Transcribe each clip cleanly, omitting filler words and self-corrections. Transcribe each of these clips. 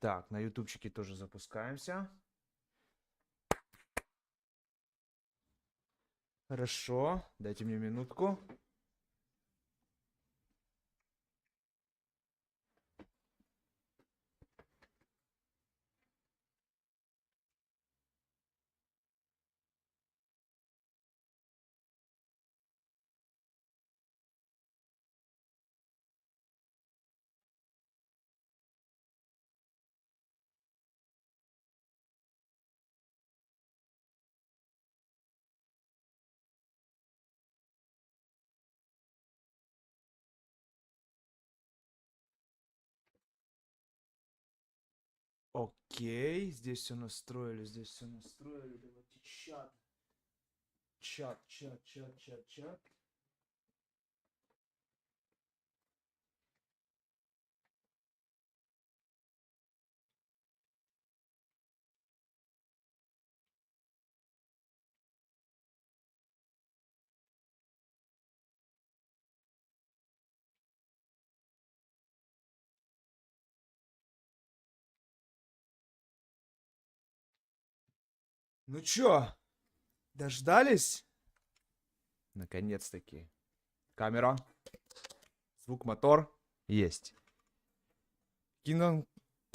Так, на ютубчике тоже запускаемся. Хорошо, дайте мне минутку. Окей, здесь все настроили, Давайте чат. Чат. Ну чё, дождались? Наконец-таки. Камера. Звук, мотор. Есть. Kingdom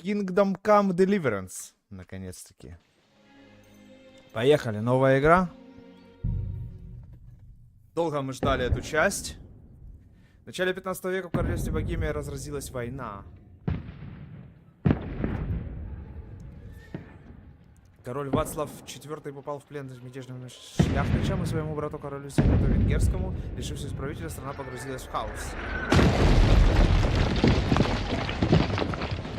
Come Deliverance. Наконец-таки. Поехали, новая игра. Долго мы ждали эту часть. В начале 15 века в королевстве Богемия разразилась война. Король Вацлав IV попал в плен с мятежным шляхтичам и своему брату королю Сигмунду Венгерскому. Лишившись правителя, страна погрузилась в хаос.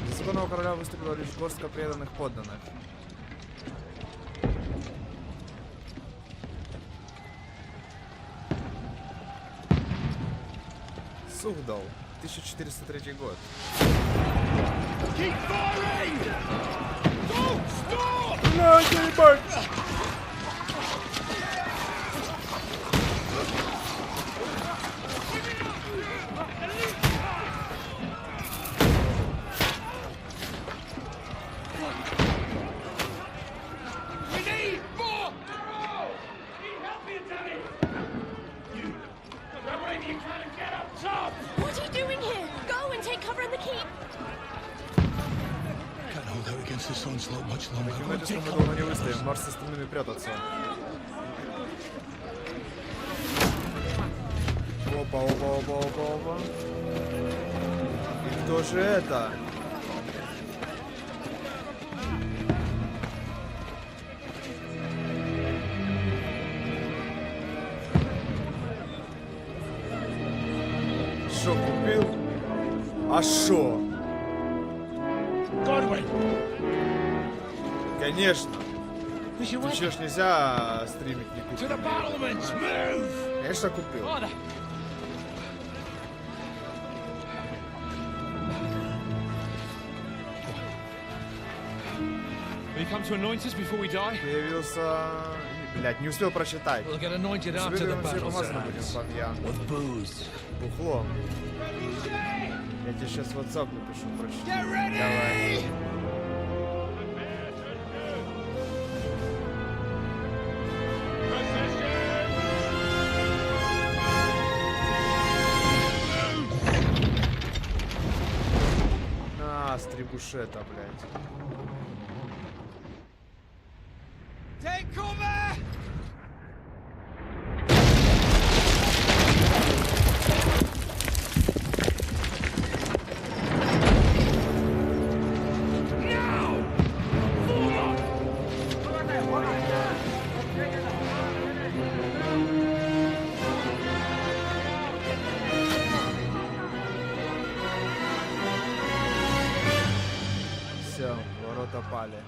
За законного короля выступила лишь горстка преданных подданных. Сухдал, 1403 год. Мы долго не выстоим, Марс с остальными прятаться. Опа. И кто же это? Шо, купил? А шо? Конечно. Еще ж нельзя стримить не купить. Конечно, купил. Появился... Блять, не успел прочитать. Все помазано будем с вами. Бухло. Я тебе сейчас в WhatsApp напишу, прочитай. Давай. На, стрибушета, блядь. Все, ворота пали.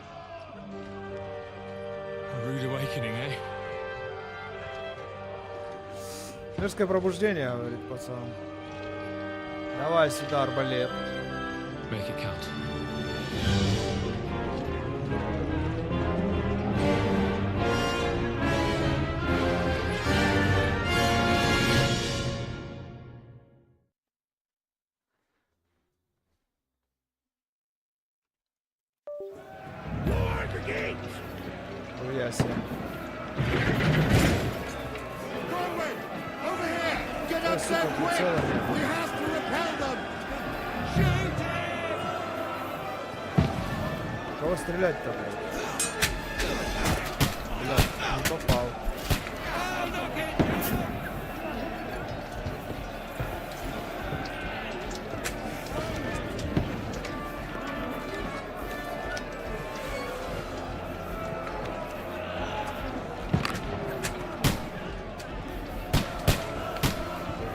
Мерзкое пробуждение, говорит пацан. Давай сюда, арбалет. Ну, ясно. Ой, сука, прицела нет. Кого стрелять-то, блядь? Блядь, не попал.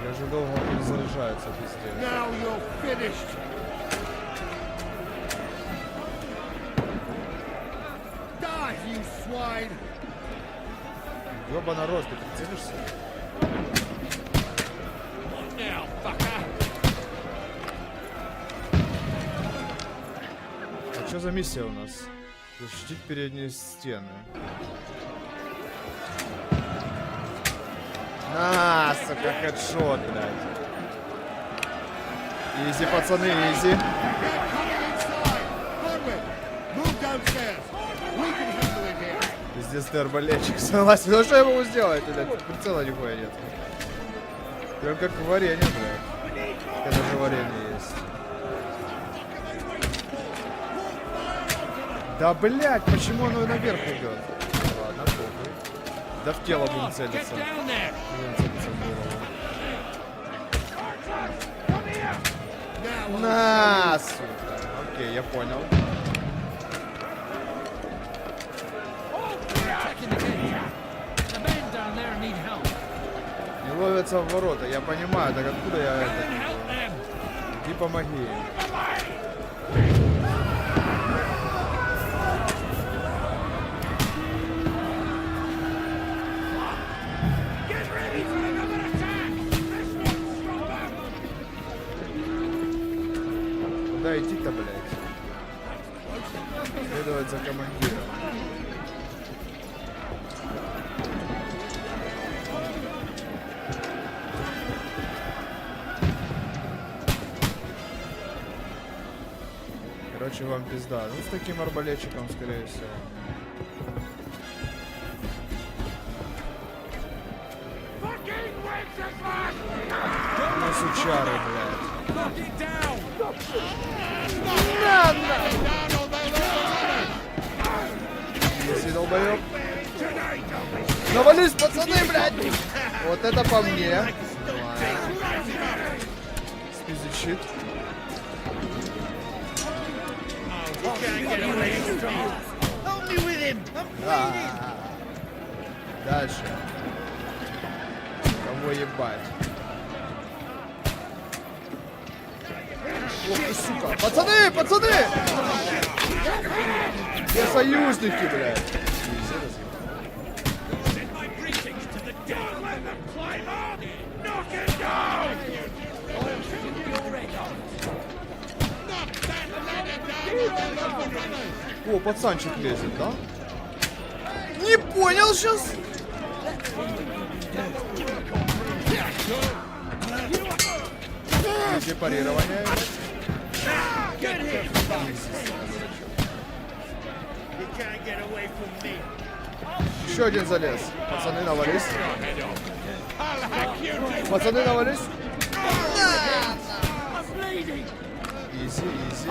Я же долго перезаряжается везде. Now you're finished. Die, you swine! Ёба народ, ты прицелишься? Now, fucker! А что за миссия у нас? Защитить передние стены. На, сука, хедшот, блядь. Изи, пацаны, изи. Пиздец, ты арбалетчик, согласен. Ну что я могу сделать, блядь? Прицела нихуя нет. Прям как варенье, блядь. Это же варенье есть. Да, блядь, почему оно наверх идет? Ладно, похуй. Да в тело будем целиться. Будем целиться в голову. На, сука. Окей, я понял. Не ловятся в ворота, я понимаю, так откуда я это? Иди помоги. Куда идти-то, блядь? Следовать за командиром. Короче, вам пизда. Ну, с таким арбалетчиком, скорее всего. Ну, сучары, блядь. Если долбоёб. Навались, пацаны, блядь! Вот это по мне. Спиздить щит. Дальше. Кого ебать? Ох ты, сука. Пацаны, пацаны! Все союзники, блядь. О, пацанчик лезет, да? Не понял сейчас. Изи парирование. Еще один залез. Пацаны навались. Пацаны навались. Изи, изи.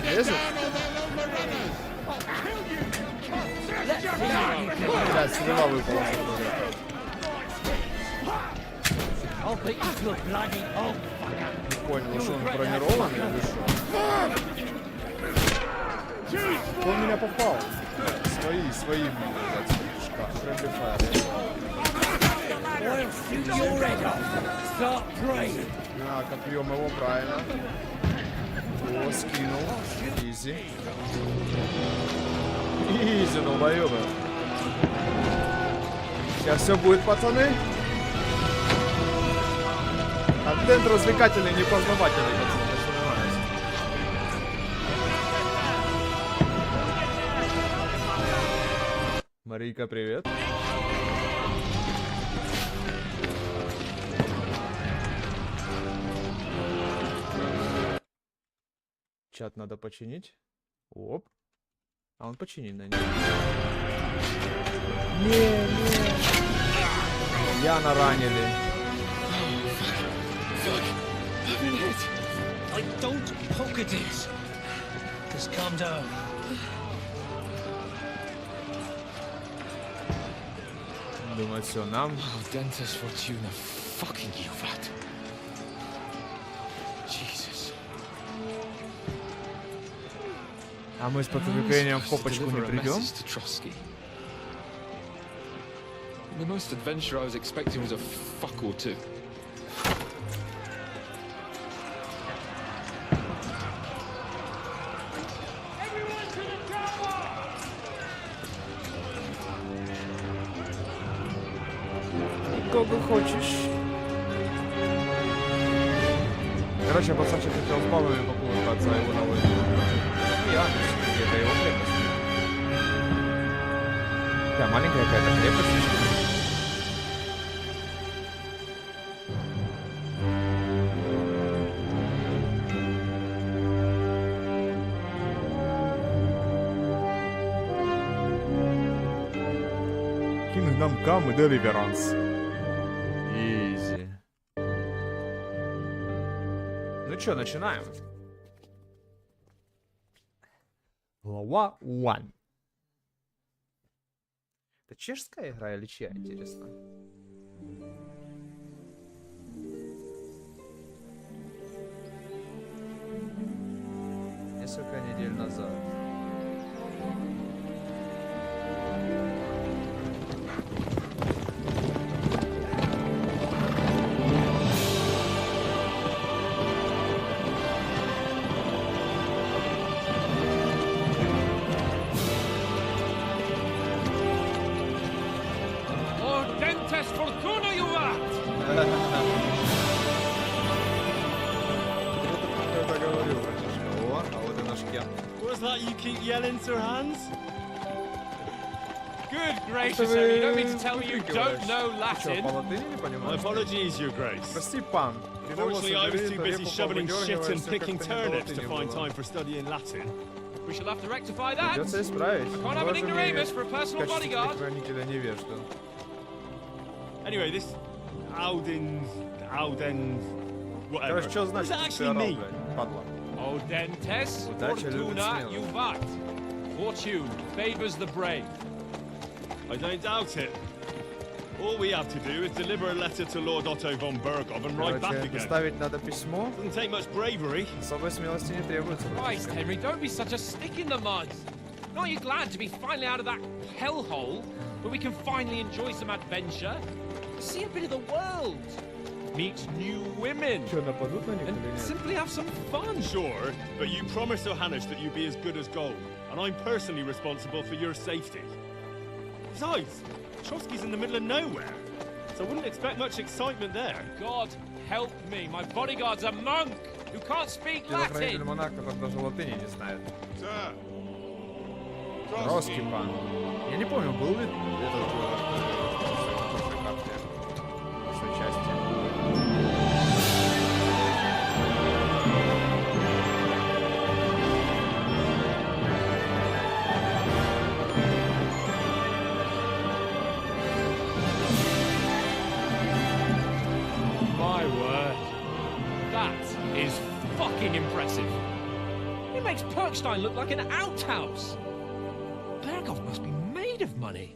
Лезет? Да, стрела выпала. Не понял, что он бронирован или что? Кто в меня попал? Свои, на, копьем его правильно. О, скинул. Изи. Изи, долбоёбы. Сейчас все будет, пацаны. Контент развлекательный, не познавательный, пацаны, что понимаете. Марийка, привет. Чат надо починить. Оп. А он починит на него. Не. Яна ранили. I don't poke at it. Just calm down. Думаю, все, нам. Oh, Dentist Fortuna, fucking you, rat. Jesus. А мы с подкреплением в копочку не придем? The most adventure I was expecting was a fuck or two. Кого хочешь. Короче, пацанчик хотел с бабами покупать за его новый. Ну, я, это его крепость. Да, маленькая какая-то крепость. Kingdom Come и Deliverance. Easy. Ну чё, начинаем. Глава 1. Это чешская игра или чья, интересно? Несколько недель назад. That you keep yelling, Sir Hans? Good gracious, sir. You don't mean to tell me you don't know Latin? My apologies, Your Grace. Прости, пан. Unfortunately, I was too busy shoveling shit and picking turnips to find time for studying Latin. We shall have to rectify that. Придется исправить. I can't have an ignoramus for a personal bodyguard. Anyway, this Auden, whatever. Короче, что What does значит that actually mean? падла? Audentes Удача любит fortuna смелых. juvat. Fortune favors the brave. I don't doubt it. All we have to do is deliver a letter to Lord Otto von Bergov and write back Короче, again. доставить надо письмо. Doesn't take much bravery. Особой смелости не требуется. Christ, Henry, don't be such a stick in the mud. Aren't you glad to be finally out of that hellhole where we can finally enjoy some adventure? See a bit of the world. Meet new women. Что, нападут на них And или нет? simply have some fun. Sure, but you promised Johannes that you'd be as good as gold, and I'm personally responsible for your safety. Besides, Trotsky's in the middle of nowhere, so I wouldn't expect much excitement there. God help me, my bodyguard's a monk who can't speak Телохранитель Latin. монарха, который даже латыни не знает. Sir. Русский пан. Я не помню, был ли этот в прошлой карте, в прошлой части. My word. That is fucking impressive. It makes Perkstein look like an outhouse. Bergov must be made of money.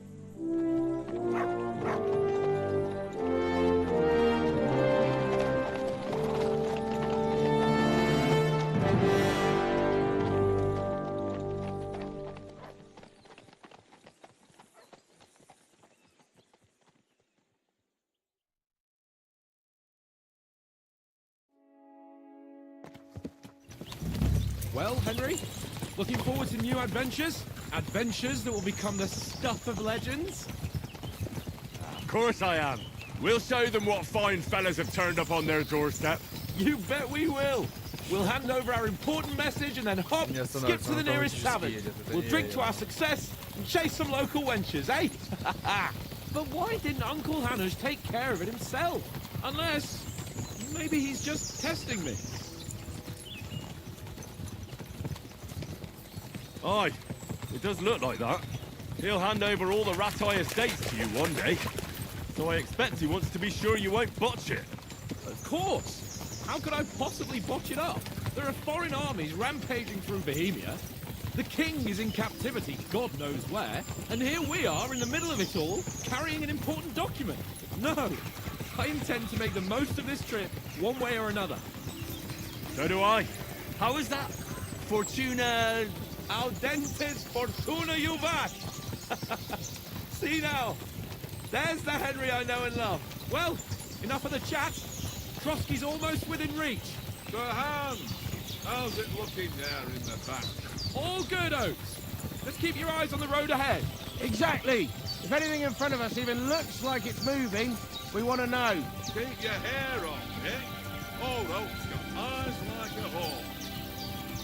Well, Henry, looking forward to new adventures? Adventures that will become the stuff of legends? Of course I am. We'll show them what fine fellas have turned up on their doorstep. You bet we will. We'll hand over our important message and then hop, skip to the nearest tavern. We'll drink to our success and chase some local wenches, eh? But why didn't Uncle Hanush take care of it himself? Unless, maybe he's just testing me. Aye, it does look like that. He'll hand over all the Ratai estates to you one day. So I expect he wants to be sure you won't botch it. Of course. How could I possibly botch it up? There are foreign armies rampaging through Bohemia. The king is in captivity, God knows where. And here we are in the middle of it all, carrying an important document. No, I intend to make the most of this trip, one way or another. So do I. How is that? Fortuna... Audentes fortuna juvat! See now, there's the Henry I know and love. Well, enough of the chat. Trotsky's almost within reach. Sir Hans, how's it looking there in the back? All good, Oates. Just keep your eyes on the road ahead. Exactly. If anything in front of us even looks like it's moving, we want to know. Keep your hair on, Nick. Old Oak's got eyes like a hawk.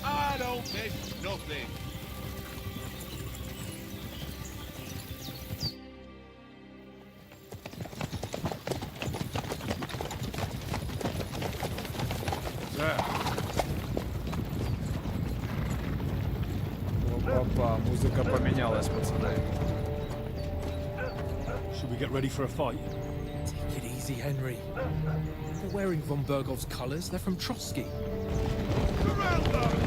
I don't miss nothing. Опа, музыка поменялась, пацаны. Should we get ready for a fight? Take it easy, Henry. They're wearing von Bergov's colours. They're from Trotsky. Surround them!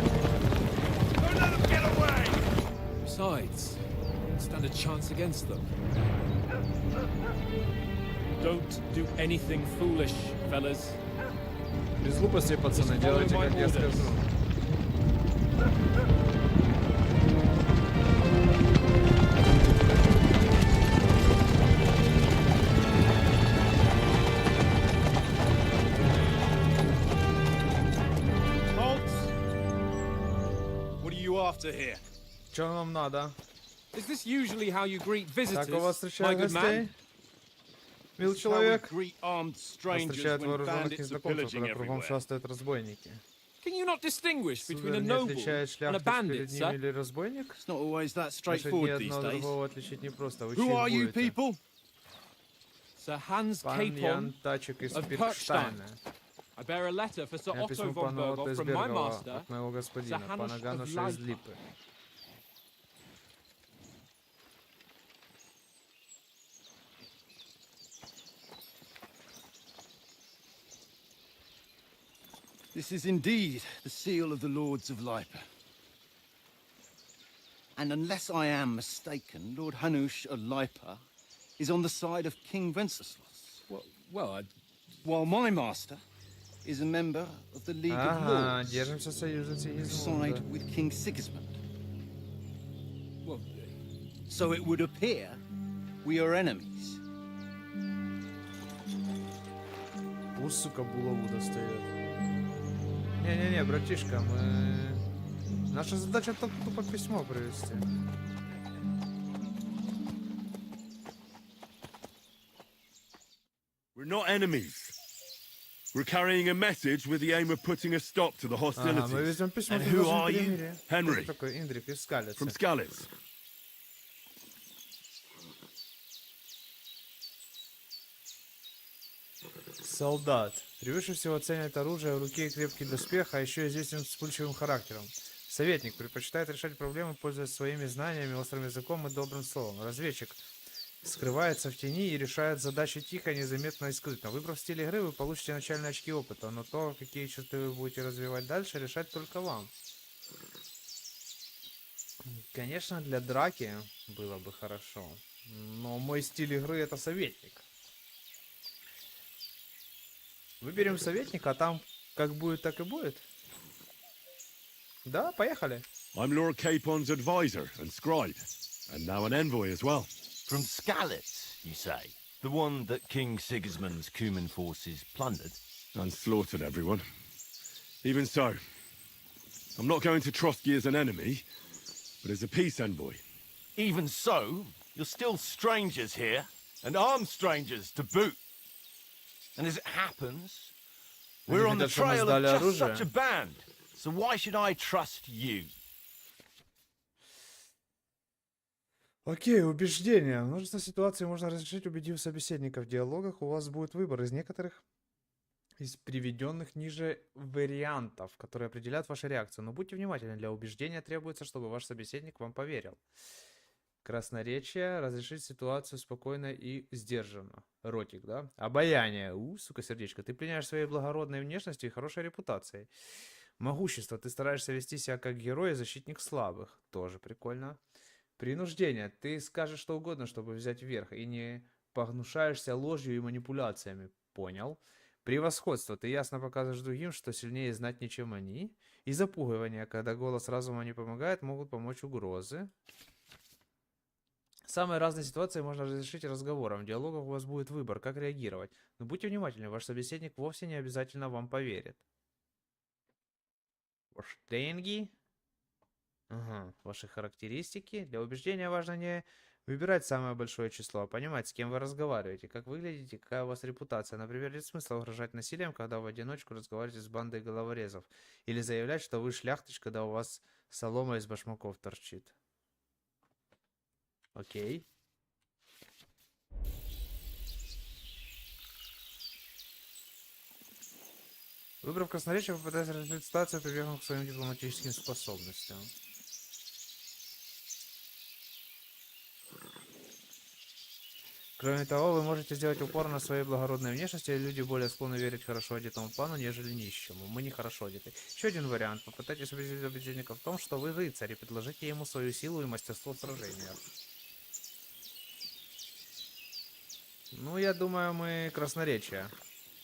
Don't let them get away! Besides, stand a chance against them. Don't do anything foolish, fellas. Без глупостей, пацаны, делайте, как я скажу. After here. Что нам надо? Is this usually how you greet visitors, Как у вас my встречают good man? гостей? Мил человек. Greet armed Вас strangers встречают when вооруженных bandits are незнакомцев, pillaging когда кругом everywhere. шастают разбойники. Can you not distinguish between a Сударь, не noble отличает and a шляхтич bandit, перед ним sir? или разбойник? It's not always that Наши straightforward дни these одно days. другого отличить непросто. Вы Who чьи are you будете? people? Sir Hans Пан Capon Ян Тачек из of Пиркштайна. I bear a letter for Sir Я Otto письмо von пана Отто Bergov из from my Бергова master, от моего господина, Sir пана Hanush of Гануша из Lipa. Липы. This is indeed the seal of the Lords of Lipa. And unless I am mistaken, Lord Hanush of Lipa is on the side of King Wenceslas. Well, While my master is a member of the League of Ага, Lords, держимся союза who Сигизмунда. side with King Sigismund. well, So it would appear we are enemies. Пусть, сука, булаву достает. Не-не-не, братишка, мы... Наша задача тупо письмо привезти. We're not enemies. We're carrying a message with the aim of putting a stop to the Ага, мы hostilities. везем письмо And к who are you? перемирию. Henry. Кто такой Индрик из Скалицы? From Skalitz. Солдат. Превыше всего ценит оружие в руке и крепкий доспех, а еще известен вспыльчивым характером. Советник предпочитает решать проблемы, пользуясь своими знаниями, острым языком и добрым словом. Разведчик скрывается в тени и решает задачи тихо, незаметно и скрытно. Выбрав стиль игры, вы получите начальные очки опыта, но то, какие черты вы будете развивать дальше, решать только вам. Конечно, для драки было бы хорошо, но мой стиль игры — это советник. Выберем советника, а там как будет, так и будет. Да, поехали. I'm Lord Capon's advisor and scribe, and now an envoy as well. From Skalitz, you say? The one that King Sigismund's Cuman forces plundered? And slaughtered everyone. Even so, I'm not going to Trotsky as an enemy, but as a peace envoy. Even so, you're still strangers here, and armed strangers to boot. And as it happens, We're on Они the хотят, чтобы мы trail of сдали just оружие. such a band. So why should I trust you? Окей, убеждение. Множество ситуаций можно разрешить, убедив собеседника в диалогах. У вас будет выбор из некоторых из приведенных ниже вариантов, которые определяют вашу реакцию. Но будьте внимательны, для убеждения требуется, чтобы ваш собеседник вам поверил. Красноречие, разрешить ситуацию спокойно и сдержанно. Ротик, да? Обаяние. Сука, сердечко. Ты пленяешь своей благородной внешностью и хорошей репутацией. Могущество. Ты стараешься вести себя как герой и защитник слабых. Тоже прикольно. Принуждение. Ты скажешь что угодно, чтобы взять верх, и не погнушаешься ложью и манипуляциями. Понял. Превосходство. Ты ясно показываешь другим, что сильнее знать не, чем они. И запугивание. Когда голос разума не помогает, могут помочь угрозы. Самые разные ситуации можно разрешить разговором. В диалогах у вас будет выбор, как реагировать. Но будьте внимательны, ваш собеседник вовсе не обязательно вам поверит. Ваши деньги. Ага, ваши характеристики. Для убеждения важно не выбирать самое большое число, а понимать, с кем вы разговариваете, как выглядите, какая у вас репутация. Например, нет смысла угрожать насилием, когда вы в одиночку разговариваете с бандой головорезов. Или заявлять, что вы шляхтыч, когда у вас солома из башмаков торчит. Окей. Выбрав красноречие, попытайтесь разрешить ситуацию, прибегнув к своим дипломатическим способностям. Кроме того, вы можете сделать упор на своей благородной внешности, и люди более склонны верить хорошо одетому пану, нежели нищему. Мы не хорошо одеты. Еще один вариант. Попытайтесь убедить собеседника в том, что вы рыцарь, и предложите ему свою силу и мастерство в сражениях. Ну, я думаю, мы красноречие.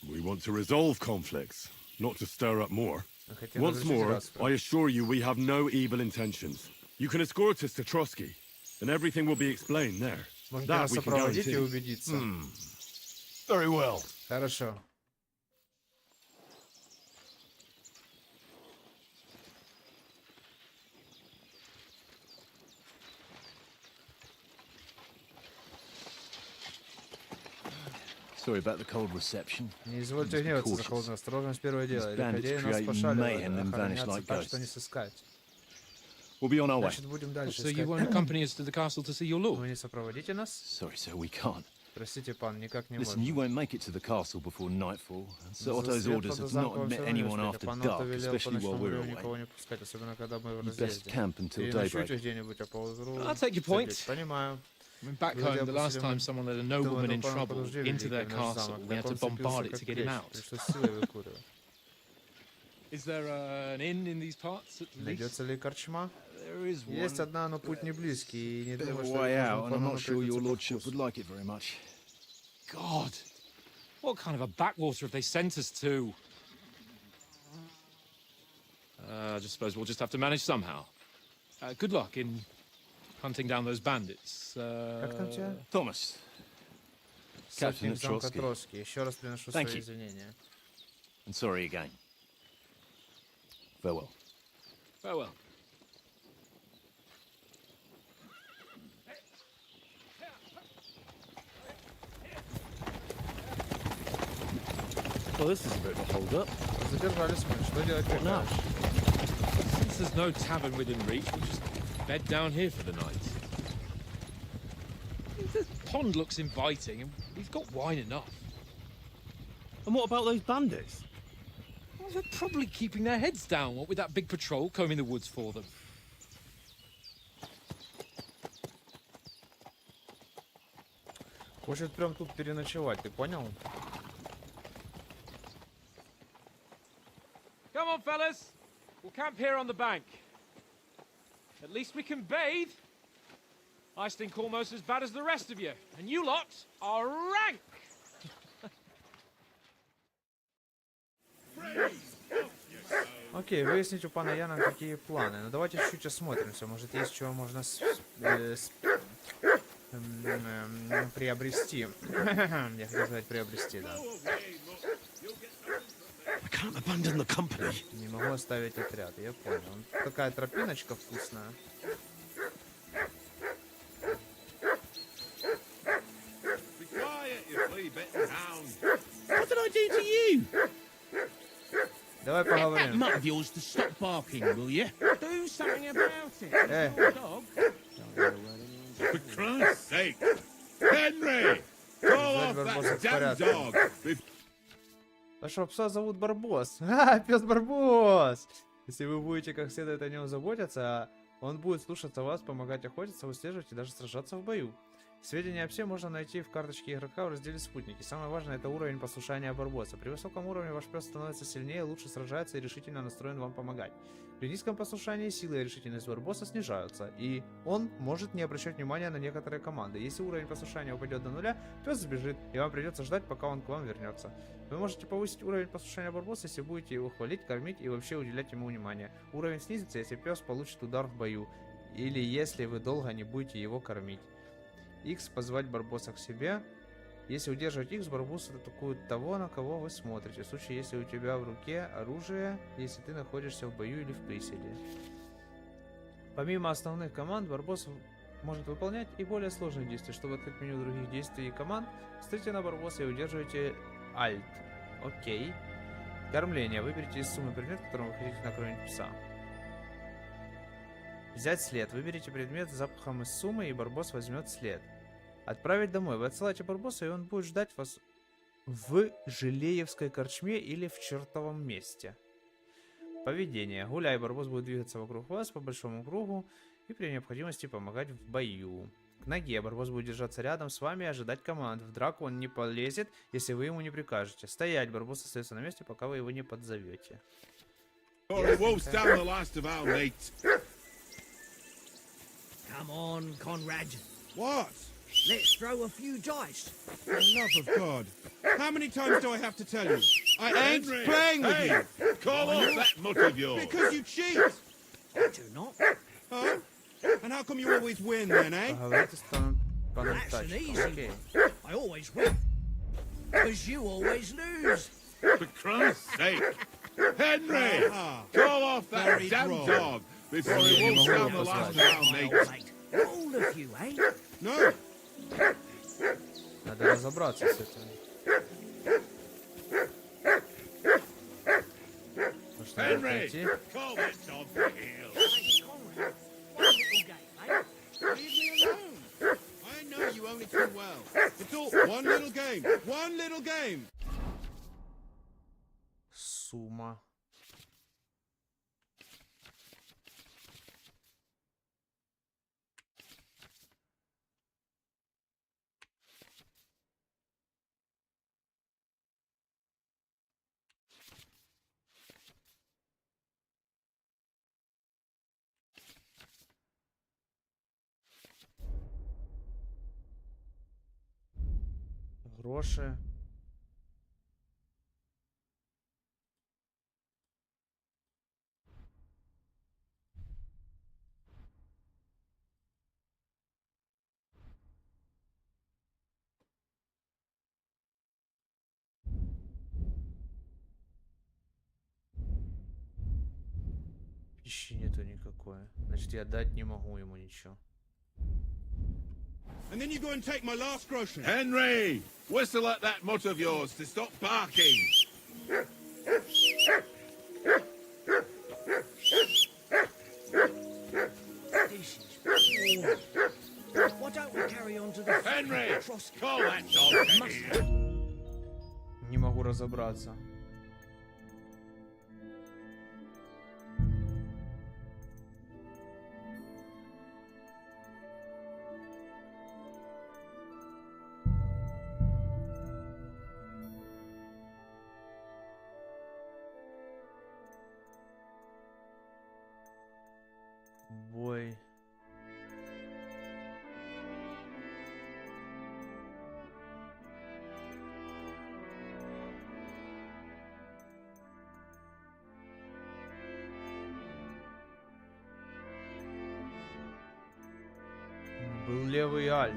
We want to resolve conflicts, not to stir up more. Хотим Once разрешить more, распри. I assure you we have no evil intentions. You can escort us to Trotsky, and everything will be explained there. Можете That нас we can сопроводить и guarantee. убедиться. Very well. Хорошо. Sorry about the cold reception. Не извольте гневаться за холодную осторожность, первое дело. Лиходеи нас пошали, охраняться так, что не сыскать. We'll be on our way. Значит, будем дальше So you искать. won't accompany us to the castle to see your lord? Вы не сопроводите нас? Sorry, sir, we can't. Простите, пан, никак не Listen, можем. you won't make it to the castle before nightfall. And Sir За Otto's свет orders до have замка not вы met всё равно не anyone успеете. after Пан Отто dark, велел по especially while ночному we're времени away. никого не пускать, особенно когда мы в You'd best разъезде. camp until Переночуйте daybreak. где-нибудь, а поутру... I'll take your point. садитесь. Понимаю. I mean, back home, the last time someone let a nobleman in trouble into their castle, we had to bombard it to get him out. Пришлось силой выкуривать. Is there an inn in these parts, at least? Найдется ли корчма? There is one. Есть одна, но путь не близкий, и не Bit of думаю, a что way можно out, and I'm по-новому not sure your придется по lordship вкусу. would like it very much. God, what kind of a backwater have they sent us to? I just suppose we'll just have to manage somehow. Good luck in hunting down those bandits. Как там тебя? Thomas. Сотник Captain замка Trotsky. Троцкий. Еще раз приношу Thank свои you. извинения. And sorry again. Farewell. Farewell. Well, this is a bit of a hold-up. Задержались мы. Что делать прикажешь? Since there's no tavern within reach, we'll just bed down here for the night. The pond looks inviting, and we've got wine enough. And what about those bandits? Well, they're probably keeping their heads down, what with that big patrol combing the woods for them. Хочет прям тут переночевать, ты понял? Come on, fellas. We'll camp here on the bank. At least we can bathe. I stink almost as bad as the rest of you. And you lot are rank. Окей, выяснить у пана Яна, какие планы. Ну давайте чуть-чуть осмотримся. Может, есть чего можно приобрести. Я хотел сказать приобрести, да. I can't abandon the company. Не могу оставить отряд, я понял. Такая тропиночка вкусная. Be quiet, you flea-bitten hound. What did I do to you? Давай поговорим. Mutt of yours to stop barking, will you? Do something about it. Эй, Dog. For Christ's sake! Henry! Call off Барбоса that в damn порядке. dog! Вашего пса зовут Барбос. Ха, пес Барбос! Если вы будете как следует о нем заботиться, он будет слушаться вас, помогать охотиться, выслеживать и даже сражаться в бою. Сведения о псе можно найти в карточке игрока в разделе «Спутники». Самое важное — это уровень послушания Барбоса. При высоком уровне ваш пес становится сильнее, лучше сражается и решительно настроен вам помогать. При низком послушании сила и решительность Барбоса снижаются, и он может не обращать внимания на некоторые команды. Если уровень послушания упадет до нуля, пес сбежит, и вам придется ждать, пока он к вам вернется. Вы можете повысить уровень послушания Барбоса, если будете его хвалить, кормить и вообще уделять ему внимание. Уровень снизится, если пес получит удар в бою, или если вы долго не будете его кормить. X — позвать Барбоса к себе. Если удерживать X, Барбос атакует того, на кого вы смотрите. В случае, если у тебя в руке оружие, если ты находишься в бою или в приседе. Помимо основных команд, Барбос может выполнять и более сложные действия. Чтобы открыть меню других действий и команд, смотрите на Барбоса и удерживайте Alt. Окей. Кормление. Выберите из суммы предмет, которым вы хотите накормить пса. Взять след. Выберите предмет с запахом из суммы, и Барбос возьмет след. Отправить домой. Вы отсылаете Барбоса, и он будет ждать вас в Желеевской корчме или в чертовом месте. Поведение. Гуляй. Барбос будет двигаться вокруг вас по большому кругу и при необходимости помогать в бою. К ноге. Барбос будет держаться рядом с вами и ожидать команд. В драку он не полезет, если вы ему не прикажете. Стоять. Барбос остается на месте, пока вы его не подзовете. Come on, Conrad. What? Let's throw a few dice. For the love of God. How many times do I have to tell you? I ain't playing with you. Call off that mutt of yours! Because you cheat. I do not. Huh? And how come you always win then, eh? Поговорите с That's Подписывайтесь. an easy Окей. one. I always win. Because you always lose. For Christ's sake! Henry! Call off that Very damn wrong. dog before he walks down the last of our mates! Mate, all of you, eh? No. Надо разобраться с этим. Нужно Henry! отойти. Call that dog to heel! Hey, Conrad, one little game, eh? Leave me alone. I know you only too well. It's all one little game. One little game. Сумма. Гроши. Пищи нету никакой. Значит, я дать не могу ему ничего. And then you go and take my last grocery. Henry! Whistle at that mutt of yours to stop barking! This is boring. Why don't we carry on to the Henry! Trotsky? Call that dog to heel! Не могу разобраться. Бой. Был левый альт.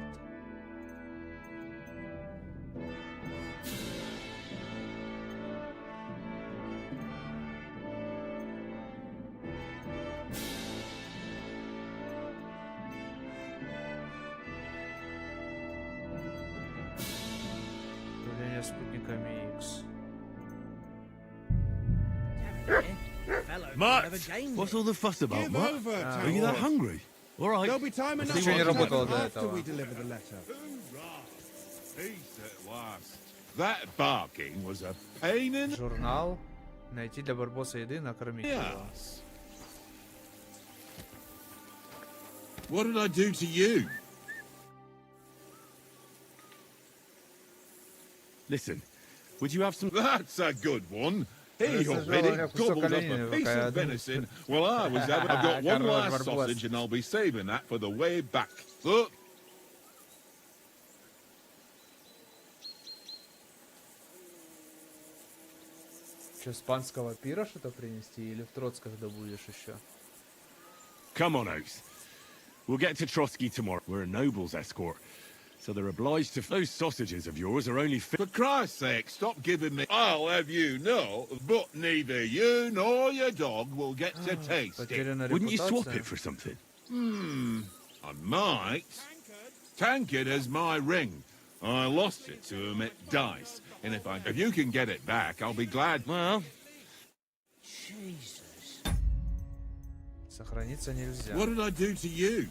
Управление спутниками X. Mutt! What's all the fuss about, Give Mutt? over, Are you that hungry? All right. There'll be time enough Еще не работало до after этого. we deliver the letter. Peace at last. That barking was a pain in the Журнал. Найти для Барбоса еды, накормить его. ass. What did I do to you? Listen, would you have some... That's a good one. He This is already really gobbled up Sokolini, a piece okay, of venison while I was having... I've got one Carlos last Barbosa. sausage and I'll be saving that for the way back. Look. Что, с панского пира что-то принести? Или в Троцках добудешь еще? Come on, Oaks. We'll get to Trotsky tomorrow. We're a noble's escort, so they're obliged to... Those sausages of yours are only fit... For Christ's sake, stop giving me... I'll have you know, but neither you nor your dog will get to taste it. Потеряна Wouldn't you swap репутация. it for something? I might. Tankard has my ring. I lost it to him at dice. And if you can get it back, I'll be glad. Well, Jesus. Сохраниться нельзя. What did I do to you?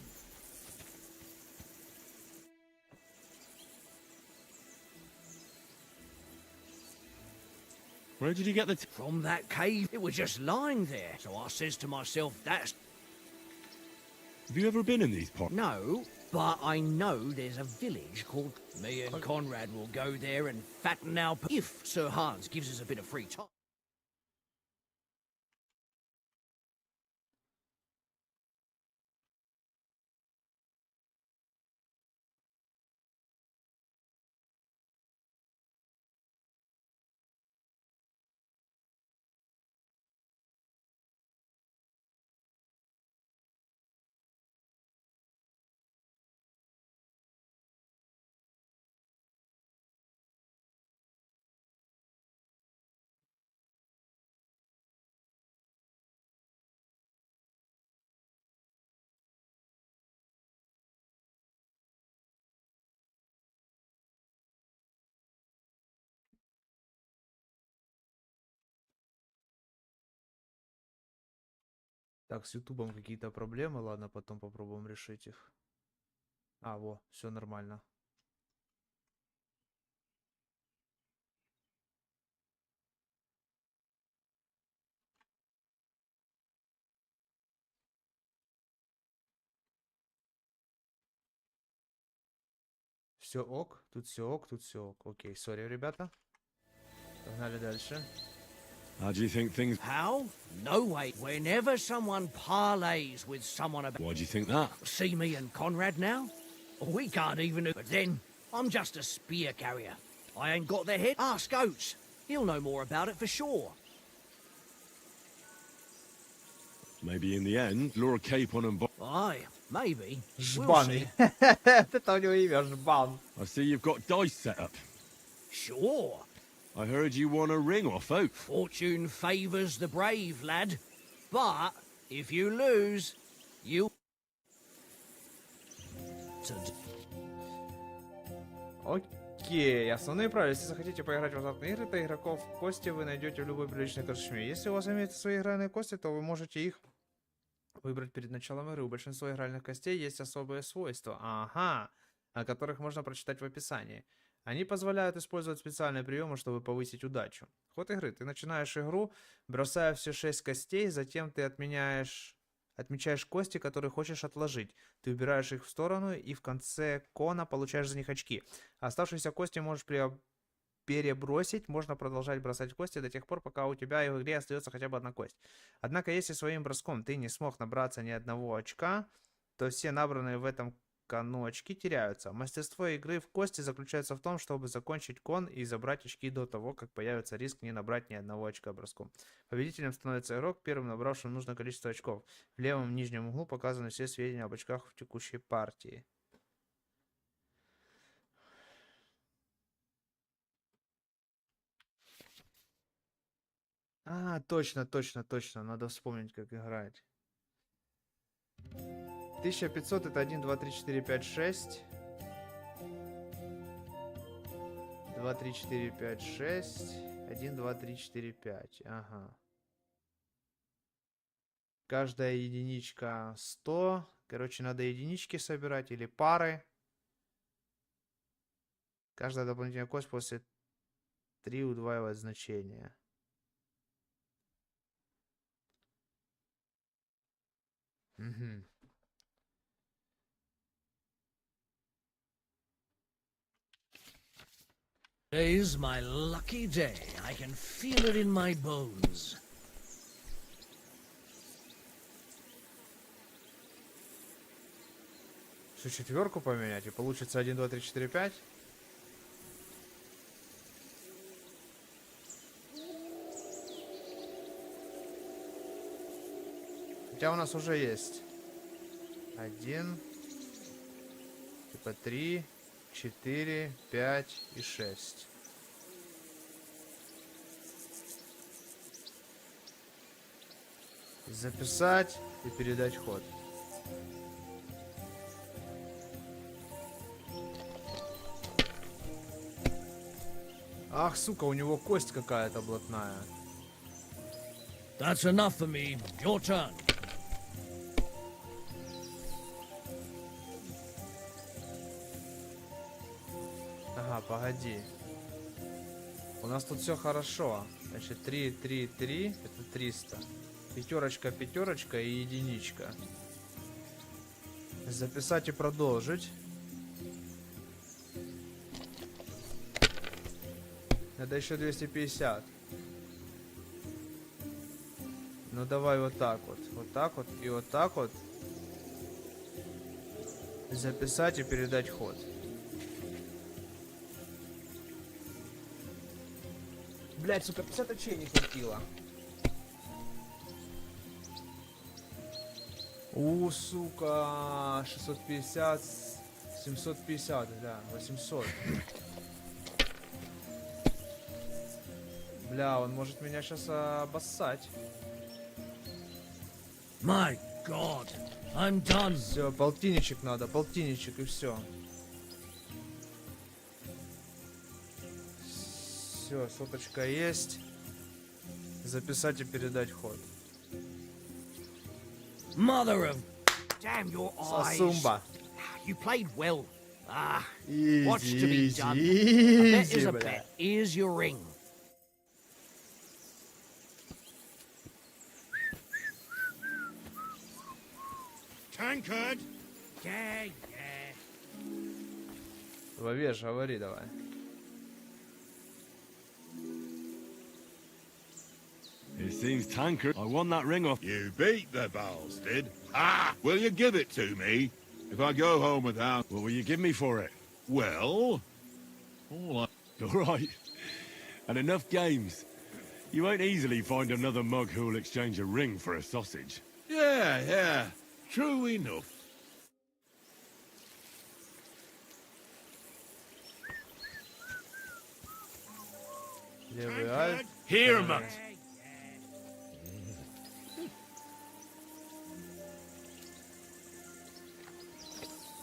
where did you get the... From that cave, it was just lying there. So I says to myself, that's... Have you ever been in these parts? No, but I know there's a village called... Me and Conrad will go there and fatten our... If Sir Hans gives us a bit of free time. Так, с Ютубом какие-то проблемы. Ладно, потом попробуем решить их. А, во, все нормально. Все ок, тут все ок, тут все ок. Окей, сори, ребята. Погнали дальше. How do you think things... How? No way. Whenever someone parleys with someone about... Why do you think that? See me and Conrad now? We can't even... But then, I'm just a spear carrier. I ain't got the head. Ask Oates. He'll know more about it for sure. Maybe in the end, Laura Capon and... Aye, maybe. We'll Жбан. see. Это у него имя, Жбан. I see you've got dice set up. Sure. I heard you won a ring off Oak. Fortune favours the brave, lad. But if you lose, you... Окей, основные правила. Если захотите поиграть в азартные игры, то игроков в кости вы найдете в любой приличной корчме. Если у вас имеются свои игральные кости, то вы можете их выбрать перед началом игры. У большинства игральных костей есть особые свойства, о которых можно прочитать в описании. Они позволяют использовать специальные приемы, чтобы повысить удачу. Ход игры. Ты начинаешь игру, бросая все 6 костей, затем ты отмечаешь кости, которые хочешь отложить. Ты убираешь их в сторону и в конце кона получаешь за них очки. Оставшиеся кости можешь перебросить. Можно продолжать бросать кости до тех пор, пока у тебя в игре остается хотя бы одна кость. Однако, если своим броском ты не смог набраться ни одного очка, то все набранные в этом кону очки теряются. Мастерство игры в кости заключается в том, чтобы закончить кон и забрать очки до того, как появится риск не набрать ни одного очка броском. Победителем становится игрок, первым набравшим нужное количество очков. В левом нижнем углу показаны все сведения об очках в текущей партии. Точно. Надо вспомнить, как играть. 1500 это 1, 2, 3, 4, 5, 6. 2, 3, 4, 5, 6. 1, 2, 3, 4, 5. Ага. Каждая единичка 100. Короче, надо единички собирать или пары. Каждая дополнительная кость после 3 удваивает значение. Угу. Today's my lucky day. I can feel it in my bones. Что, четверку поменять и получится 1, 2, 3, 4, 5? Хотя у нас уже есть 1, типа 3, 4, 5 и 6. Записать и передать ход. Ах, сука, у него кость какая-то блатная. That's enough for me. Your turn. Ага, погоди. У нас тут все хорошо. Значит, 3, 3, 3, это 300. Пятерочка, пятерочка и единичка. Записать и продолжить. Это еще 250. Ну давай вот так вот. Вот так вот и вот так вот. Записать и передать ход. Блять, сука, 50 очей не хватило. Сука, 650, 750, да, 800. Бля, он может меня сейчас обоссать. My God, I'm done. Все, полтинничек надо, полтинничек и все. Все, соточка есть. Записать и передать ход. Mother of damn your eyes. Сосумба. You played well. Easy, What's to be easy, done? A bet is easy, a бля. bet. Here's your ring. Tankard. Yeah, yeah. Вовеш, говори давай. It seems Tankard. I won that ring off. You beat the bastard. Ah! Will you give it to me? If I go home without... What will you give me for it? Well... All Right. And enough games. You won't easily find another mug who'll exchange a ring for a sausage. Yeah. True enough. Левый альт. Here, mug.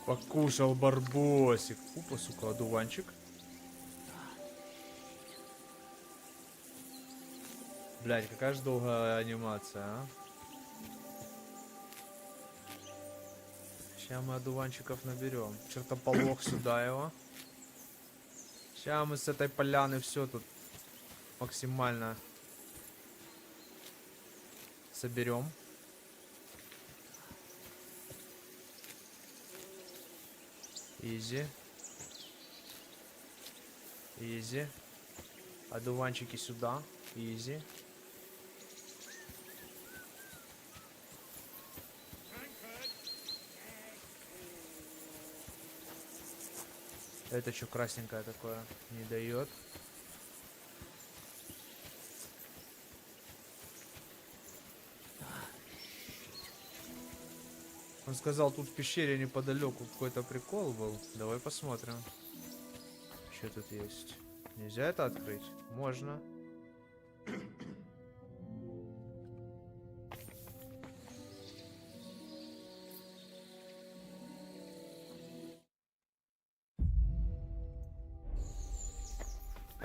Покушал барбосик. Опа, сука, одуванчик. Блять, какая же долгая анимация, а? Сейчас мы одуванчиков наберем. Чертополох сюда его. Сейчас мы с этой поляны все тут максимально соберем. Изи. Изи. Одуванчики сюда. Изи. Это что красненькое такое? Не дает. Он сказал, тут в пещере неподалеку какой-то прикол был. Давай посмотрим. Что тут есть? Нельзя это открыть? Можно.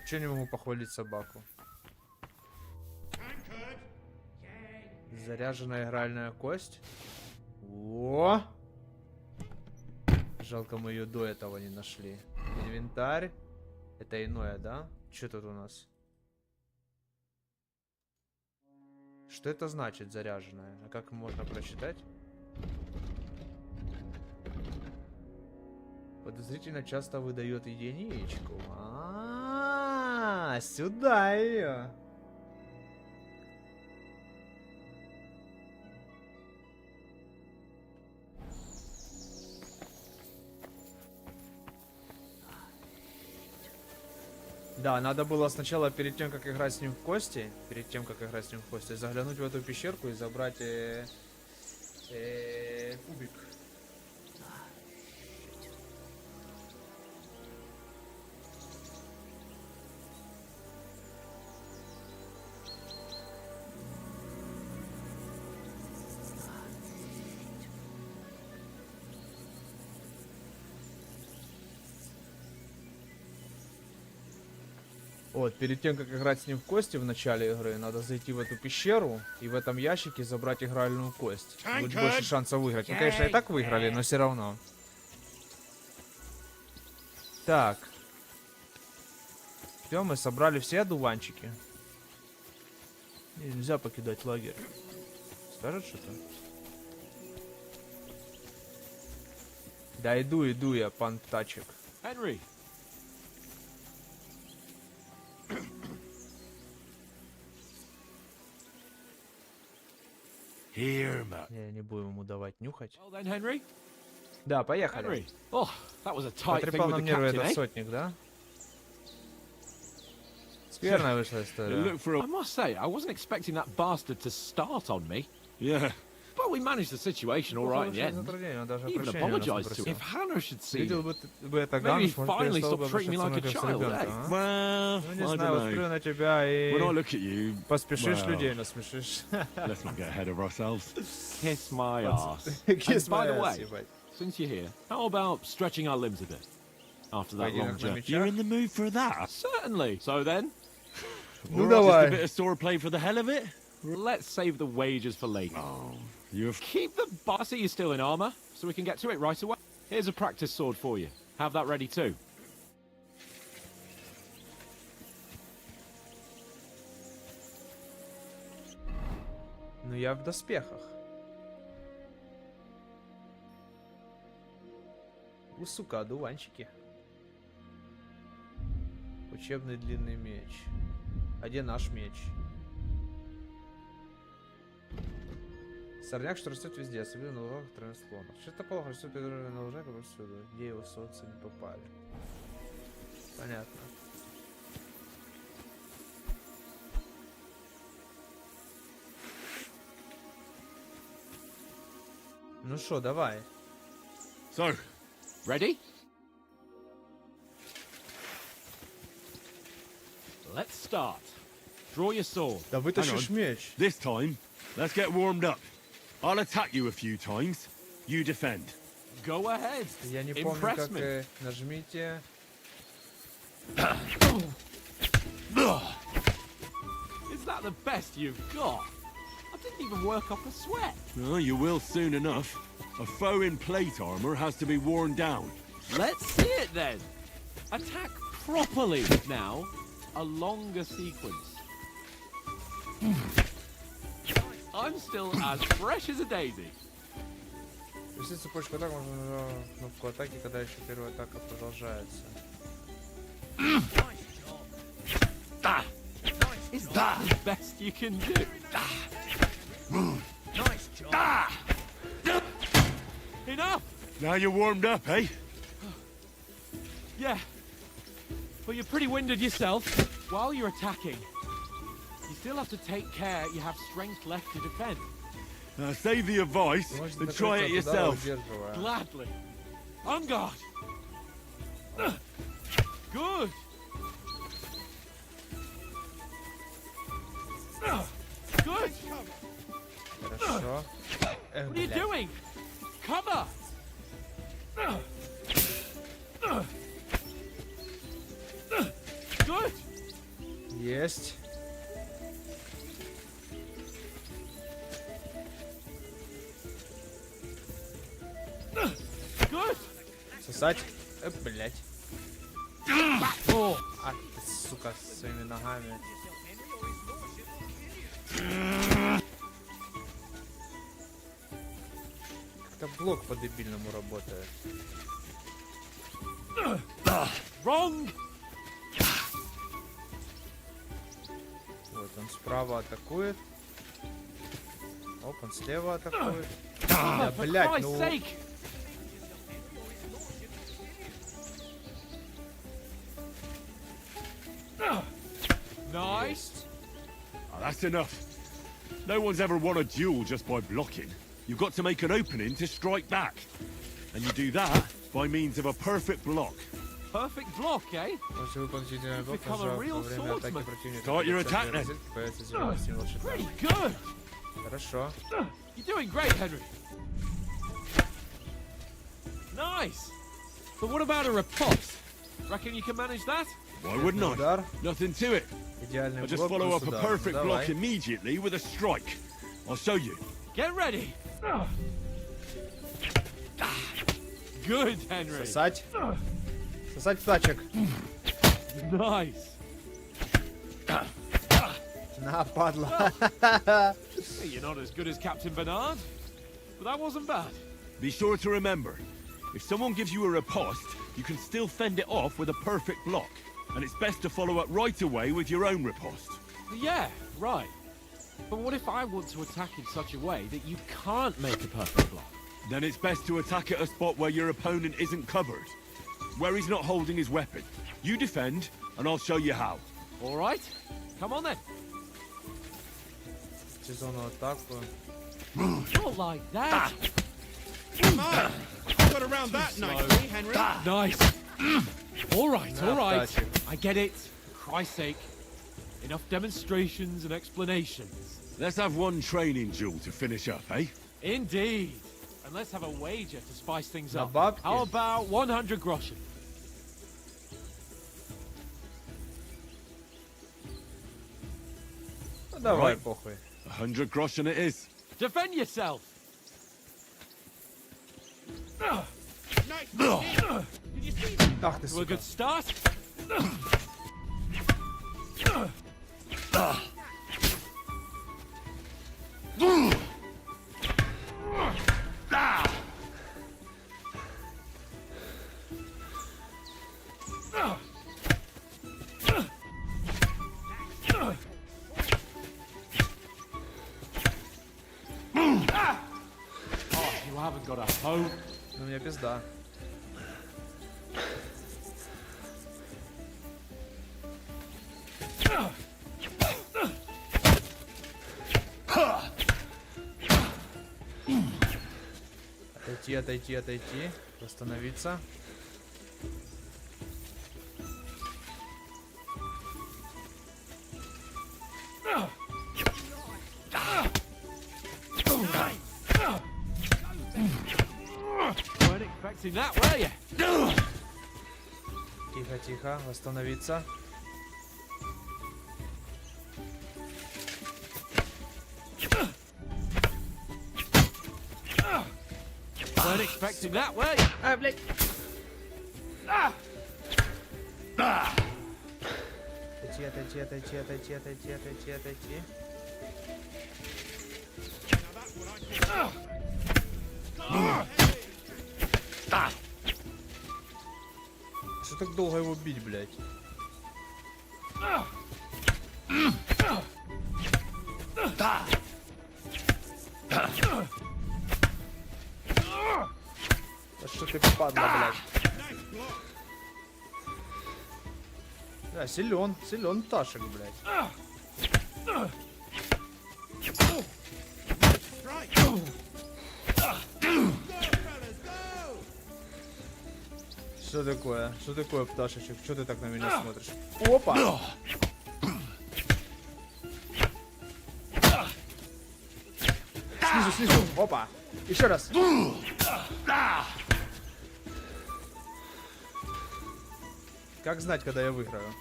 Че не могу похвалить собаку? Заряженная игральная кость. О! Жалко, мы ее до этого не нашли. Инвентарь. Это иное, да? Что тут у нас? Что это значит, заряженная? А как можно прочитать? Подозрительно часто выдает единичку. Сюда ее. Да, надо было сначала, перед тем, как играть с ним в кости, заглянуть в эту пещерку и забрать кубик. Вот, перед тем, как играть с ним в кости в начале игры, надо зайти в эту пещеру и в этом ящике забрать игральную кость. Будет больше шансов выиграть. Мы, конечно, и так выиграли, но все равно. Так. Все, мы собрали все одуванчики. Нельзя покидать лагерь. Скажет что-то? Да иду я, пан Тачек. Henry. Here, Matt. Не будем ему давать нюхать. Well then, Henry. Да, поехали. Henry. Oh, that was a tight thing Потрепал with нам the нервы captain, этот eh? сотник, да? Скверная вышла история. Look for a... I must say, I wasn't expecting that bastard to start on me. Yeah. But we managed the situation all right in the end. He even apologized to him. If Hannah should see it, maybe he'd finally stop treating me like a child, eh? Well, I don't know. When I look at you, поспешишь, людей насмешишь. Let's not get ahead of ourselves. Kiss my ass. And by the way, since you're here, how about stretching our limbs a bit? After that long journey. You're in the mood for that? Certainly. So then, Ну just a давай. bit of swordplay for the hell of it? Let's save the wages for later. Oh, you've... Keep the... I see you're still in armor, so we can get to it right away. Here's a practice sword for you. Have that ready too. Ну я в доспехах. Сука, одуванчики. Учебный длинный меч. А где наш меч? Сорняк, что растет везде, особенно на лугах и травяных склонах. Что-то плохо, растет на лужах и повсюду. Где его солнце не попали. Понятно. Ну шо, давай. So, ready? Let's start. Draw your sword. Да вытащишь меч. This time, let's get warmed up. I'll attack you a few times. You defend. Go ahead. Я не помню, как нажмите. Is that the best you've got? I didn't even work up a sweat. No, you will soon enough. A foe in plate armor has to be worn down. Let's see it then. Attack properly now. A longer sequence. I'm still as fresh as a daisy. Если цепочку атак, можно нажать кнопку атаки, когда еще первая атака продолжается. Is that the best you can do? Nice job. Enough! Now you're warmed up, eh? Yeah. But you're pretty winded yourself. While you're attacking, you still have to take care you have strength left to defend. Save the advice and try it yourself. Gladly. On guard. Good. Good. Хорошо. What are you doing? Cover. Good. Есть. Сосать. Блять. А, ты, сука, своими ногами. Как-то блок по-дебильному работает. Wrong. Вот он справа атакует. Оп, он слева атакует. Да, блять, ну... Nice. Oh, that's enough. No one's ever won a duel just by blocking. You've got to make an opening to strike back. And you do that by means of a perfect block. Perfect block, eh? Become a real swordsman. Start your attack then. Pretty good. Хорошо. You're doing great, Henry. Nice. But what about a riposte? Reckon you can manage that? Why wouldn't I? Nothing to it. Идеальный I'll just блок follow плюс up a удар. perfect Давай. block immediately with a strike. I'll show you. Get ready. Good, Henry. Сосать. Сосать тачек. Nice. На, падла. You're not as good as Captain Bernard, but that wasn't bad. Be sure to remember, if someone gives you a riposte, you can still fend it off with a perfect block. And it's best to follow up right away with your own riposte. Yeah, right. But what if I want to attack in such a way that you can't make a perfect block? Then it's best to attack at a spot where your opponent isn't covered. Where he's not holding his weapon. You defend, and I'll show you how. All right. Come on then. Сезонную атаку. Not like that. Got around that nicely, Henry. Nice. All right, all right. I get it. For Christ's sake. Enough demonstrations and explanations. Let's have one training duel to finish up, eh? Indeed. And let's have a wager to spice things На up. бабки. How about 100 groschen? Ну давай, Right. похуй. 100 groschen it is. Defend yourself. Ах ты, To a сука. good start. Oh, you haven't got a hope. Ну, у меня пизда. Отойти, отойти, отойти. Восстановиться. Weren't expecting that, were you? Тихо, тихо. Восстановиться. Weren't expecting that, were you? А, блядь. Отойти, отойти, отойти, отойти, отойти, отойти, отойти. Что так долго его бить, блядь? Да что ты падла, блядь? Да, силен Ташек, блядь. Что такое? Что такое, пташечек? Что ты так на меня смотришь? Опа! Снизу, снизу. Опа! Еще раз. Как знать, когда я выиграю?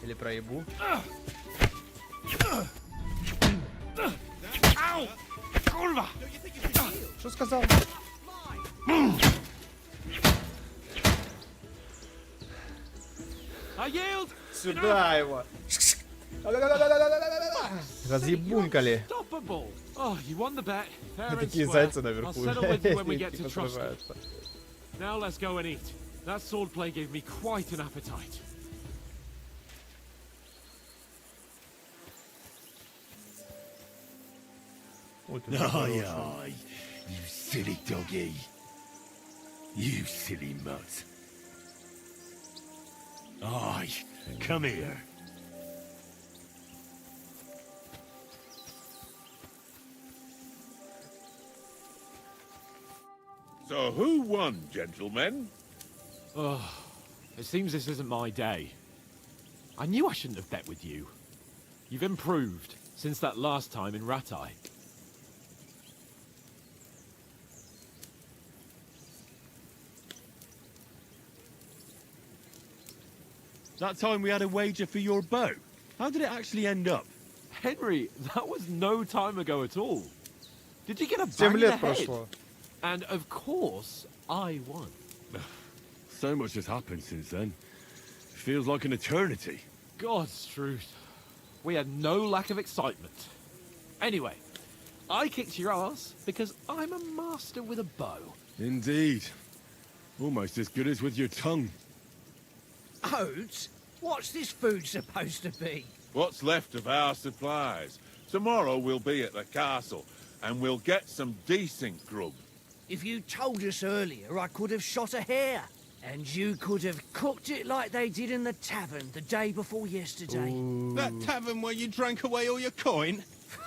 Или проебу? Что сказал? I yield. Сюда его. Разъебункали. Unstoppable. Oh, you won the bet. Fair and Такие square. зайцы наверху. I'll settle with you when we get to Типа trust. сражаются. Now let's go and eat. That swordplay gave me quite an appetite. Aye, aye, you silly doggy. You silly mutt. Aye, come here. So who won, gentlemen? Oh, it seems this isn't my day. I knew I shouldn't have bet with you. You've improved since that last time in Ratai. That time we had a wager for your bow. How did it actually end up? Henry, that was no time ago at all. Did you get a 7 bang in the лет head? прошло. And of course, I won. So much has happened since then. It feels like an eternity. God's truth. We had no lack of excitement. Anyway, I kicked your ass because I'm a master with a bow. Indeed. Almost as good as with your tongue. Oats? What's this food supposed to be? What's left of our supplies. Tomorrow we'll be at the castle, and we'll get some decent grub. If you told us earlier, I could have shot a hare. And you could have cooked it like they did in the tavern the day before yesterday. That tavern where you drank away all your coin?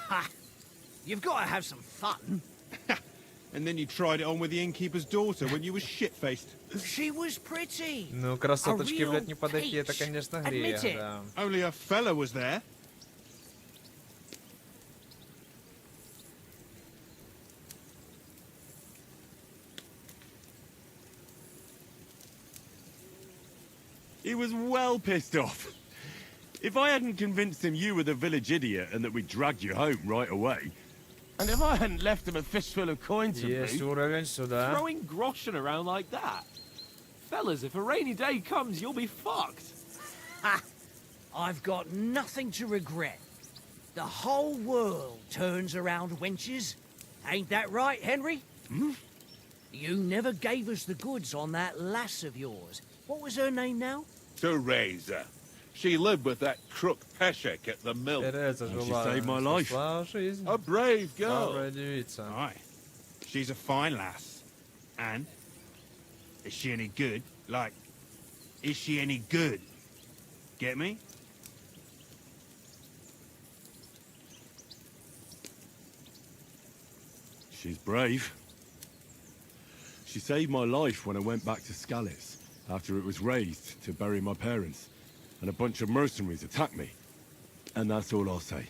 Ha! You've got to have some fun. And then you tried it on with the innkeeper's daughter when you were shit-faced. She was pretty. Ну, красоточки, A блядь, не real подойти, это, peach. конечно, Admit грех, it. да. Only a fella was there. He was well pissed off. If I hadn't convinced him you were the village idiot and that we dragged you home right away, and if I hadn't left him a fistful of coins to Есть boot, уровень сюда. Throwing groschen around like that. Fellas, if a rainy day comes, you'll be fucked. Ha! I've got nothing to regret. The whole world turns around wenches. Ain't that right, Henry? Hmm? You never gave us the goods on that lass of yours. What was her name now? Teresa. She lived with that crook Peshek at the mill. Тереза And she жила, saved my life. спасла жизнь. A brave girl. Храбрая девица. Aye. She's a fine lass. And? Is she any good? Like, is she any good? Get me? She's brave. She saved my life when I went back to Skalitz after it was razed to bury my parents, and a bunch of mercenaries attacked me. And that's all I'll say.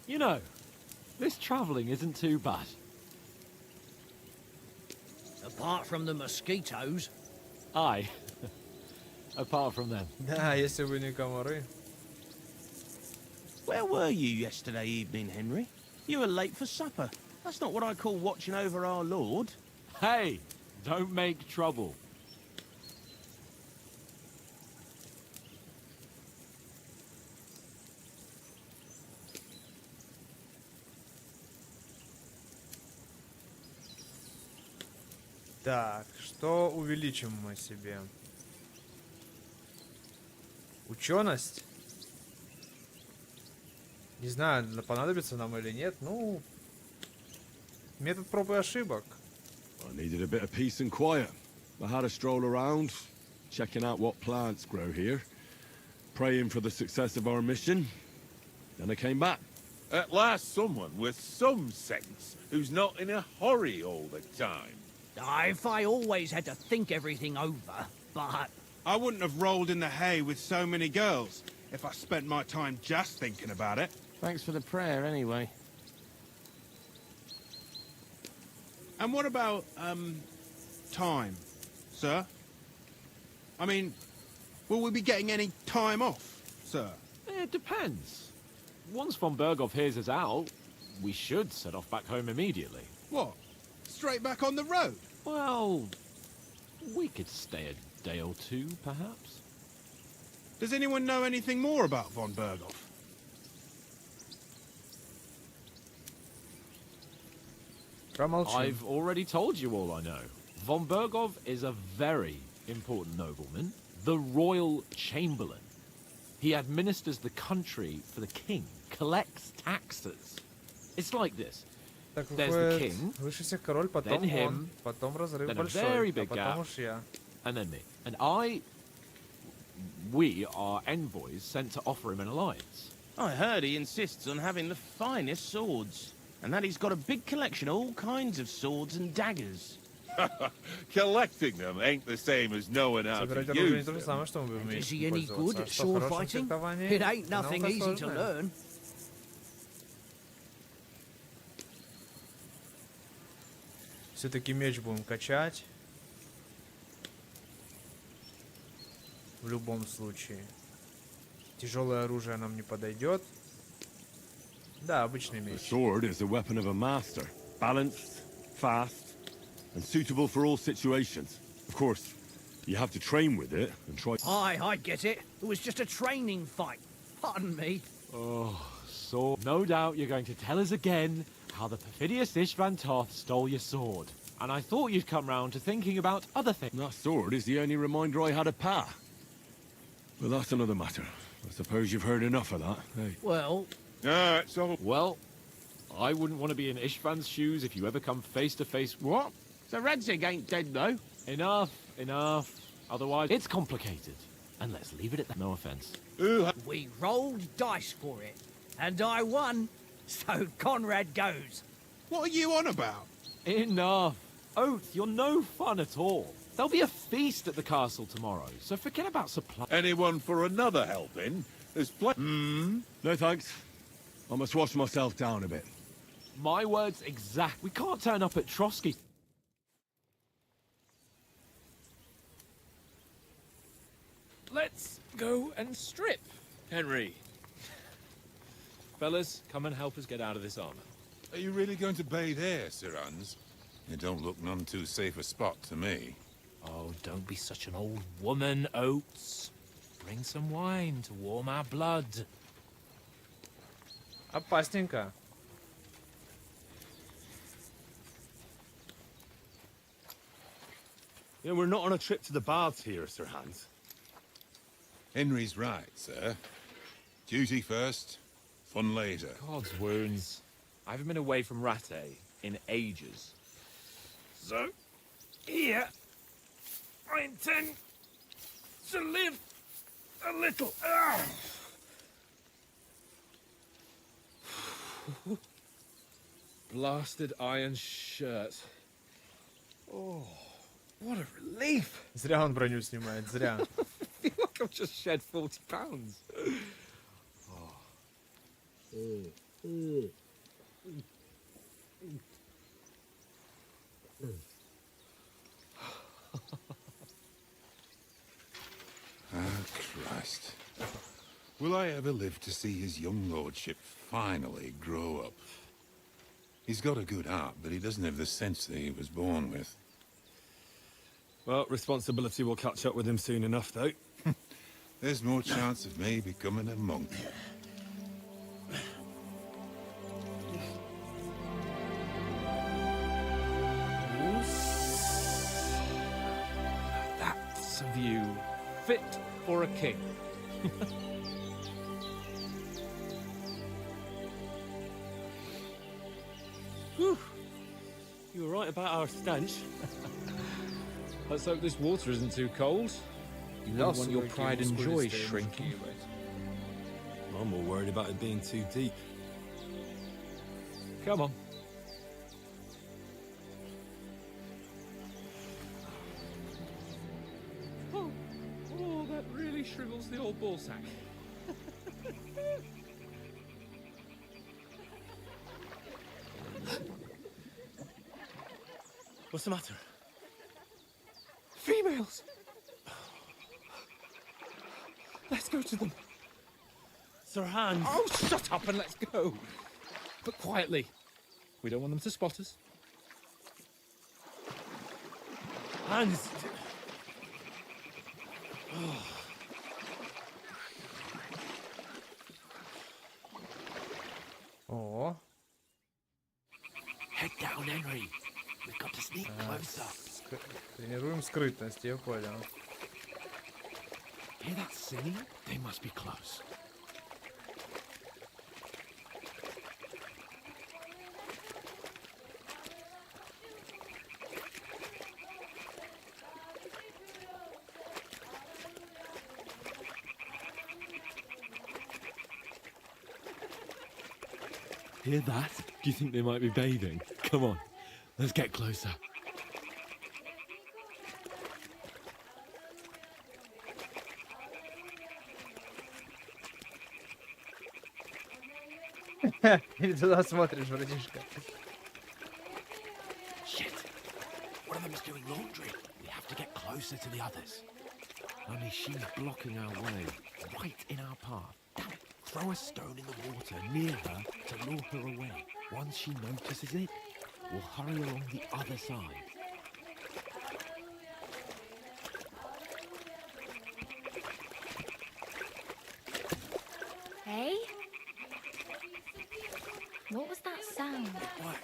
You know, this travelling isn't too bad. Apart from the mosquitoes. Aye. Apart from them. Да, если бы не комары. Where were you yesterday evening, Henry? You were late for supper. That's not what I call watching over our Lord. Hey, don't make trouble. Так, что увеличим мы себе? Ученость? Не знаю, понадобится нам или нет. Ну, метод проб и ошибок. I needed a bit of peace and quiet. I had a stroll around, checking out what plants grow here, praying for the success of our mission. Then I came back. At last someone with some sense who's not in a hurry all the time. If I always had to think everything over, but... I wouldn't have rolled in the hay with so many girls if I spent my time just thinking about it. Thanks for the prayer, anyway. And what about, time, sir? I mean, will we be getting any time off, sir? It depends. Once von Berghoff hears us out, we should set off back home immediately. What? Straight back on the road? Well, we could stay a day or two, perhaps. Does anyone know anything more about von Berghoff? I've already told you all I know. Von Berghoff is a very important nobleman, the royal chamberlain. He administers the country for the king, collects taxes. It's like this. There's the king, then him, then a very big gap, and then me. And we are envoys sent to offer him an alliance. I heard he insists on having the finest swords, and that he's got a big collection of all kinds of swords and daggers. Collecting them ain't the same as knowing how to use them. Is he any good at sword fighting? It ain't nothing easy to learn. Все-таки меч будем качать. В любом случае. Тяжелое оружие нам не подойдет. Да, обычный The меч. sword is the weapon of a master. Balanced, fast, and suitable for all situations. Of course, you have to train with it and try... Aye, I get it. It was just a training fight. Pardon me. Oh, so no doubt you're going to tell us again how the perfidious Ishvan Toth stole your sword. And I thought you'd come round to thinking about other things. That sword is the only reminder I had of Pa. But that's another matter. I suppose you've heard enough of that, eh? Well... It's all... Well, I wouldn't want to be in Ishvan's shoes if you ever come face to face... What? So Radzig ain't dead, though? Enough, enough. Otherwise, it's complicated. And let's leave it at that. No offense. We rolled dice for it, and I won. So Conrad goes. What are you on about? Enough. Oath, you're no fun at all. There'll be a feast at the castle tomorrow, so forget about supply. Anyone for another helping? There's plenty. No thanks. I must wash myself down a bit. My words exact. We can't turn up at Trotsky. Let's go and strip, Henry. Fellas, come and help us get out of this armor. Are you really going to bathe here, Sir Hans? It don't look none too safe a spot to me. Oh, don't be such an old woman, Oates. Bring some wine to warm our blood. Опасненько. Yeah, we're not on a trip to the baths here, Sir Hans. Henry's right, sir. Duty first, fun later. God's wounds. I haven't been away from Rattay in ages. So, here, I intend to live a little. Blasted iron shirt. Oh, what a relief. Зря он броню снимает, зря. I feel like I've just shed 40 pounds. Christ. Will I ever live to see his young lordship finally grow up? He's got a good heart, but he doesn't have the sense that he was born with. Well, responsibility will catch up with him soon enough, though. There's more chance of me becoming a monk. That's a view fit for a king. Whew. You were right about our stench. Let's hope this water isn't too cold. You wouldn't want your pride and joy shrinking. I'm more worried about it being too deep. Come on. Oh, that really shrivels the old ball sack. What's the matter? Females! Let's go to them. Sir Hans. Oh, shut up and let's go. But quietly. We don't want them to spot us. hands. О. Head down, Henry. We've got to sneak closer. Тренируем скрытность, я понял. Hear that singing? They must be close. Hear that? Do you think they might be bathing? Come on, let's get closer. Или туда смотришь, братишка. Shit! One of them is doing laundry. We have to get closer to the others. Only she's blocking our way, right in our path. Damn it! Throw a stone in the water near her to lure her away. Once she notices it, we'll hurry along the other side. Hey? What was that sound? What?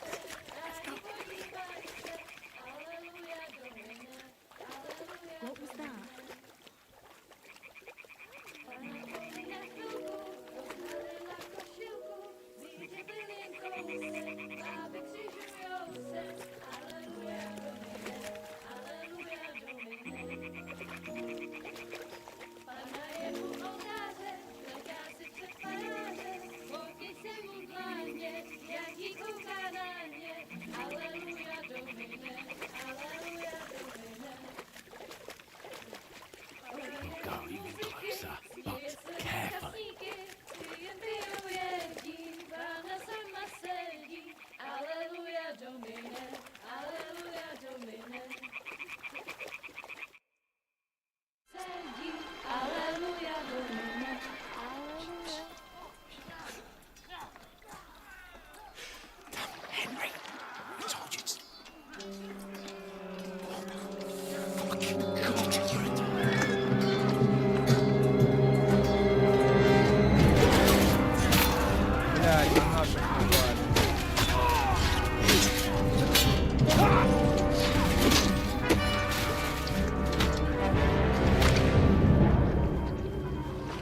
What was that? We'll go even closer, but carefully. Henry, I told you to... Fucking God, you're a... Блядь, не наших бывает.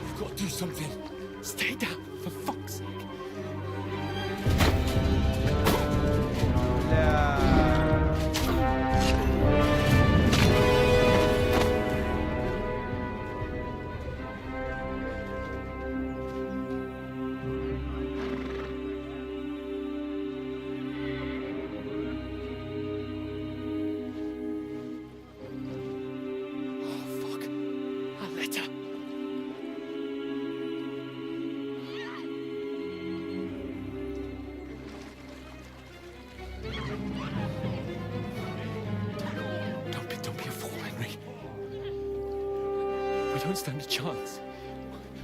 We've got to do something. Stay down, for fuck's sake. Oh, fuck. A letter. Don't be a fool, Henry. We don't stand a chance.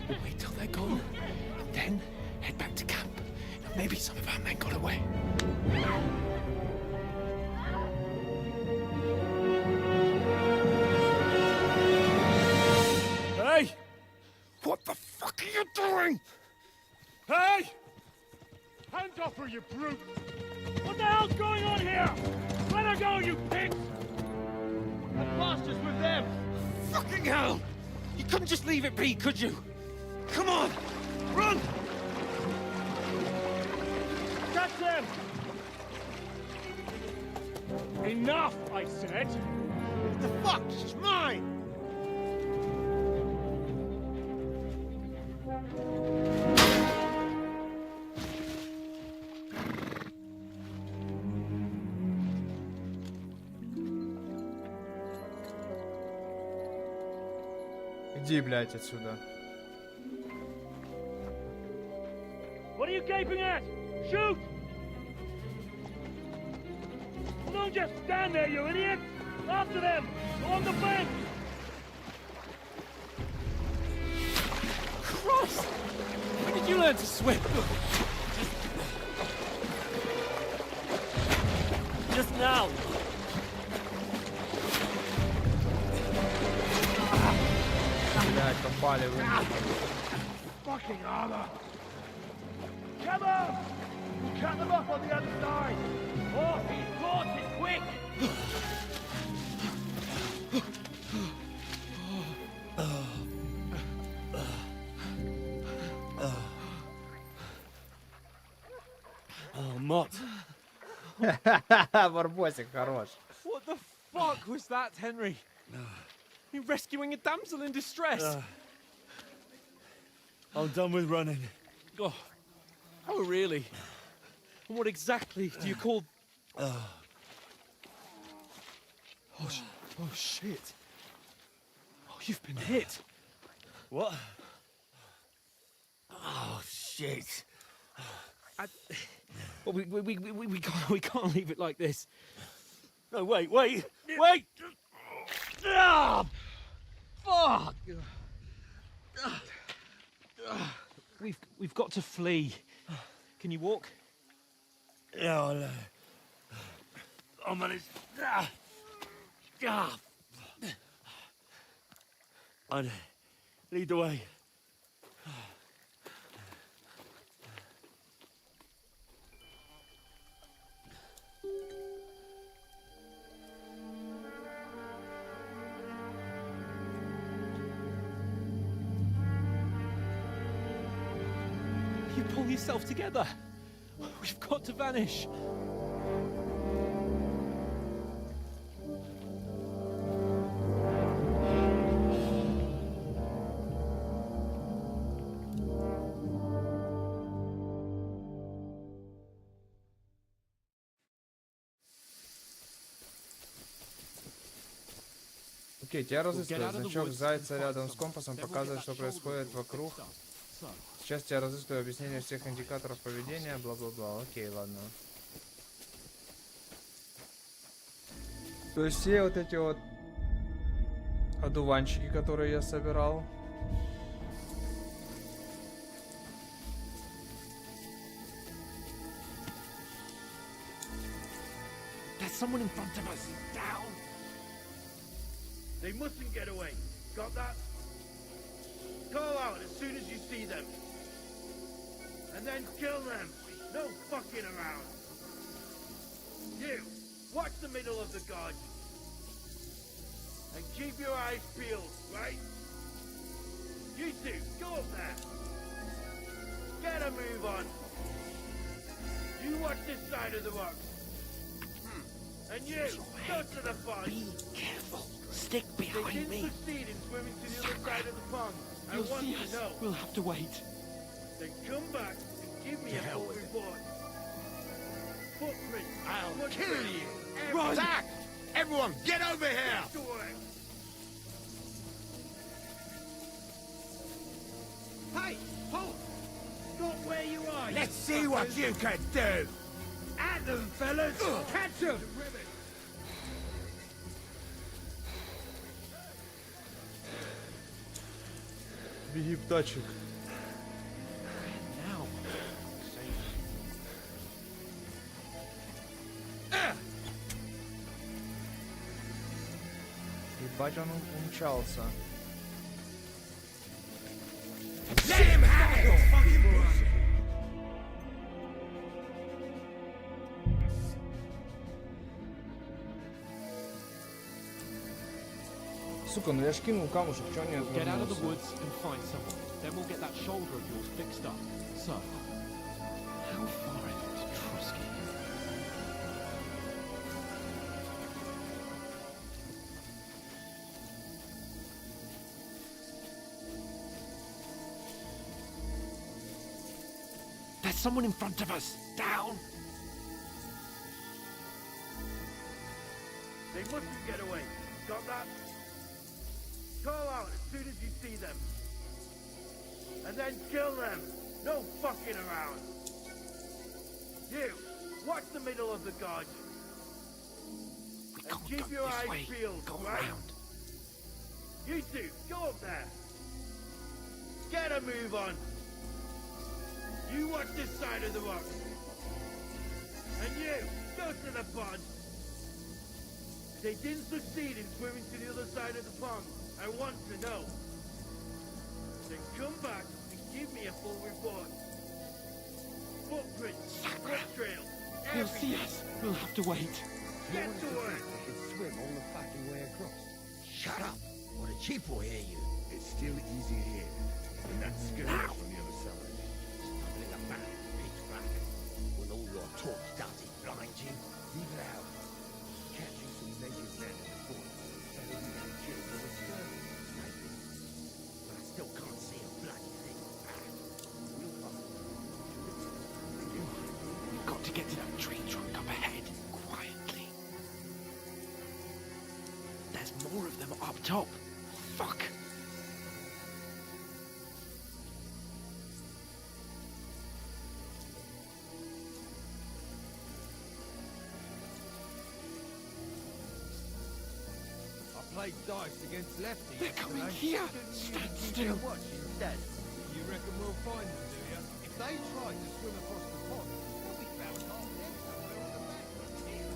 We'll wait till they're gone, and then head back to camp. Maybe some of our men got away. Hey! What the fuck are you doing? Hey! Hands off her, you brute! What the hell's going on here? Let her go, you pigs! That bastard's with them! Fucking hell! You couldn't just leave it be, could you? Come on! Run! Catch them! Enough, I said! What the fuck? She's mine! Иди, блядь, отсюда. What are you gaping at? Shoot! Well, don't just stand there, you idiot! After them! Along the bank! Christ! When did you learn to swim? Just now! Упали вы. Fucking armor! Come on! Cut them off on the other side! Horses, quick! Oh, Mott. Барбосик хорош. What the fuck was that, Henry? You rescuing a damsel in distress? I'm done with running. Oh, oh, really? And what exactly do you call... Oh, shit. Oh, you've been hit. What? Oh, shit. Well, we can't leave it like this. No, wait! Ah, Fuck! We've got to flee. Can you walk? Yeah, I'll manage. I'd lead the way. You pull yourself together. We've got to vanish. Окей, тебя разыскивают. Значок зайца рядом с компасом показывает, что происходит вокруг. Сейчас тебя разыскивают объяснение всех индикаторов поведения, бла-бла-бла. Окей, ладно. То есть все вот эти вот одуванчики, которые я собирал. There's someone in front of us. Down. They mustn't get away. Got that? Call out as soon as you see them. And then kill them. No fucking around. You, watch the middle of the gorge. And keep your eyes peeled, right? You two, go up there. Get a move on. You watch this side of the rocks. And you, go to the pond. Be careful. Stick behind they me. didn't succeed in swimming to the other side of the pond. I want to know. We'll have to wait. Then come back and give me a full report. Footprints. I'll kill you. Run! Attack! Everyone, get over here! Get away. Hey, halt! Stop where you are. Let's see what you can do! At them, fellas! Catch them! Беги, птачек. Now. Ебать, он умчался. Let him have it, you fucking bullshit! Сука, ну я ж кинул камушек, чё не Get out of the отвернулся? woods and find someone. Then we'll get that shoulder of yours fixed up. So, how far is it to Trusky? There's someone in front of us. Down. They mustn't get away. Got that? Call out as soon as you see them. And then kill them. No fucking around. You, watch the middle of the gorge. And keep your eyes peeled, Go right? around. You two, go up there. Get a move on. You watch this side of the rock. And you, go to the pond. They didn't succeed in swimming to the other side of the pond. I want to know. Then come back and give me a full report. Footprints, foot trails, He'll see us. We'll have to wait. Get to work! They can swim all the fucking way across. Shut up, or the chief will hear you. It's still easy here. And that's skirmish on the other side. Stumbling about, pitch black. When all your talk does is blind you, leave it out. Catching some native men in the forest. Better than getting killed with a skirmish. But I still can't see a bloody thing. We'll find We've got to get to that tree trunk up ahead, quietly. There's more of them up top. Fuck. Played dice against lefties. They're coming here. Stand still. Watch instead. You reckon we'll find them, do you? If they try to swim across the pond, we'll be found half dead somewhere on the bank.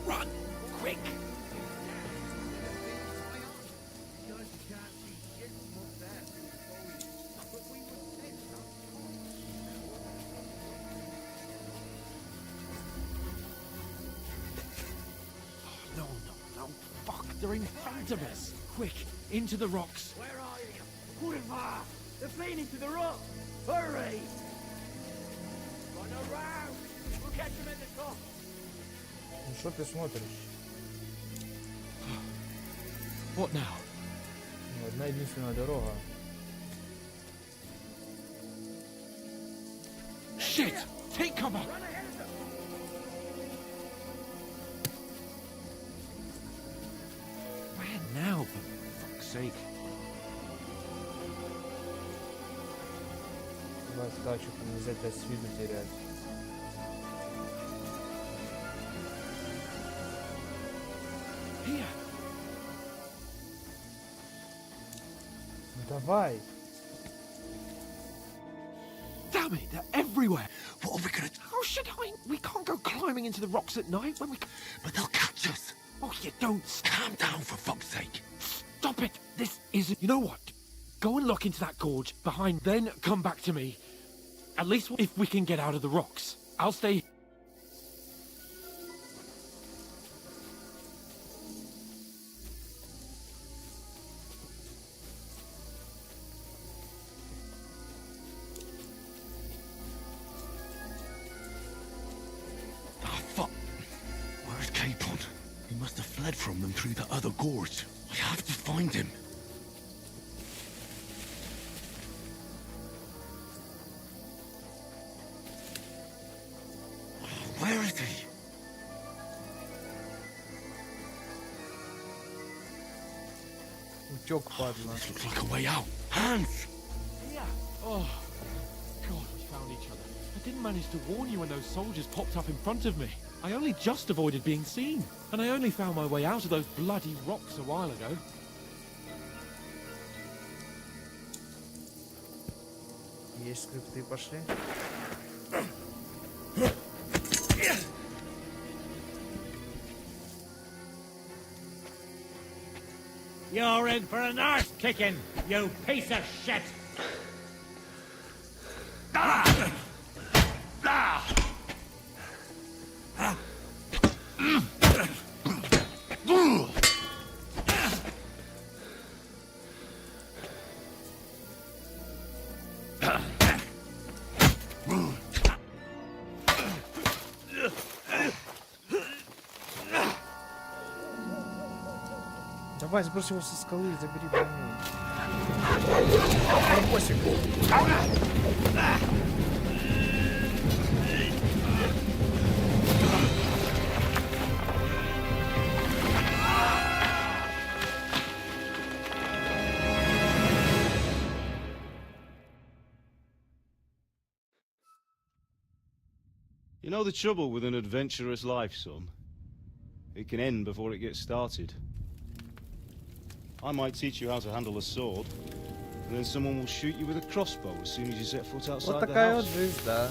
Run, quick. Because you can't see shit from up there. But we would take some. No, fuck, they're in front of us. Quick, into the rocks. Where are you? Quiver! They're fleeing to the rock! Hurry! Run around! We'll catch them at the top! Ну что ты смотришь? What now? Ну, одна единственная дорога. Shit! Take cover! Where now, for fuck's sake? Давай скачу, нельзя тебя с виду терять. Here! Ну давай! Damn it, they're everywhere! What are we gonna do? How should I? We can't go climbing into the rocks at night when we... But they'll catch us. Oh, you don't... Calm down, for fuck's sake. Stop it! This isn't... You know what? Go and look into that gorge behind, then come back to me. At least if we can get out of the rocks. I'll stay... Ah, fuck. Where's Capon? He must have fled from them through the other gorge. I have to find him. Where is he? Утек, падла. This looks like a way out. Hands! Yeah. Oh, God, we found each other. I didn't manage to warn you when those soldiers popped up in front of me. I only just avoided being seen. And I only found my way out of those bloody rocks a while ago. Есть скрипты, пошли. You're in for an arse kicking, you piece of shit! Давай, сбрось его со скалы и забери броню. Пробосик. You know the trouble with an adventurous life, son? It can end before it gets started. I might teach you how to handle a sword, and then someone will shoot you with a crossbow as soon as you set foot outside Вот the такая house. вот жизнь, да.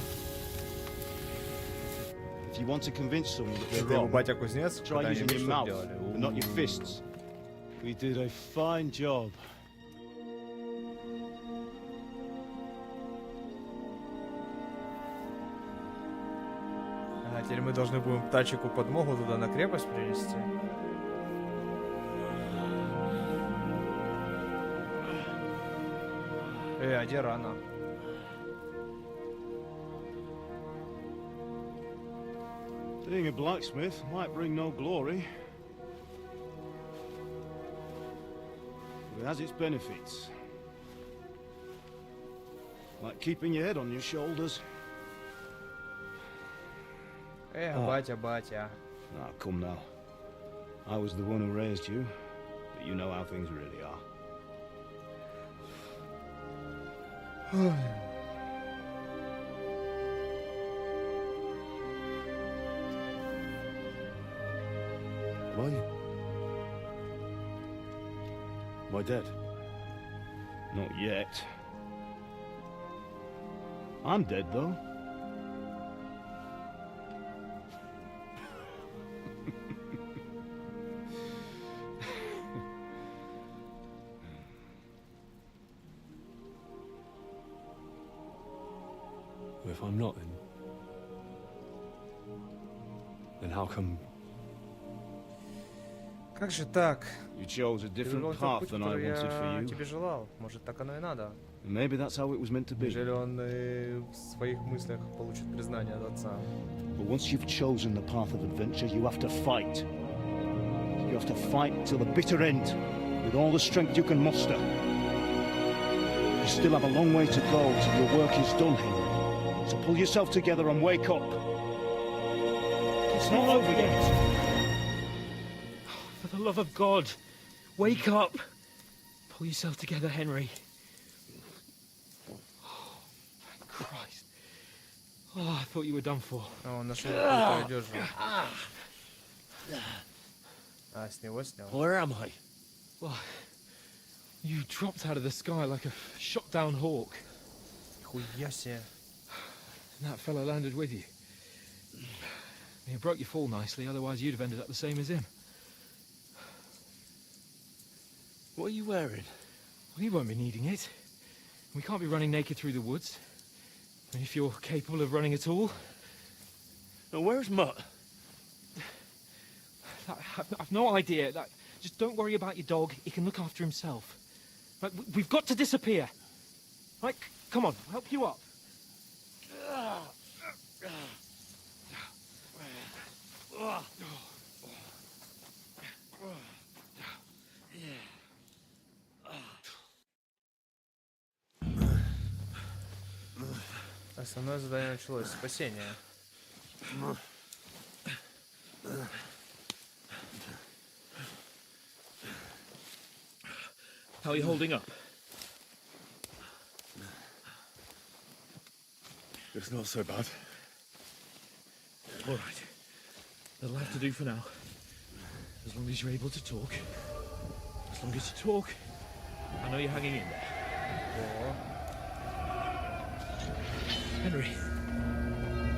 If you want to convince someone that they're Это его wrong, батя кузнец, try когда они using your что mouth, делали? but not your fists. We did a fine job. теперь мы должны будем тачику подмогу туда на крепость принести. А где рана? Being a blacksmith might bring no glory, but it has its benefits. Like keeping your head on your shoulders. Батя. Ah, come now. I was the one who raised you, but you know how things really are. Am I dead? Not yet. I'm dead, though. If I'm not, then how come? Как же так? You chose a different path than I wanted for you. Тебе желал. Может, так оно и надо. Maybe that's how it was meant to be. Неужели он в своих мыслях получит признание от отца? But once you've chosen the path of adventure, you have to fight. You have to fight till the bitter end, with all the strength you can muster. You still have a long way to go till your work is done, Henry. So pull yourself together and wake up. It's not over yet. For the love of God, wake up. Pull yourself together, Henry. Oh, thank Christ. Oh, I thought you were done for. Он нашел какую-то одежду. С него снял. Where am I? Well, you dropped out of the sky like a shot-down hawk. Хуя себе. And that fella landed with you. You broke your fall nicely, otherwise you'd have ended up the same as him. What are you wearing? Well, you won't be needing it. We can't be running naked through the woods. I mean, if you're capable of running at all. Now, where's Mutt? I've no idea. Just don't worry about your dog. He can look after himself. Right, we've got to disappear. Right, come on, I'll help you up. Основное задание началось. Спасение. How are you holding up? It's not so bad. All right. That'll have to do for now. As long as you're able to talk. As long as you talk, I know you're hanging in there. Henry,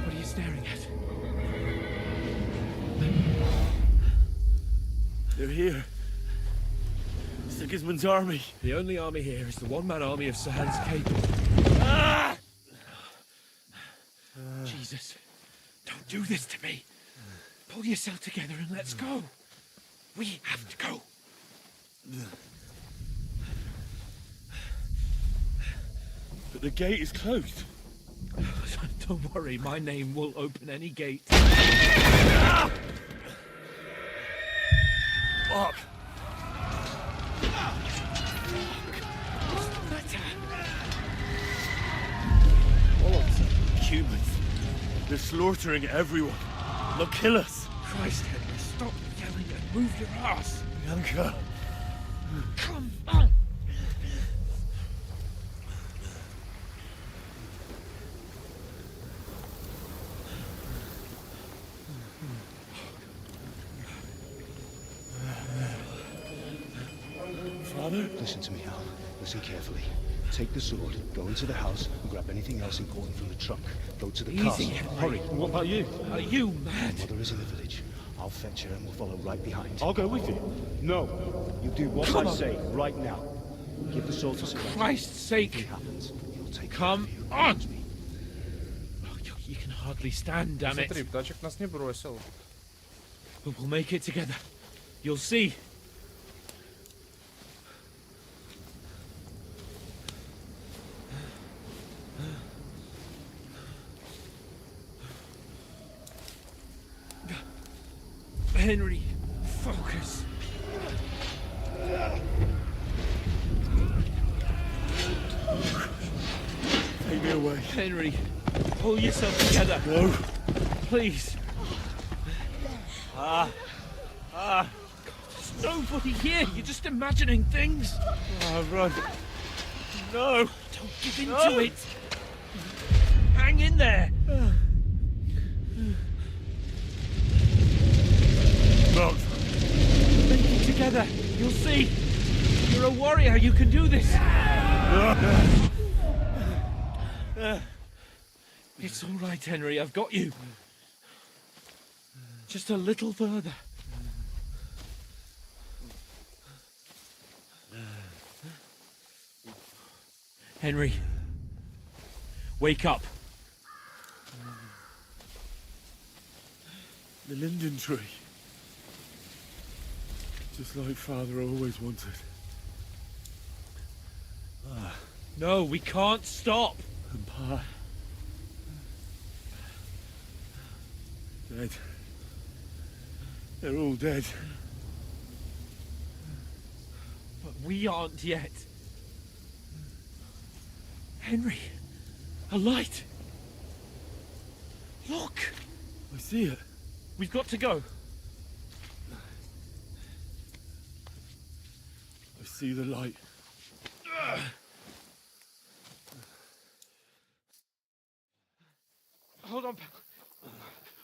what are you staring at? They're here. Sigismund's army. The only army here is the one-man army of Sahan's Cape. Ah! Jesus, don't do this to me. Pull yourself together and let's go. We have to go. But the gate is closed. Don't worry, my name will open any gate. Fuck! Humans. They're slaughtering everyone. They'll kill us. Christ, Henry, stop yelling and move your ass. Bianca. Come on. Father? Listen to me, Al. Listen carefully. Take the sword, go into the house, and grab anything else important from the trunk. Go to the castle. Hurry. What about you? Are you mad? Mother is in the village. I'll fetch her and we'll follow right behind. I'll go with you. No. You do what I say right now. Give the sword to Sebastian. For Christ's sake. If it happens, he'll take Come care of you. on. Me. Oh, You can hardly stand, damn it. Смотри, птачек нас не бросил. But we'll make it together. You'll see. Henry, focus. Take me away. Henry, pull yourself together. No. Please. There's nobody here. You're just imagining things. Run. No. Don't give in to it. Hang in there. No. Make it together. You'll see. You're a warrior. You can do this. It's all right, Henry. I've got you. Just a little further. Henry, wake up. The linden tree. Just like Father always wanted. No, we can't stop. And Pa. Dead. They're all dead. But we aren't yet. Henry, a light. Look. I see it. We've got to go. I see the light. Hold on.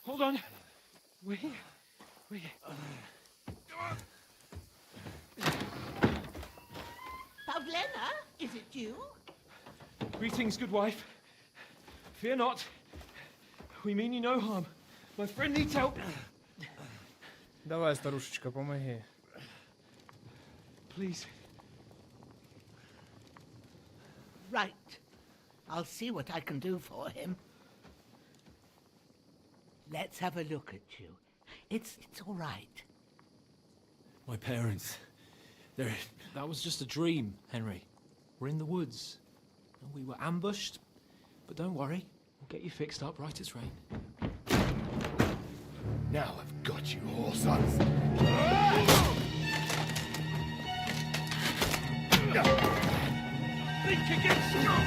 Hold on. We're here. Pavlena, is it you? Greetings, good wife. Fear not. We mean you no harm. My friend needs help. Давай, старушечка, помоги. Please. Right. I'll see what I can do for him. Let's have a look at you. It's all right. My parents, that was just a dream, Henry. We're in the woods. And we were ambushed. But don't worry, we'll get you fixed up right as rain. Now I've got you, whore sons. Think again, strong.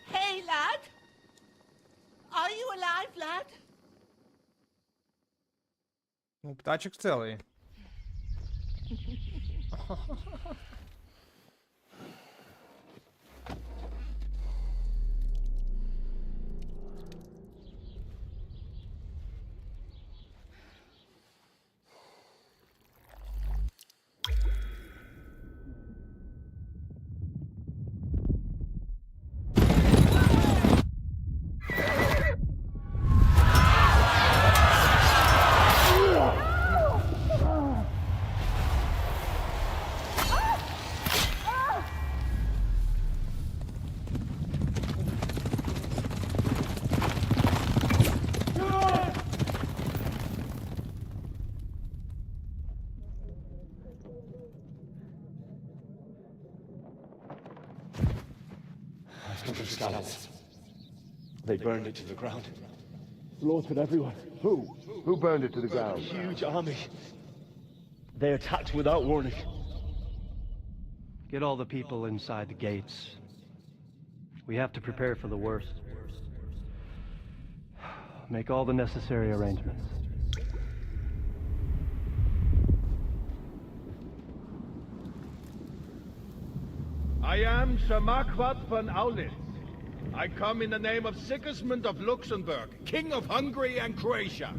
Hey, lad. Are you alive, lad? Ну, птачек целый. They burned it to the ground. Slaughtered everyone. Who? Who burned it to the ground? A huge army. They attacked without warning. Get all the people inside the gates. We have to prepare for the worst. Make all the necessary arrangements. I am Sir Marquardt von Aulitz. I come in the name of Sigismund of Luxembourg, King of Hungary and Croatia.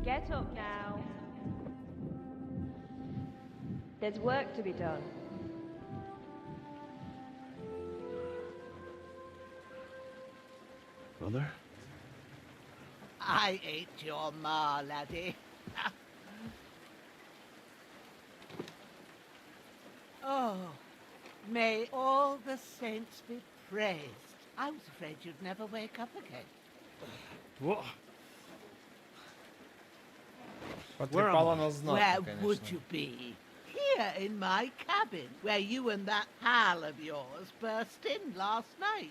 Get up now. There's work to be done. Mother? I ain't your ma, laddie. Oh, may all the saints be praised. I was afraid you'd never wake up again. What? Where would you be? Here in my cabin, where you and that pal of yours burst in last night.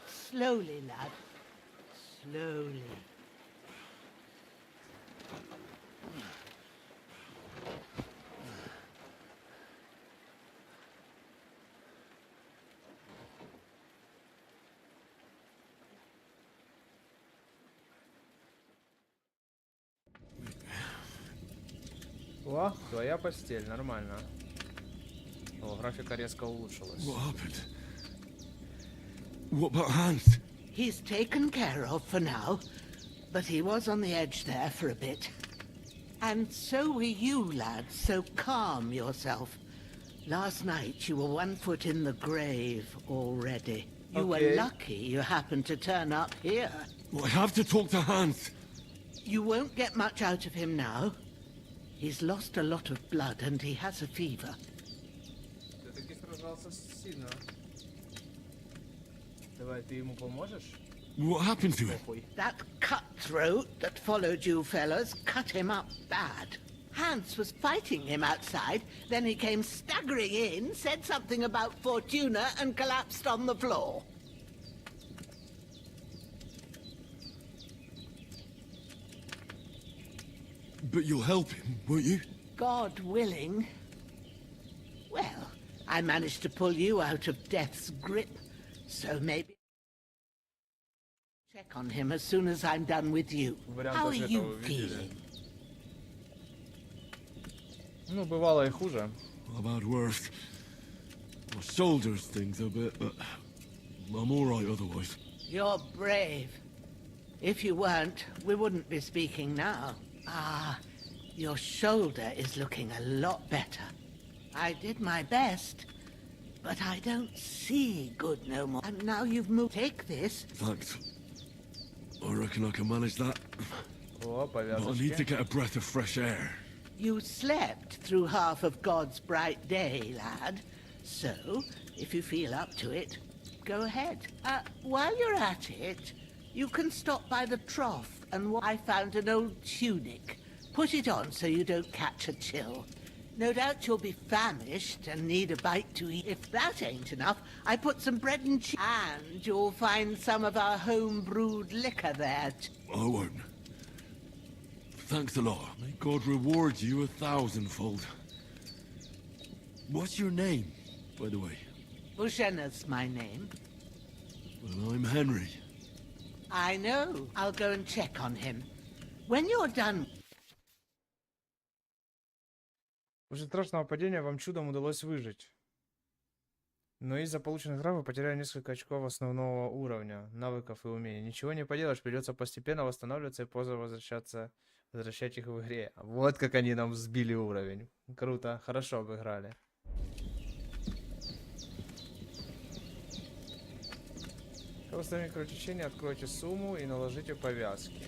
Slowly, lad. Slowly. О, твоя постель, нормально. О, графика резко улучшилась. What happened? What about Hans? He's taken care of for now, but he was on the edge there for a bit. And so were you, lad, so calm yourself. Last night you were 1 foot in the grave already. You were lucky you happened to turn up here. Well, I have to talk to Hans. You won't get much out of him now. He's lost a lot of blood and he has a fever. Ты таки сражался сильно. Давай, ты ему поможешь? What happened to him? That cutthroat that followed you fellas cut him up bad. Hans was fighting him outside, then he came staggering in, said something about Fortuna and collapsed on the floor. But you'll help him, won't you? God willing. Well, I managed to pull you out of death's grip, so maybe check on him as soon as I'm done with you. How are you feeling? Ну, бывало и хуже. I've had worse. My shoulders stings a bit, but I'm all right otherwise. You're brave. If you weren't, we wouldn't be speaking now. Ah, your shoulder is looking a lot better. I did my best, but I don't see good no more. And now you've moved. Take this. Thanks. I reckon I can manage that. О, But I need to get a breath of fresh air. You slept through half of God's bright day, lad. So, if you feel up to it, go ahead. While you're at it, you can stop by the trough and I found an old tunic. Put it on so you don't catch a chill. No doubt you'll be famished and need a bite to eat. If that ain't enough, I put some bread and cheese. And you'll find some of our home-brewed liquor there. I won't. Thanks a lot. May God reward you 1,000-fold. What's your name, by the way? Bushena's my name. Well, I'm Henry. I know. I'll go and check on him. When you're done... После страшного падения вам чудом удалось выжить. Но из-за полученных травм вы потеряли несколько очков основного уровня, навыков и умений. Ничего не поделаешь, придется постепенно восстанавливаться и позже возвращать их в игре. Вот как они нам сбили уровень. Круто, хорошо обыграли. Когда ставим кровотечение, откройте сумму и наложите повязки.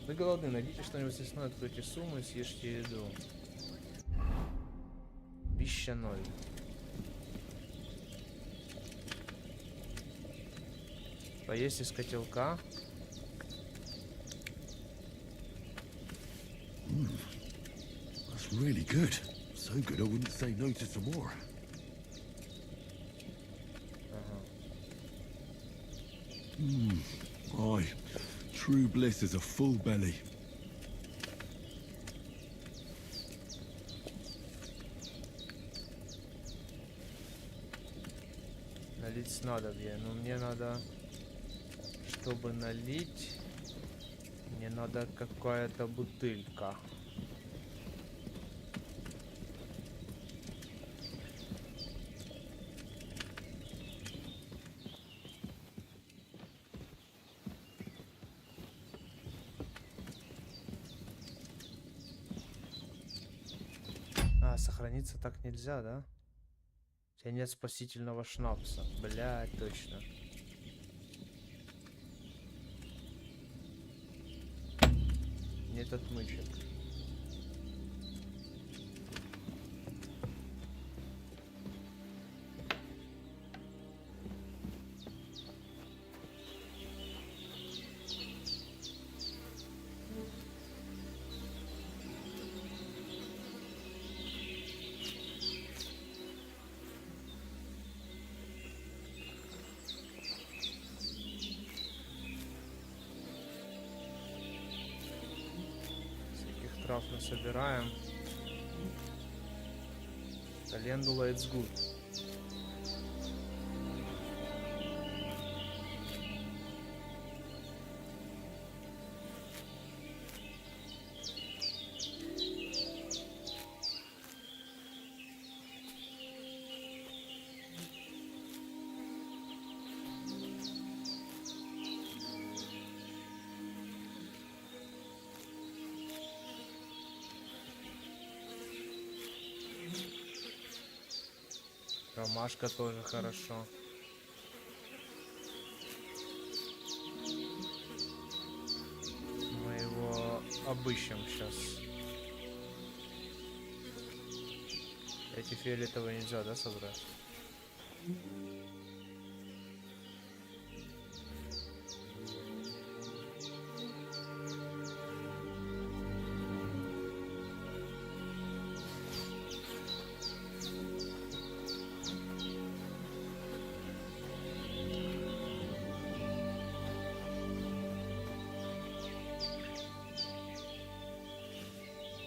Вы голодны, найдите что-нибудь съестное, откройте сумму и съешьте еду. Пища 0. Поесть из котелка. That's really good. So good I wouldn't say no to some more. Aye. True bliss is a full belly. налить снадобье. Но мне надо, чтобы налить, мне надо какая-то бутылька. Сохраниться так нельзя, да? У тебя нет спасительного шнапса. Блядь, точно. Нет отмычек. Трав насобираем. Календула, it's good. Ромашка тоже хорошо. Мы его обыщем сейчас. Эти фиолетовые нельзя, да, собрать?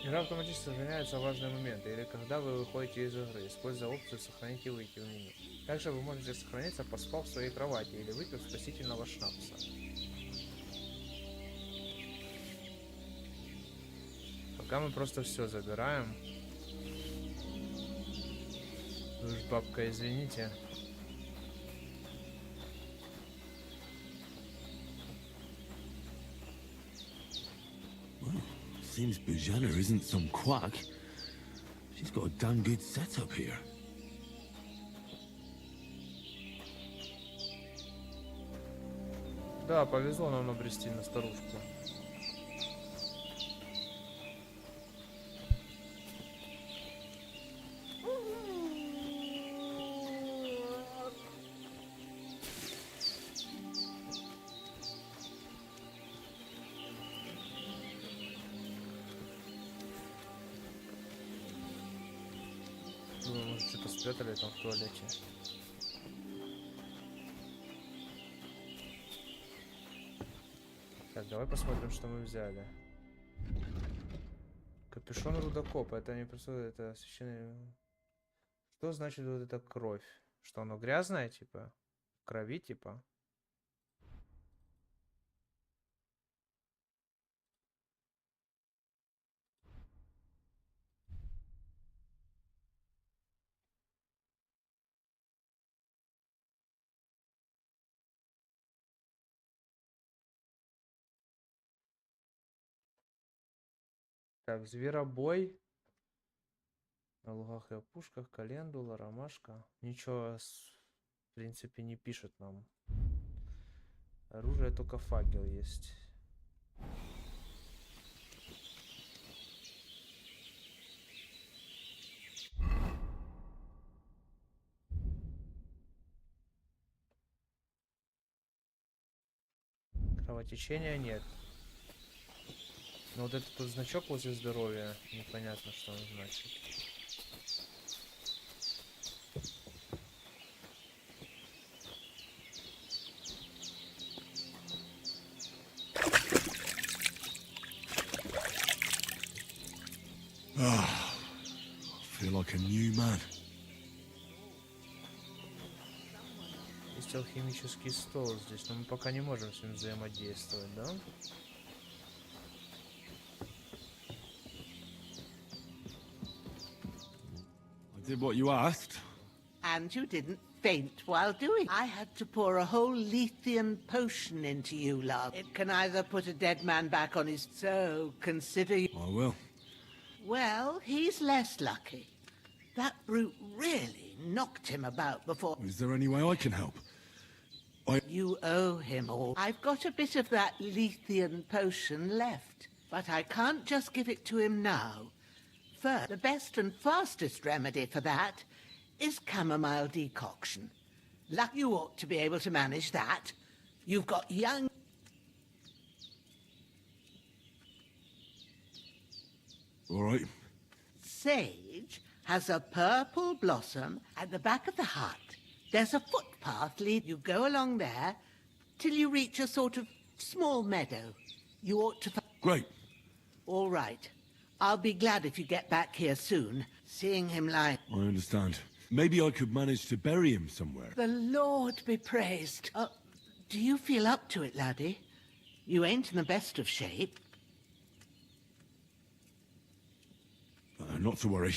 Игра автоматически сохраняется в важные моменты, или когда вы выходите из игры, используя опцию «Сохранить и выйти» в меню. Также вы можете сохраниться, поспав в своей кровати или выпив спасительного шнапса. Пока мы просто все забираем. Вы уж, бабка, извините. Seems Bujana isn't some quack. She's got a damn good setup here. Да, повезло нам набрести на старушку. Может, что-то спрятали там в туалете. Так, давай посмотрим, что мы взяли. Капюшон рудокопа. Это не просто, это священное. Что значит вот эта кровь? Что оно грязное, типа? В крови, типа? Так, зверобой. На лугах и опушках, календула, ромашка. Ничего, в принципе, не пишет нам. Оружие только факел есть. Кровотечения нет. Но вот этот вот значок возле здоровья, непонятно, что он значит. I feel like a new man. Есть алхимический стол здесь, но мы пока не можем с ним взаимодействовать, да? I did what you asked. And you didn't faint while doing. I had to pour a whole Lethean potion into you, love. It can either put a dead man back on his... So, consider you... I will. Well, he's less lucky. That brute really knocked him about before... Is there any way I can help? You owe him all. I've got a bit of that Lethean potion left, but I can't just give it to him now. First, the best and fastest remedy for that is chamomile decoction. Luck you ought to be able to manage that. You've got young... All right. Sage has a purple blossom at the back of the hut. There's a footpath lead. You go along there till you reach a sort of small meadow. You ought to... Great. All right. I'll be glad if you get back here soon. Seeing him lie... I understand. Maybe I could manage to bury him somewhere. The Lord be praised. Do you feel up to it, laddie? You ain't in the best of shape. Not to worry.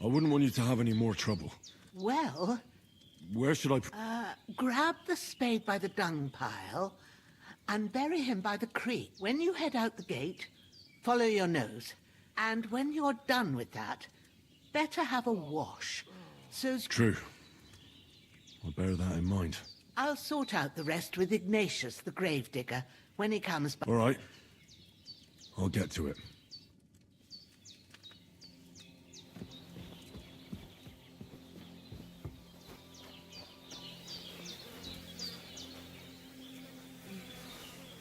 I wouldn't want you to have any more trouble. Well... Where should I... grab the spade by the dung pile and bury him by the creek. When you head out the gate, follow your nose. And when you're done with that, better have a wash. So's... True. I'll bear that in mind. I'll sort out the rest with Ignatius, the gravedigger, when he comes back. All right. I'll get to it.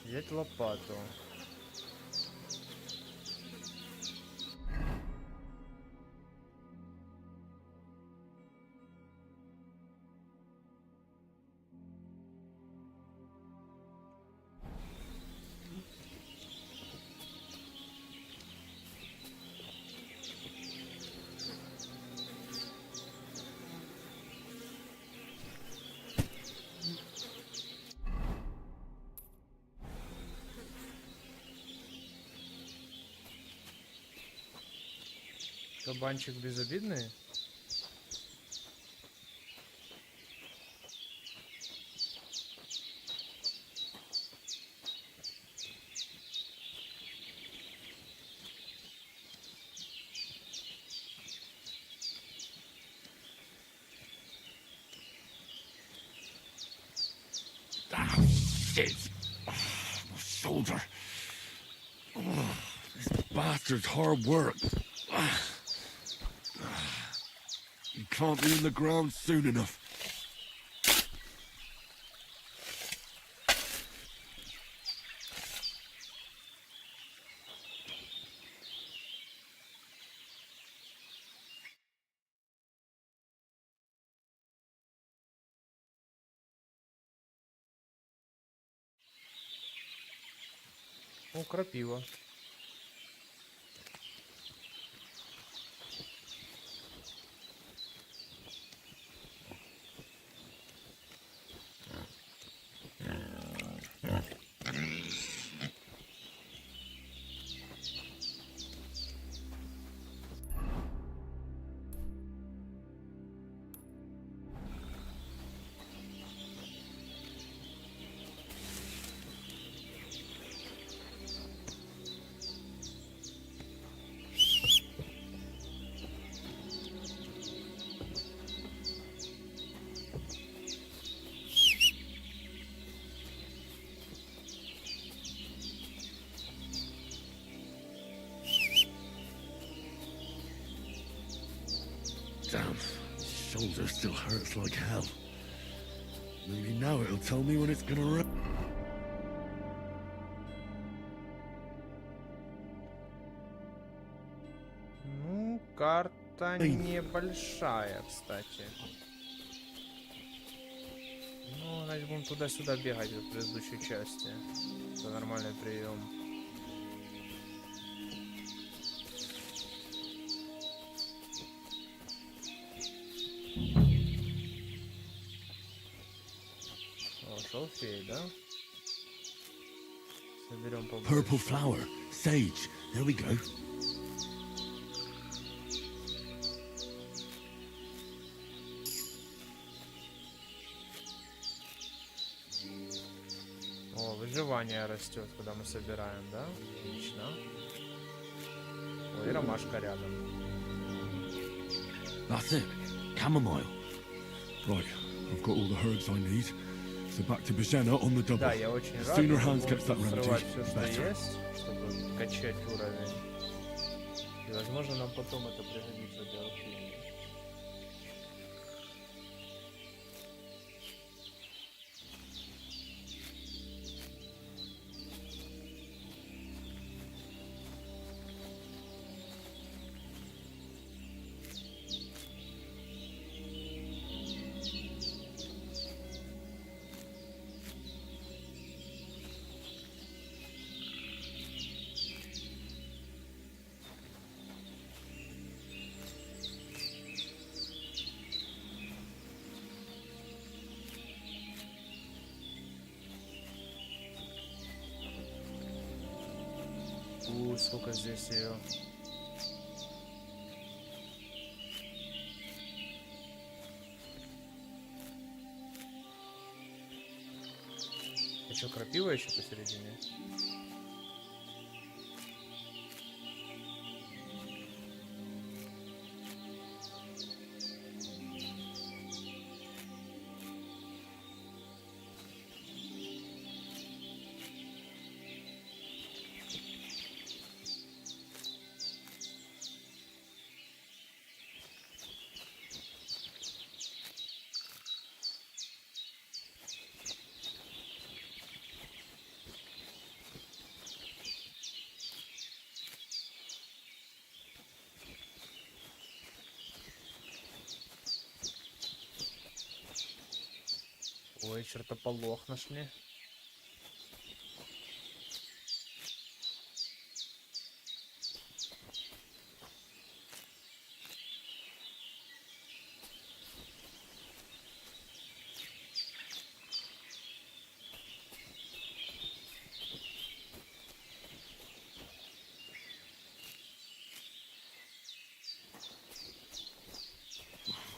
Взять лопату. Кабанчик безобидный? Shit! Oh, my shoulder. Oh, this bastard's hard work. You can't be in the ground soon enough. О, крапива. Damn, shoulder still hurts like hell. Maybe now it'll tell me when it's gonna run. Ну, карта небольшая, кстати. Ну, значит, будем туда-сюда бегать в предыдущей части. Это нормальный прием. Шалфей, да? Соберем побольше. Purple flower, sage. There we go. О, выживание растет, когда мы собираем, да? Отлично. Ой, ромашка рядом. That's it. Chamomile. Right, I've got all the herbs I need. So back to Bajena on the double. Да, я очень рад. Sooner hands gets that срывать remedy, все, что better. есть, чтобы качать уровень. И, возможно, нам потом это пригодится для общения. Сколько здесь ее? А что, крапива еще посередине? Ой, чертополох нашли.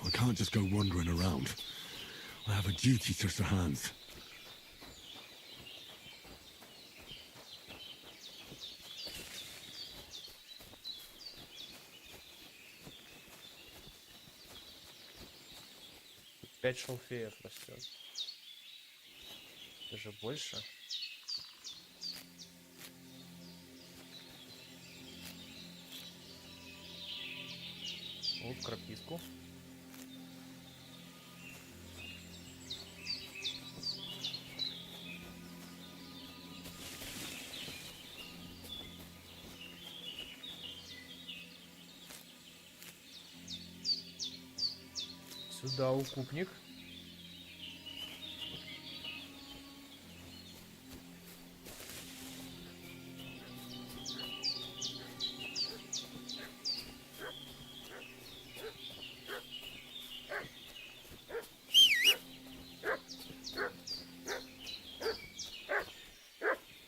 I can't just go wandering around. I have a duty to Sir Hans. Пять шалфеев растет. Даже больше. Вот крапивку. Сюда укупник.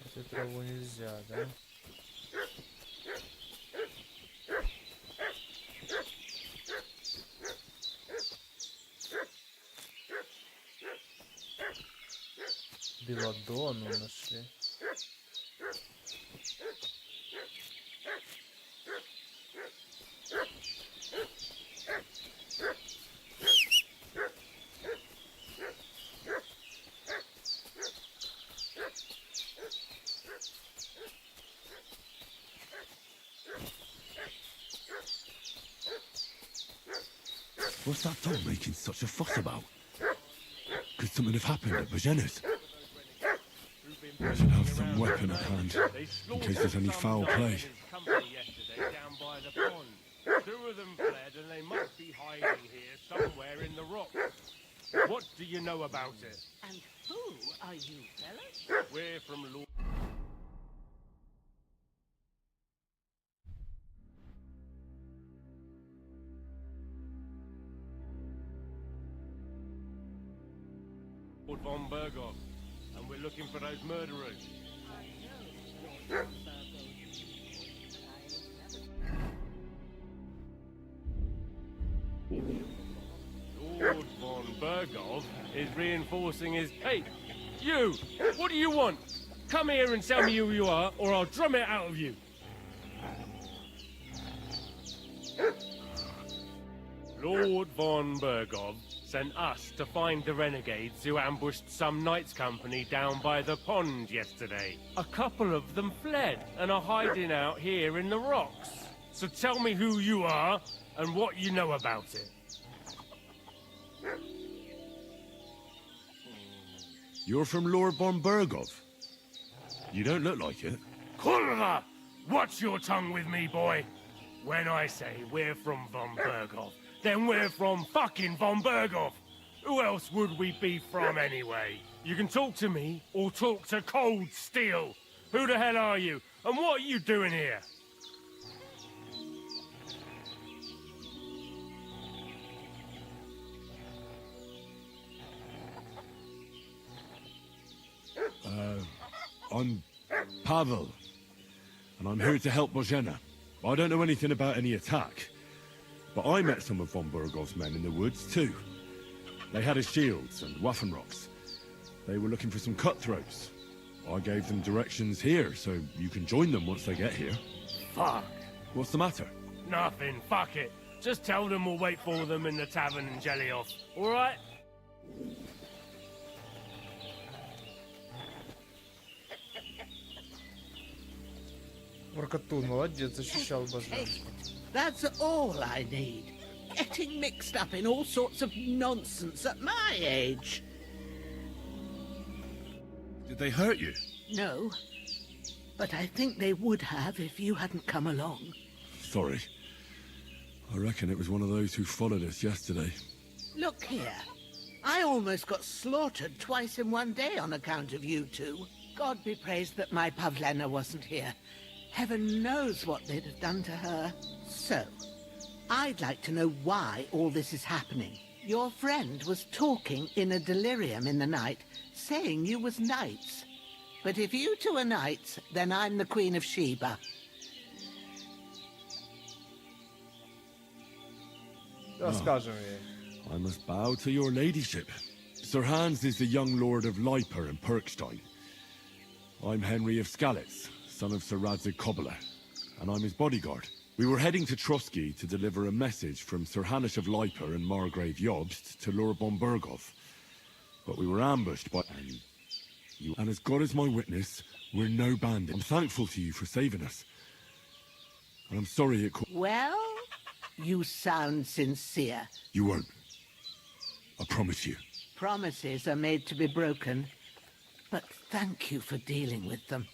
Эту траву нельзя, да? Белладонну нашли. What's that dog making such a fuss about? Could something have happened at Bajena's? I should have some weapon at hand, in case there's any foul play. Down by the pond. Two of them fled and they must be hiding here somewhere in the rock. What do you know about it? And who are you, fellas? We're from Lord... Von Berghoff. we're looking for those murderers. Lord von Bergov is reinforcing his... Hey, you! What do you want? Come here and tell me who you are, or I'll drum it out of you. Lord von Bergov sent us to find the renegades who ambushed some knights' company down by the pond yesterday. A couple of them fled and are hiding out here in the rocks. So tell me who you are and what you know about it. You're from Lord von Bergov. You don't look like it. Kurva! Watch your tongue with me, boy. When I say we're from von Bergov, then we're from fucking von Bergov. Who else would we be from anyway? You can talk to me or talk to cold steel. Who the hell are you? And what are you doing here? I'm Pavel, and I'm here to help Bozhena. I don't know anything about any attack, but I met some of von Bergov's men in the woods too. They had his shields and Waffenrocks. They were looking for some cutthroats. I gave them directions here, so you can join them once they get here. Fuck. What's the matter? Nothing, fuck it. Just tell them we'll wait for them in the tavern in Jellyhoff, alright? Воркотун, молодец, защищал Божена. That's all I need. Getting mixed up in all sorts of nonsense at my age. Did they hurt you? No, but I think they would have if you hadn't come along. Sorry. I reckon it was one of those who followed us yesterday. Look here. I almost got slaughtered twice in one day on account of you two. God be praised that my Pavlena wasn't here. Heaven knows what they'd have done to her. So, I'd like to know why all this is happening. Your friend was talking in a delirium in the night, saying you was knights. But if you two are knights, then I'm the Queen of Sheba. I must bow to your ladyship. Sir Hans is the young lord of Leiper and Perkstein. I'm Henry of Skalitz, son of Sir Radzig Kobyla, and I'm his bodyguard. We were heading to Trotsky to deliver a message from Sir Hanish of Leiper and Margrave Jobst to Lord von Bergov. But we were ambushed by... And as God is my witness, we're no bandit. I'm thankful to you for saving us. And I'm sorry it... Well, you sound sincere. You won't. I promise you. Promises are made to be broken. But thank you for dealing with them.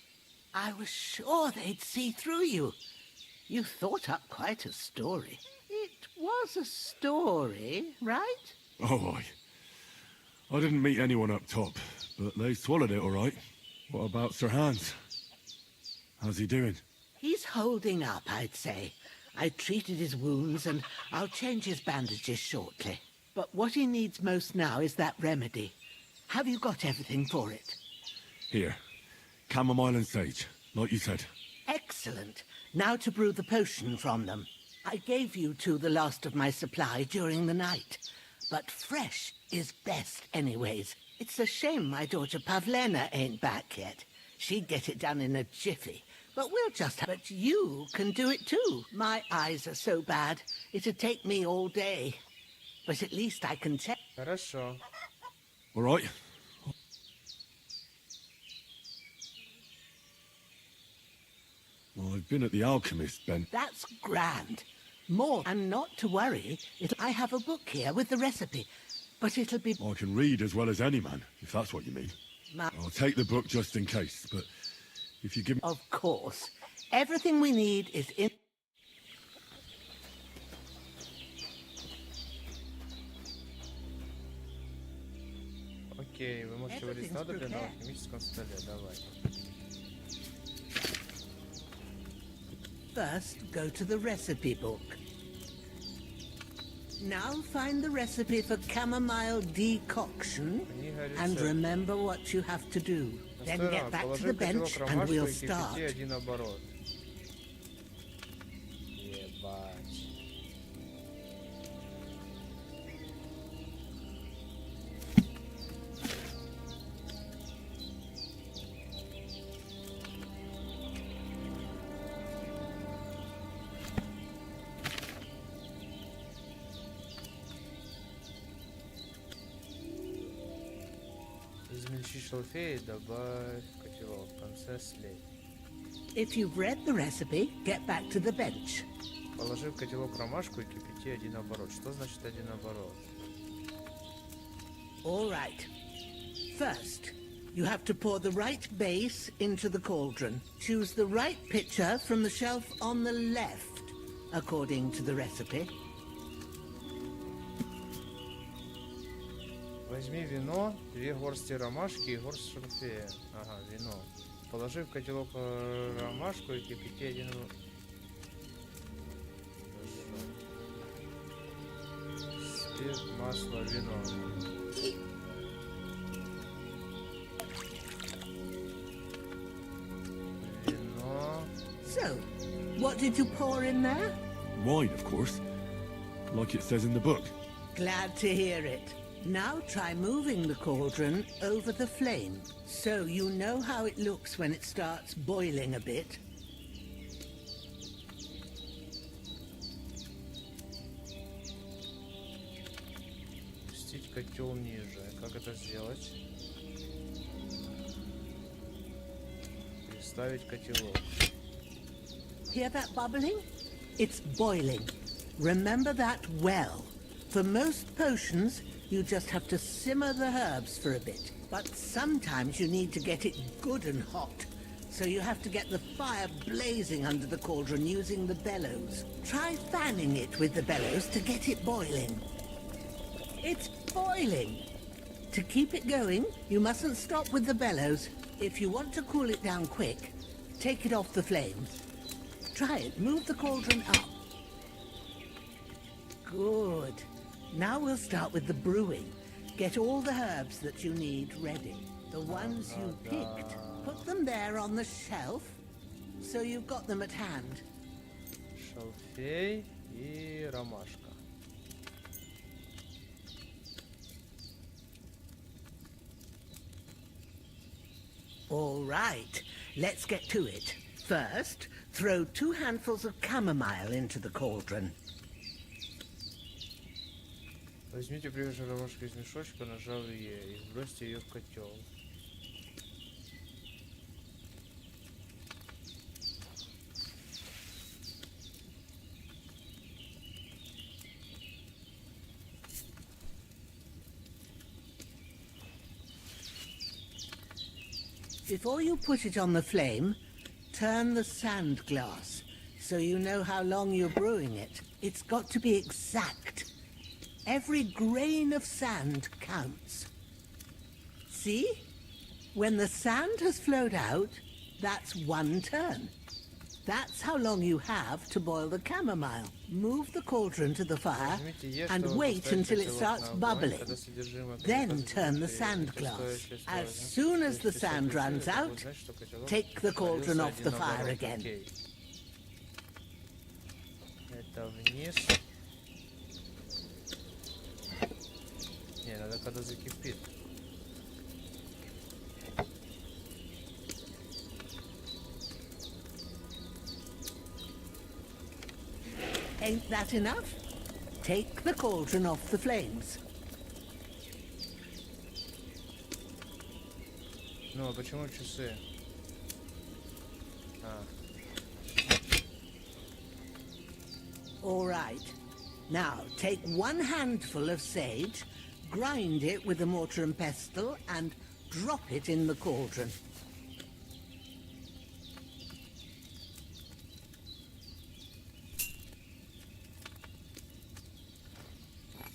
I was sure they'd see through you. You thought up quite a story. It was a story, right? Oh, I didn't meet anyone up top, but they swallowed it all right. What about Sir Hans? How's he doing? He's holding up, I'd say. I treated his wounds and I'll change his bandages shortly. But what he needs most now is that remedy. Have you got everything for it? Here. Chamomile and sage, like you said. Excellent. Now to brew the potion from them. I gave you two the last of my supply during the night. But fresh is best anyways. It's a shame my daughter Pavlena ain't back yet. She'd get it done in a jiffy. But we'll just have... But you can do it too. My eyes are so bad, it'd take me all day. But at least I can tell... Хорошо. All right. Well, I've been at the alchemist, Ben. That's grand. More. And not to worry, I have a book here with the recipe. But it'll be... I can read as well as any man, if that's what you mean. I'll take the book just in case, but if you give me... Of course. Everything we need is in... Окей, вы можете вылезть на дупле на алхимическом столе, давай. First, go to the recipe book. Now find the recipe for chamomile decoction and remember what you have to do. Then get back to the bench and we'll start. Измельчи шалфей, добавь в котелок, в конце слей. If you've read the recipe, get back to the bench. Положи в котелок ромашку и кипяти один оборот. Что значит один оборот? All right. First, you have to pour the right base into the cauldron. Choose the right pitcher from the shelf on the left, according to the recipe. Возьми вино, 2 горсти ромашки и горсть шалфея. Ага, вино. Положи в котелок ромашку и кипяти один... Спирт, масло, вино. Вино. So, what did you pour in there? Wine, of course. Like it says in the book. Glad to hear it. Now try moving the cauldron over the flame, so you know how it looks when it starts boiling a bit. Пустить котел ниже. Как это сделать? Переставить котелок. Hear that bubbling? It's boiling. Remember that well. For most potions, you just have to simmer the herbs for a bit. But sometimes you need to get it good and hot. So you have to get the fire blazing under the cauldron using the bellows. Try fanning it with the bellows to get it boiling. It's boiling! To keep it going, you mustn't stop with the bellows. If you want to cool it down quick, take it off the flames. Try it. Move the cauldron up. Good. Now we'll start with the brewing. Get all the herbs that you need ready. The ones you picked, put them there on the shelf, so you've got them at hand. Шалфей и ромашка. All right, let's get to it. First, throw 2 handfuls of chamomile into the cauldron. Возьмите прежде ромашку из мешочка, нажав ее, и вбросьте ее в котел. Before you put it on the flame, turn the sand glass, so you know how long you're brewing it. It's got to be exact. Every grain of sand counts. See? When the sand has flowed out, that's 1 turn. That's how long you have to boil the chamomile. Move the cauldron to the fire and wait until it starts bubbling. Then turn the sand glass. As soon as the sand runs out, take the cauldron off the fire again. Это вниз. Не, надо когда закипит. Ain't that enough? Take the cauldron off the flames. Ну, а почему часы? All right. Now, take 1 handful of sage, grind it with a mortar and pestle, and drop it in the cauldron.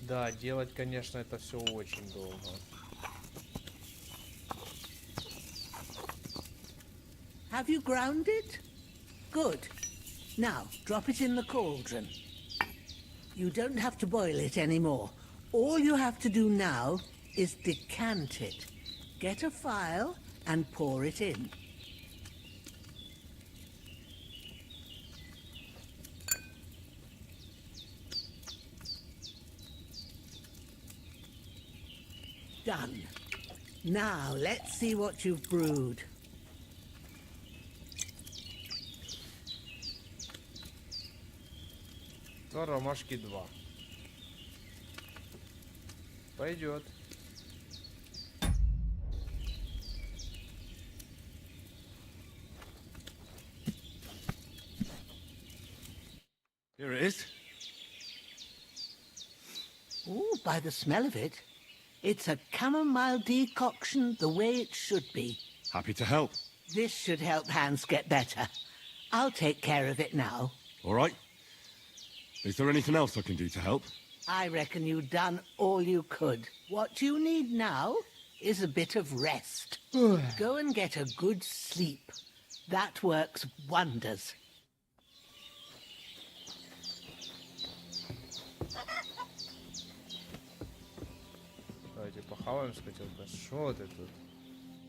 Да, делать, конечно, это все очень долго. Have you ground it? Good. Now, drop it in the cauldron. You don't have to boil it anymore. All you have to do now is decant it. Get a phial and pour it in. Done. Now let's see what you've brewed. Два ромашки 2. Пойдет. Here it is. Ooh, by the smell of it, it's a chamomile decoction the way it should be. Happy to help. This should help Hans get better. I'll take care of it now. All right. Is there anything else I can do to help? I reckon you've done all you could. What you need now is a bit of rest. Go and get a good sleep. That works wonders. Давайте похаваем, скотелка. Шо ты тут?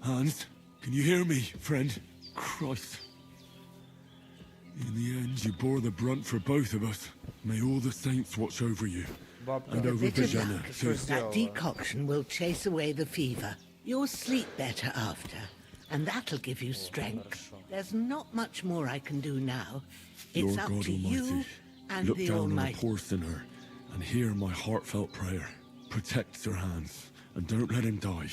Hans, can you hear me, friend? Christ. In the end, you bore the brunt for both of us. May all the saints watch over you. And over Bajana, too. That decoction will chase away the fever. You'll sleep better after, and that'll give you strength. There's not much more I can do now. It's Lord up God to Almighty, you and look the down Almighty. on a poor sinner and hear my heartfelt prayer. Protect Sir Hans, and don't let him die.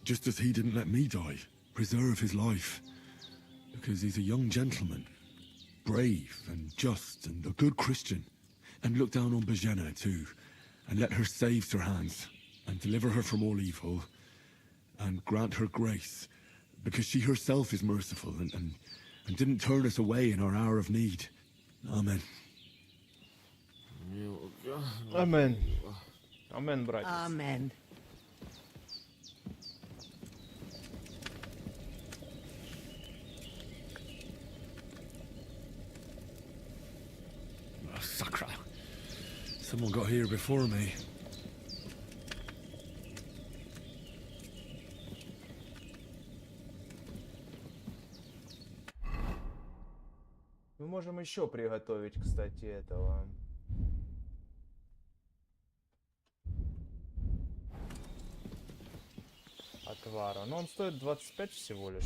Just as he didn't let me die. Preserve his life. Because he's a young gentleman. Brave and just and a good Christian. And look down on Bajana too, and let her save Sir Hans, and deliver her from all evil, and grant her grace, because she herself is merciful and didn't turn us away in our hour of need. Amen. Amen. Amen, братец. Amen. Oh, Sakra. Someone got here before me. Мы можем еще приготовить, кстати, этого. Отвара. Но он стоит 25 всего лишь.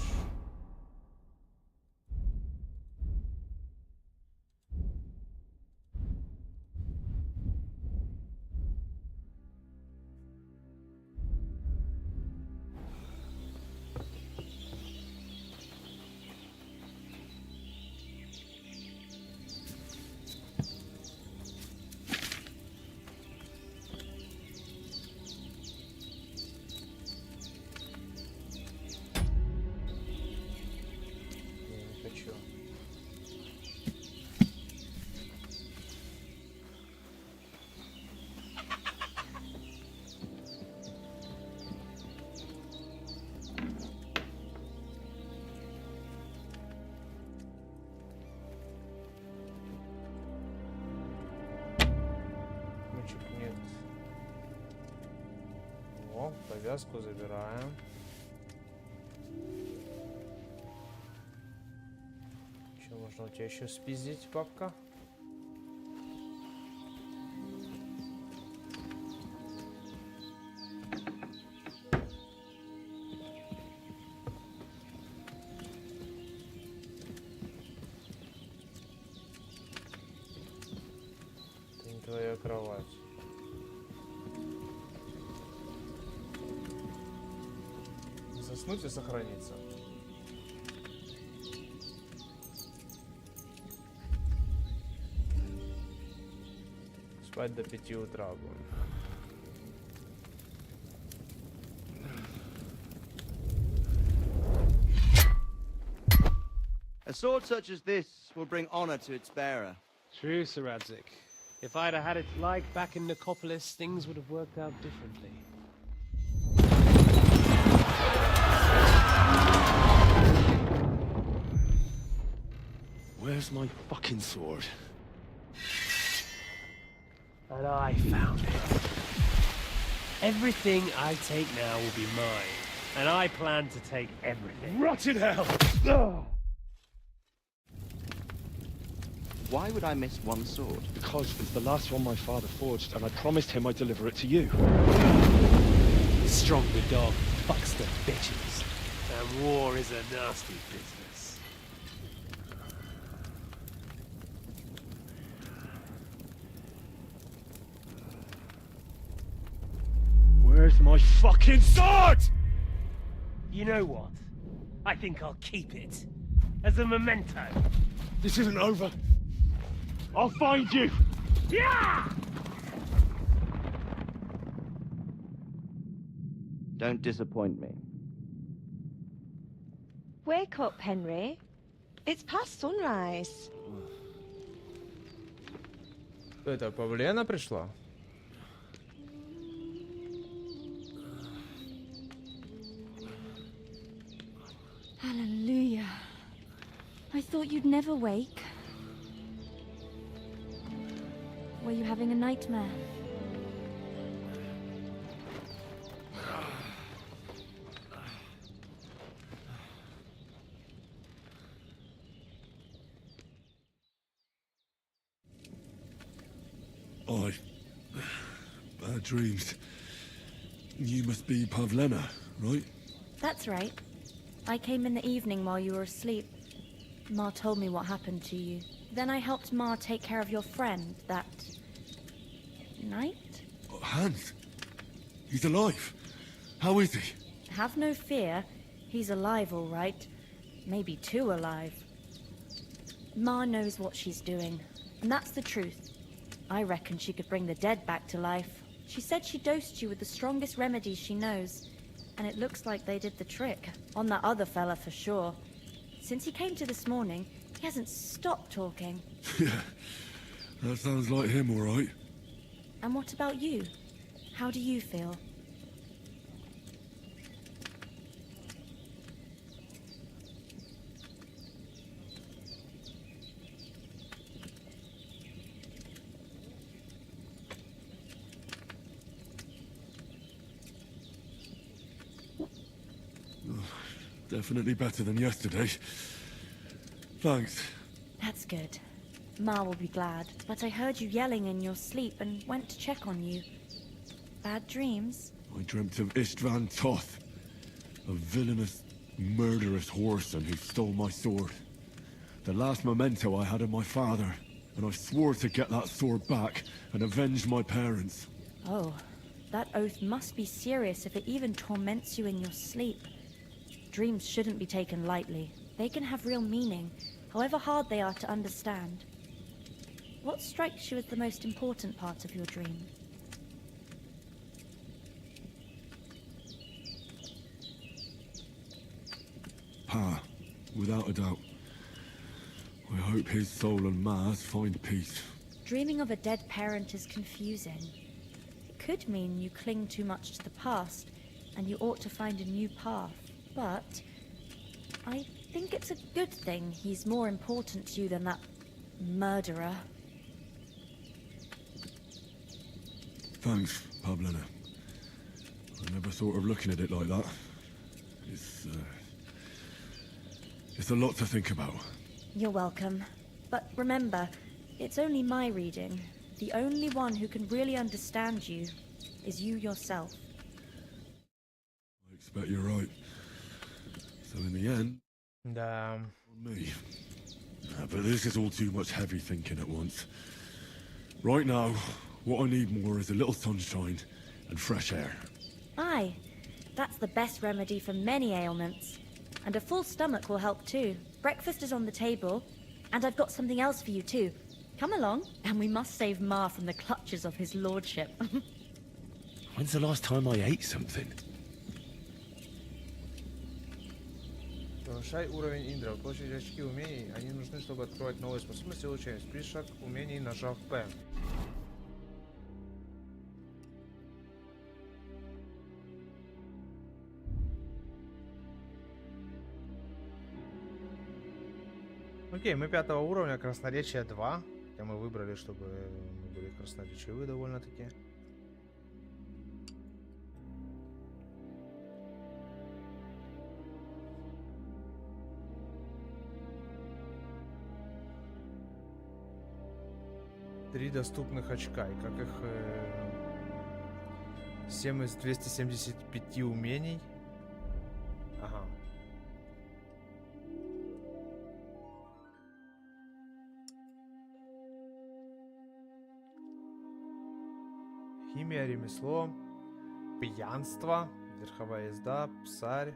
Нет. О, повязку забираем. Что можно у тебя еще спиздить, папка? Это не твоя кровать. Заснуть и сохраниться. Спать до 5 утра будем. A sword such as this will bring honor to its bearer. True, Sir Radzik. If I'd have had it like back in Nicopolis, things would have worked out differently. Where's my fucking sword? And I found it. Everything I take now will be mine. And I plan to take everything. Rotted hell! Why would I miss one sword? Because it's the last one my father forged, and I promised him I'd deliver it to you. Strong the dog, fucks the bitches. And war is a nasty business. Where's my fucking sword? You know what? I think I'll keep it. As a memento. This isn't over. I'll find you! Yeah! Don't disappoint me. Wake up, Henry. It's past sunrise. Это Павлена пришла? Hallelujah. I thought you'd never wake. Were you having a nightmare? Bad dreams. You must be Pavlena, right? That's right. I came in the evening while you were asleep. Ma told me what happened to you. Then I helped Ma take care of your friend that night? Hans? He's alive. How is he? Have no fear. He's alive, all right. Maybe too alive. Ma knows what she's doing, and that's the truth. I reckon she could bring the dead back to life. She said she dosed you with the strongest remedies she knows, and it looks like they did the trick. On that other fella for sure. Since he came to this morning, he hasn't stopped talking. Yeah, that sounds like him, all right. And what about you? How do you feel? Definitely better than yesterday. Thanks. That's good. Ma will be glad, but I heard you yelling in your sleep and went to check on you. Bad dreams? I dreamt of Istvan Toth, a villainous, murderous whoreson who stole my sword. The last memento I had of my father, and I swore to get that sword back and avenge my parents. Oh, that oath must be serious if it even torments you in your sleep. Dreams shouldn't be taken lightly. They can have real meaning, however hard they are to understand. What strikes you as the most important part of your dream? Pa, without a doubt. I hope his soul and Ma's find peace. Dreaming of a dead parent is confusing. It could mean you cling too much to the past, and you ought to find a new path. But I think it's a good thing he's more important to you than that murderer. Thanks, Pavlena. I never thought of looking at it like that. It's a lot to think about. You're welcome. But remember, it's only my reading. The only one who can really understand you is you yourself. I expect you're right. So in the end, Да. me. But this is all too much heavy thinking at once. Right now, what I need more is a little sunshine and fresh air. Aye, that's the best remedy for many ailments. And a full stomach will help too. Breakfast is on the table, and I've got something else for you too. Come along, and we must save Ma from the clutches of his lordship. When's the last time I ate something? Повышай уровень Индра. Получить очки умений. Они нужны, чтобы открывать новые способности и улучшения. Список умений, нажав П. Окей, мы 5-го уровня, красноречие 2. мы выбрали, чтобы мы были красноречивы довольно-таки. Три доступных очка. И как их 7 из 275 умений. Ага. Химия, ремесло, пьянство, верховая езда, псарь.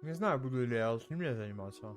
Не знаю, буду ли я с ними заниматься.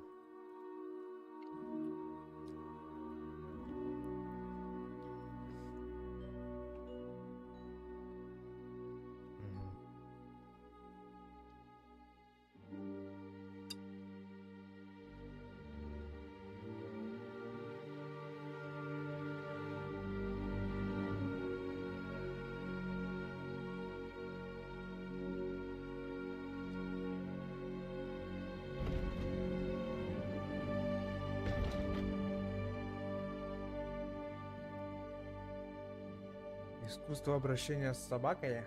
Искусство обращения с собакой.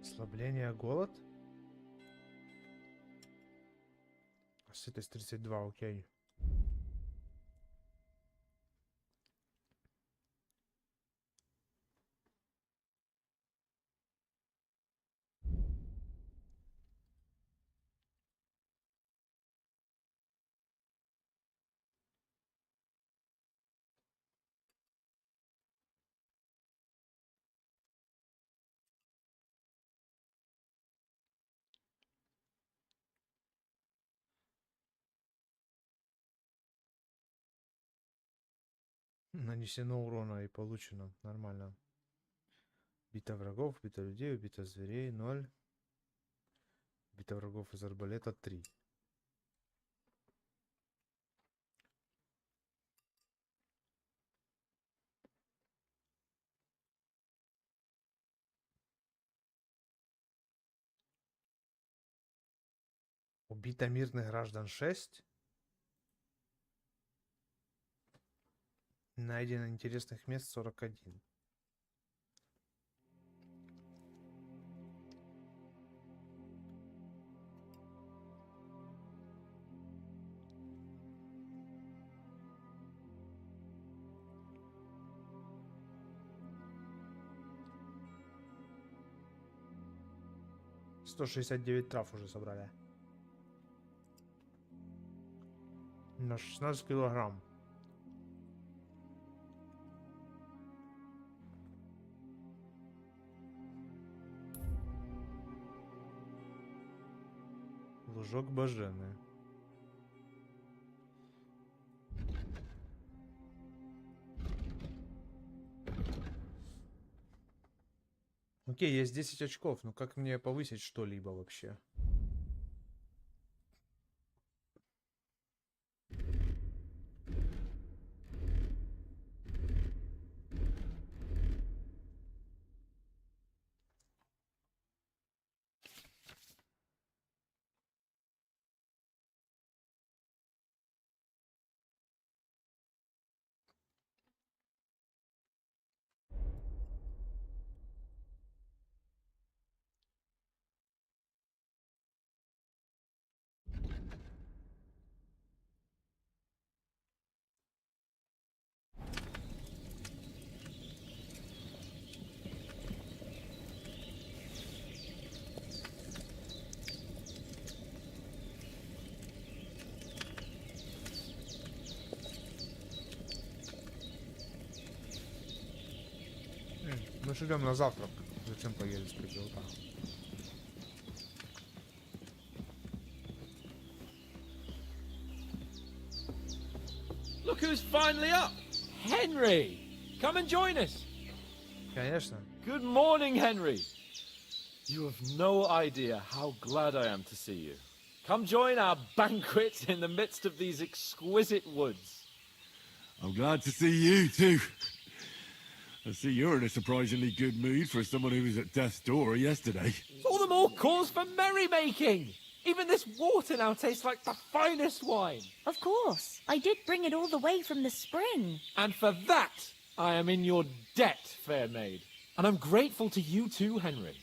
Ослабление, голод. Сытость 32, окей. Нанесено урона и получено. Нормально. Бита врагов, бита людей, убито зверей 0. Бита врагов из арбалета 3. Убито мирных граждан 6. Найдено интересных мест 41. $169 трав уже собрали. На 16 килограмм. Лужок Бажены. Окей, есть 10 очков, но как мне повысить что-либо вообще? Мы же идем на завтрак. Зачем поели с придурка? Look who's finally up! Henry! Come and join us! Конечно. Good morning, Henry! You have no idea how glad I am to see you. Come join our banquet in the midst of these exquisite woods. I'm glad to see you too. I see you're in a surprisingly good mood for someone who was at death's door yesterday. All the more cause for merrymaking! Even this water now tastes like the finest wine. Of course. I did bring it all the way from the spring. And for that, I am in your debt, fair maid. And I'm grateful to you too, Henry.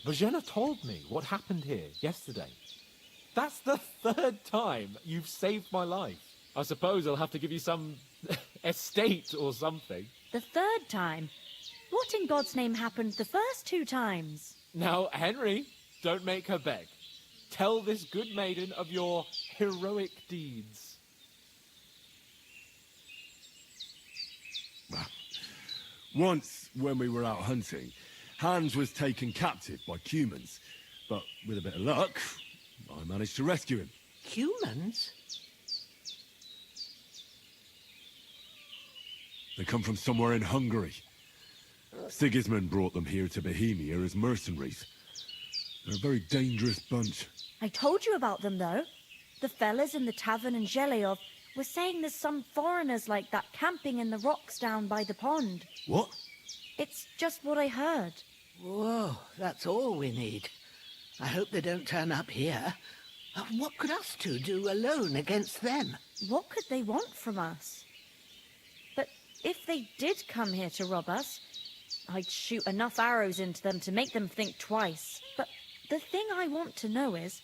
Bojena told me what happened here yesterday. That's the 3rd time you've saved my life. I suppose I'll have to give you some estate or something. The 3rd time? What in God's name happened the first 2 times? Now, Henry, don't make her beg. Tell this good maiden of your heroic deeds. Once, when we were out hunting, Hans was taken captive by humans. But with a bit of luck, I managed to rescue him. Humans? They come from somewhere in Hungary. Sigismund brought them here to Bohemia as mercenaries. They're a very dangerous bunch. I told you about them, though. The fellas in the tavern in Zheleov were saying there's some foreigners like that camping in the rocks down by the pond. What? It's just what I heard. Whoa, that's all we need. I hope they don't turn up here. What could us two do alone against them? What could they want from us? But if they did come here to rob us, I'd shoot enough arrows into them to make them think twice. But the thing I want to know is,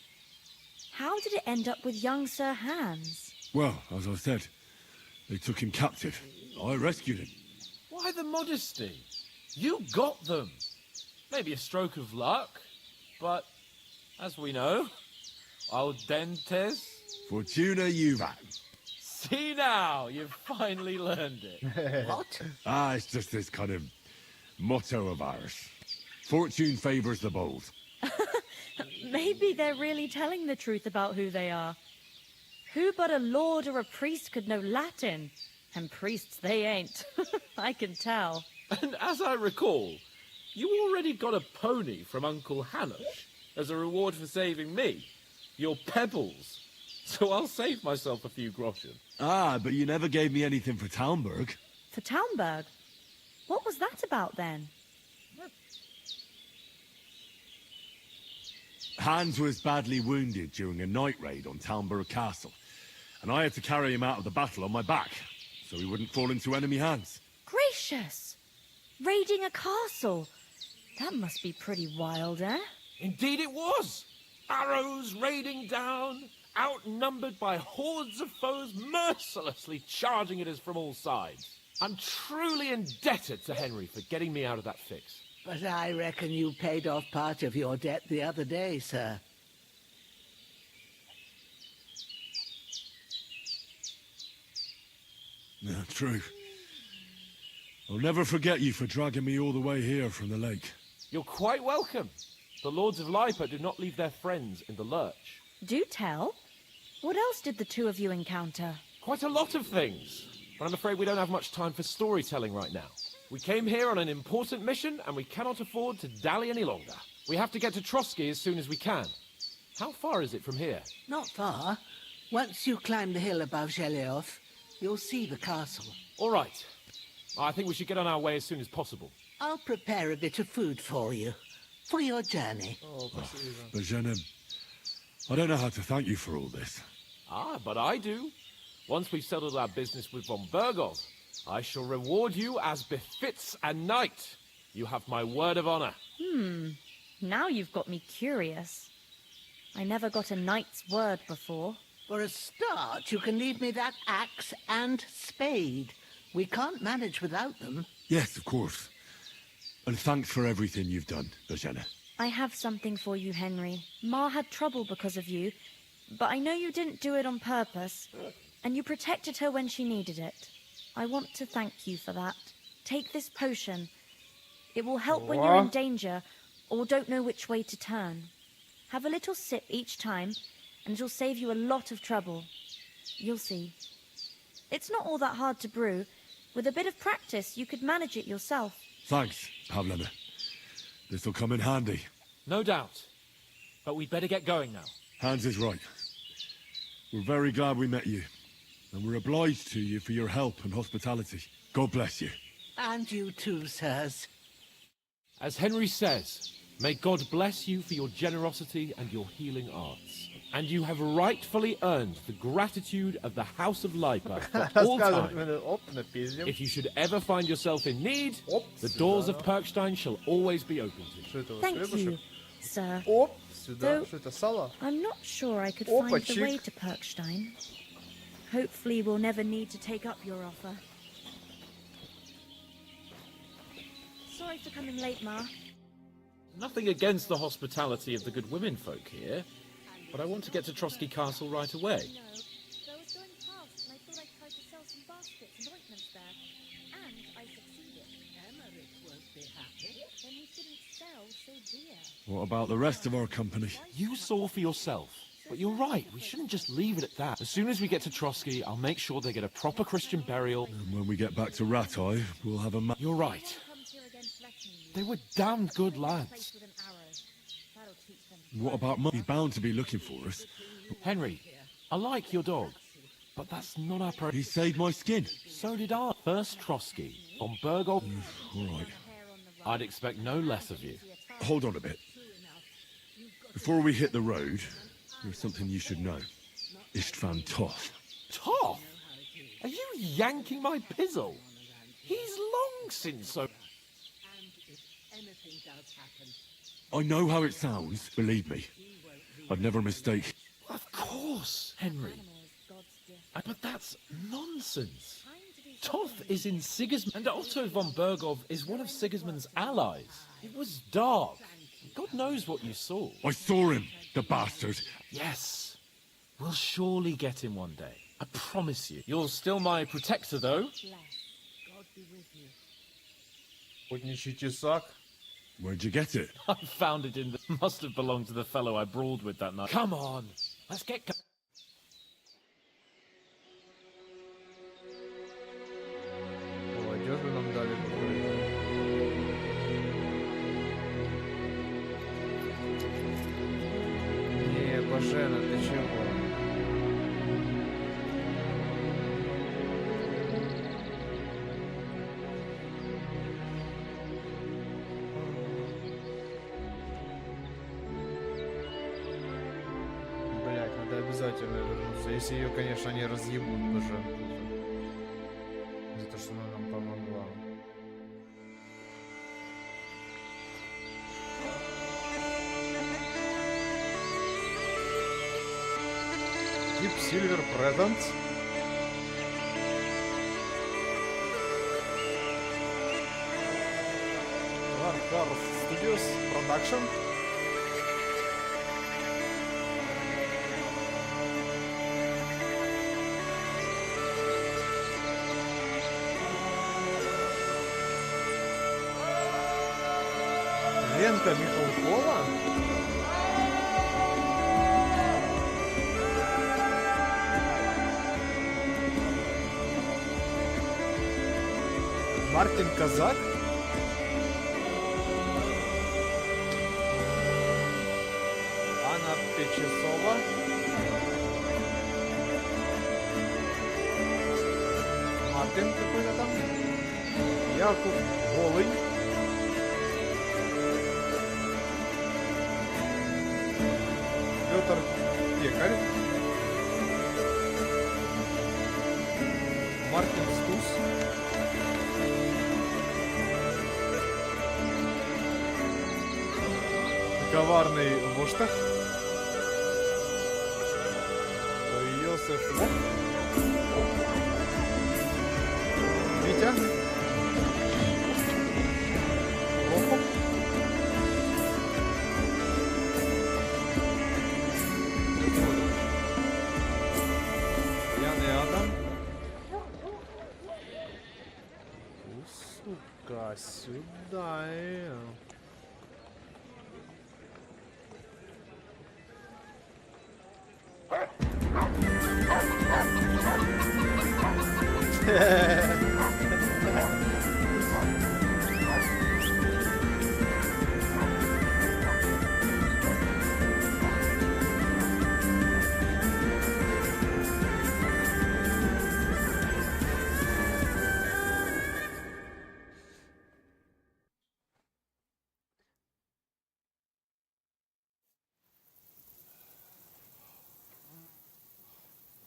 how did it end up with young Sir Hans? Well, as I said, they took him captive. I rescued him. Why the modesty? You got them. Maybe a stroke of luck, but as we know, audentes. Fortuna juvat. See now, you've finally learned it. What? It's just this kind of motto of ours. Fortune favours the bold. Maybe they're really telling the truth about who they are. Who but a lord or a priest could know Latin? And priests they ain't. I can tell. And as I recall, you already got a pony from Uncle Hanush as a reward for saving me. Your pebbles. So I'll save myself a few groschen. But you never gave me anything for Talmberg. For Talmberg? What was that about then? Hans was badly wounded during a night raid on Talmberg Castle, and I had to carry him out of the battle on my back, so he wouldn't fall into enemy hands. Gracious! Raiding a castle? That must be pretty wild, eh? Indeed it was! Arrows raining down, outnumbered by hordes of foes mercilessly charging at us from all sides. I'm truly indebted to Henry for getting me out of that fix. But I reckon you paid off part of your debt the other day, sir. Yeah, true. I'll never forget you for dragging me all the way here from the lake. You're quite welcome. The Lords of Lipa do not leave their friends in the lurch. Do tell. What else did the two of you encounter? Quite a lot of things. But I'm afraid we don't have much time for storytelling right now. We came here on an important mission, and we cannot afford to dally any longer. We have to get to Trotsky as soon as we can. How far is it from here? Not far. Once you climb the hill above Zheleov, you'll see the castle. All right. I think we should get on our way as soon as possible. I'll prepare a bit of food for you, for your journey. Bojena, I don't know how to thank you for all this. But I do. Once we've settled our business with von Bergov, I shall reward you as befits a knight. You have my word of honor. Now you've got me curious. I never got a knight's word before. For a start, you can leave me that axe and spade. We can't manage without them. Yes, of course. And thanks for everything you've done, Bojena. I have something for you, Henry. Ma had trouble because of you, but I know you didn't do it on purpose, and you protected her when she needed it. I want to thank you for that. Take this potion. It will help when you're in danger or don't know which way to turn. Have a little sip each time, and it'll save you a lot of trouble. You'll see. It's not all that hard to brew. With a bit of practice, you could manage it yourself. Thanks, Pavlena. This'll come in handy. No doubt. But we'd better get going now. Hans is right. We're very glad we met you. And we're obliged to you for your help and hospitality. God bless you. And you too, sirs. As Henry says, may God bless you for your generosity and your healing arts. And you have rightfully earned the gratitude of the House of Lipa for all time. If you should ever find yourself in need, the doors of Perkstein shall always be open to you. Thank you, sir. Though I'm not sure I could find the way to Perkstein. Hopefully we'll never need to take up your offer. Sorry for coming late, Ma. Nothing against the hospitality of the good women folk here, but I want to get to Trotsky Castle right away. No, I was going past and I thought I tried to sell some baskets and ointments there, and I succeeded. Emmerich won't be happy. Then we shouldn't sell so dear. What about the rest of our company? You saw for yourself. But you're right, we shouldn't just leave it at that. As soon as we get to Trotsky, I'll make sure they get a proper Christian burial. And when we get back to Ratai, we'll have a You're right. They were damn good lads. What about money? He's bound to be looking for us. Henry, I like your dog, but that's not our priority. He saved my skin. So did I. First Trotsky, von Berghoff. All right. I'd expect no less of you. Hold on a bit. Before we hit the road, there's something you should know. Istvan Toth. Toth? Are you yanking my pizzle? He's long since so... I know how it sounds, believe me. I'd never mistake. Of course, Henry. But that's nonsense. Toth is in Sigismund, and Otto von Berghoff is one of Sigismund's allies. It was dark. God knows what you saw. I saw him, the bastard. Yes. We'll surely get him one day. I promise you. You're still my protector, though. Охотничий тесак. Where'd you get it? I found it in the... Must have belonged to the fellow I brawled with that night. Come on. Let's get... Молодежь нам дали покурить. Не, Бажена, ты чего? Блять, надо обязательно вернуться. Если ее, конечно, не разъебут, Бажен. За то, что она нам помогла. Deep Silver Presents. Warcars Studios Production. Ленка Михалкова. Мартин Казак. Анна Печесова. Мартин какой-то там. Яков Голый. Петр Пекарь. Мартин Стус. Коварный Воштах. Йосиф Лох. Витя. Лохов. Пьяный Адам. Сука, сюда. Damn.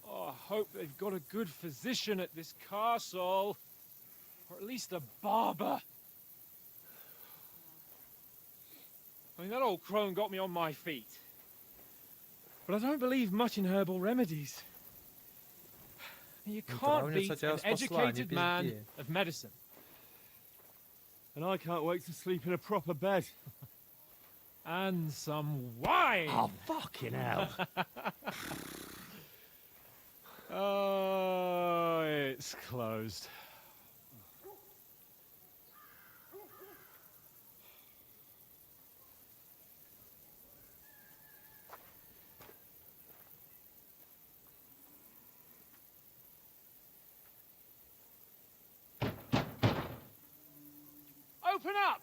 Oh, I hope they've got a good physician at this castle. Or at least a barber. I mean, that old crone got me on my feet. But I don't believe much in herbal remedies. You can't beat an educated man of medicine. And I can't wait to sleep in a proper bed. And some wine! Oh, fucking hell. Oh, it's closed. Open up!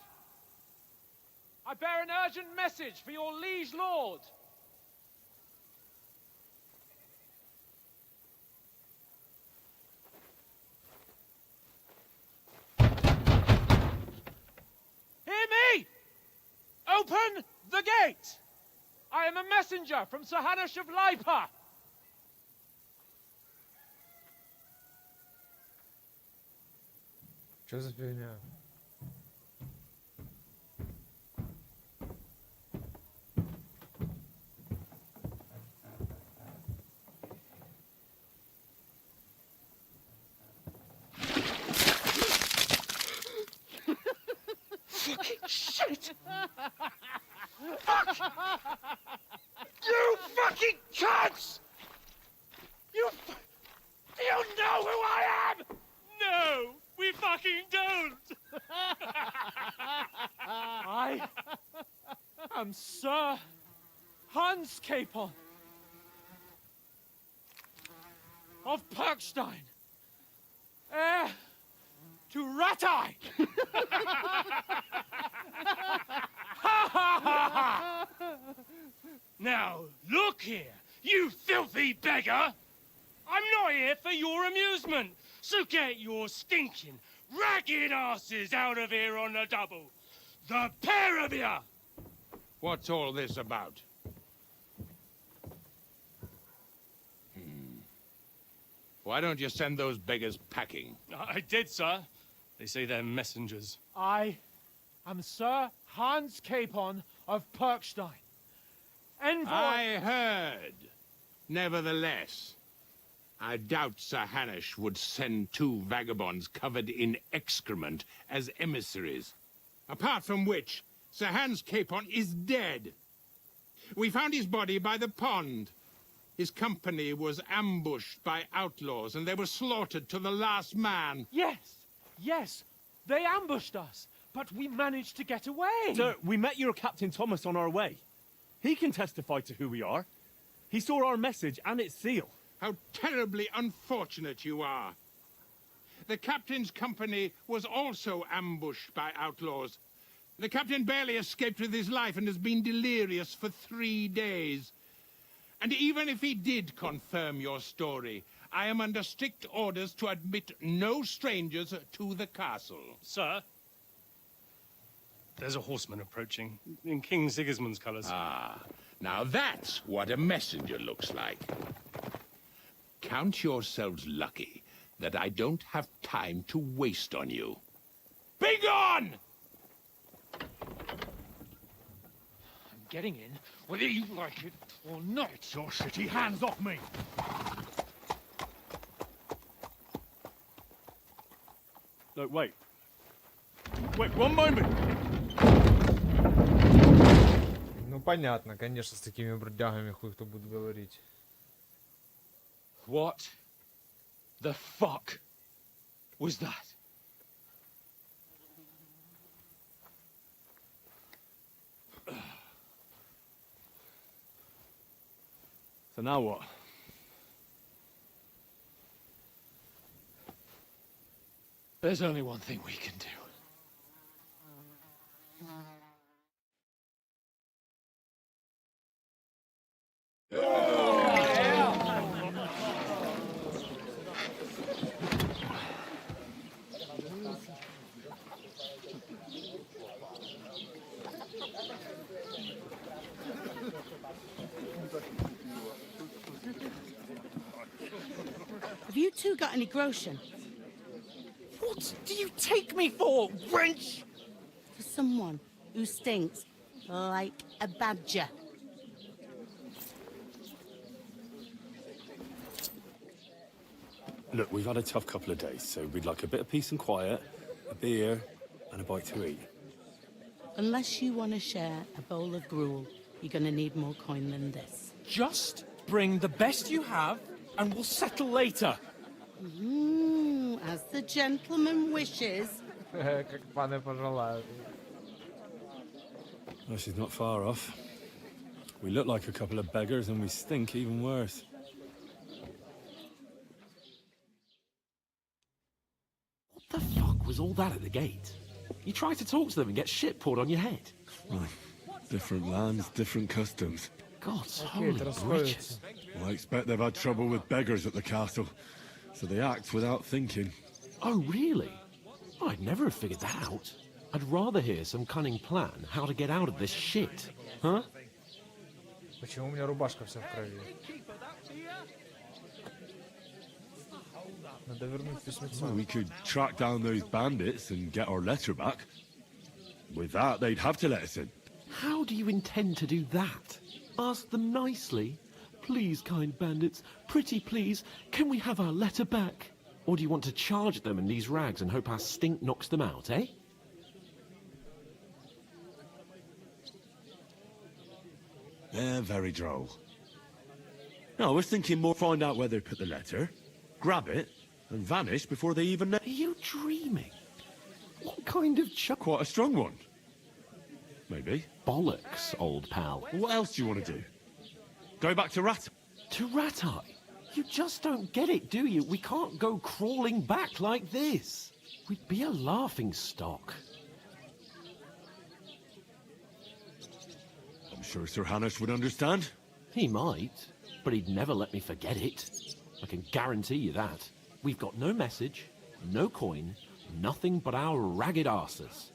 I bear an urgent message for your liege lord. Hear me! Open the gate! I am a messenger from Sir Hanush of Lipa. Что за фигня? Fucking shit! Fuck! You fucking cunts! Do you know who I am? No, we fucking don't! I am Sir Hans Capon of Perkstein, heir to Ratai! Now, look here, you filthy beggar! I'm not here for your amusement, so get your stinking, ragged asses out of here on the double. The pair of you! What's all this about? Why don't you send those beggars packing? I did, sir. They say they're messengers. I am Sir Hans Capon of Perkstein. Envoy... I heard. Nevertheless, I doubt Sir Hanush would send two vagabonds covered in excrement as emissaries. Apart from which, Sir Hans Capon is dead. We found his body by the pond. His company was ambushed by outlaws, and they were slaughtered to the last man. Yes, they ambushed us, but we managed to get away. Sir, we met your Captain Thomas on our way. He can testify to who we are. He saw our message and its seal. How terribly unfortunate you are. The captain's company was also ambushed by outlaws. The captain barely escaped with his life and has been delirious for 3 days. And even if he did confirm your story, I am under strict orders to admit no strangers to the castle. Sir? There's a horseman approaching, in King Sigismund's colours. Ah, now that's what a messenger looks like. Count yourselves lucky that I don't have time to waste on you. Be gone! I'm getting in, whether you like it or not. Your shitty hands off me! No, wait. Wait, one moment! Ну понятно, конечно, с такими бродягами хуй кто будет говорить. What the fuck was that? So now what? There's only one thing we can do. Have you two got any groschen? What do you take me for, wench? For someone who stinks like a badger. Look, we've had a tough couple of days, so we'd like a bit of peace and quiet, a beer, and a bite to eat. Unless you want to share a bowl of gruel, you're going to need more coin than this. Just bring the best you have, and we'll settle later. As the gentleman wishes. Как паны пожелают. Well, she's not far off. We look like a couple of beggars, and we stink even worse. What the fuck was all that at the gate? You try to talk to them and get shit poured on your head. Well, different lands, different customs. God's holy riches. Well, I expect they've had trouble with beggars at the castle, so they act without thinking. Oh, really? I'd never have figured that out. I'd rather hear some cunning plan how to get out of this shit. Huh? Почему у меня рубашка вся в крови? Надо вернуть письмецо. Well, we could track down those bandits and get our letter back. With that, they'd have to let us in. How do you intend to do that? Ask them nicely. Please, kind bandits, pretty please, can we have our letter back? Or do you want to charge them in these rags and hope our stink knocks them out, eh? They're very droll. No, I was thinking more find out where they put the letter, grab it, and vanish before they even know. Are you dreaming? What kind of Quite a strong one. Maybe. Bollocks, old pal. What else do you want to do? Go back to Rat? To Ratai? You just don't get it, do you? We can't go crawling back like this. We'd be a laughing stock. I'm sure Sir Hanush would understand. He might, but he'd never let me forget it. I can guarantee you that. We've got no message, no coin, nothing but our ragged arses.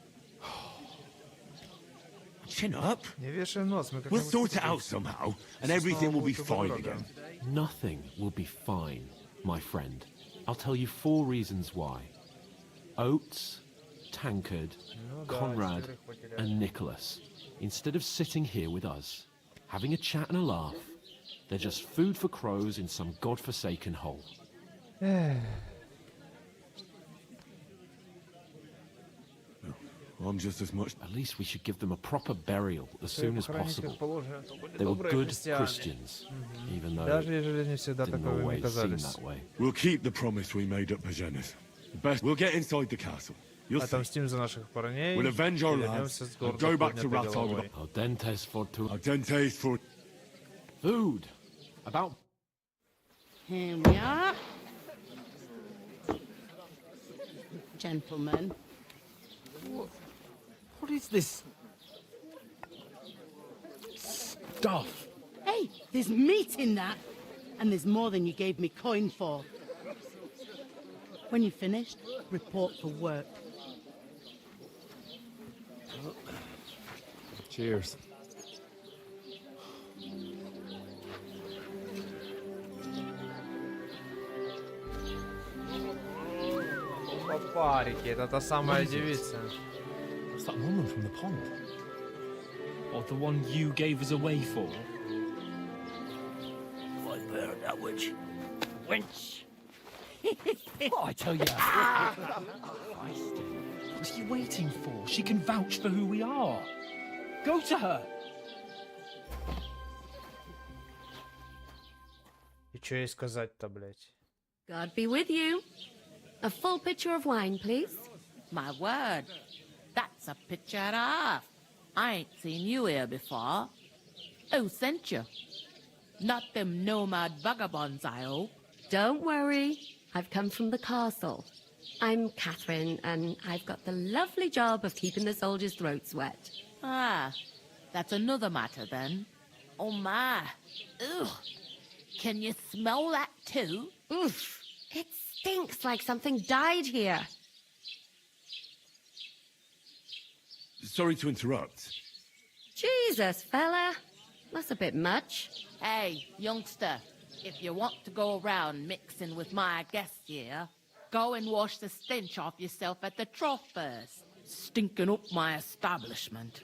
Chin up. We'll We'll sort it out somehow, and everything will be fine again. Nothing will be fine, my friend. I'll tell you 4 reasons why. Oates, Tankard, Conrad, and Nicholas, instead of sitting here with us, having a chat and a laugh, they're just food for crows in some godforsaken hole. I'm just as much. At least we should give them a proper burial as soon as possible. They were good Christians, even though it didn't always seem that way. We'll keep the promise we made at Pagenis. Best, we'll get inside the castle. You'll see. Отомстим за наших парней. We'll avenge our lads and go back to Rathog. Al dentes fortu. Al dentes for food. About. Here we are. Gentlemen. What is this stuff? Hey, there's meat in that. And there's more than you gave me coin for. When you're finished, report for work. Cheers. Парики, это та самая девица. It's that woman from the pond. Or the one you gave us away for. I bear that witch. Wench. What I tell you? What are you waiting for? She can vouch for who we are. Go to her. И что ей сказать-то, блядь? God be with you. A full pitcher of wine, please. My word. That's a picture and a half. I ain't seen you here before. Who sent you? Not them nomad vagabonds, I hope. Don't worry. I've come from the castle. I'm Catherine, and I've got the lovely job of keeping the soldiers' throats wet. Ah, that's another matter then. Oh my. Ugh. Can you smell that too? Oof. It stinks like something died here. Sorry to interrupt. Jesus, fella. That's a bit much. Hey, youngster, if you want to go around mixing with my guests here, go and wash the stench off yourself at the trough first. Stinking up my establishment.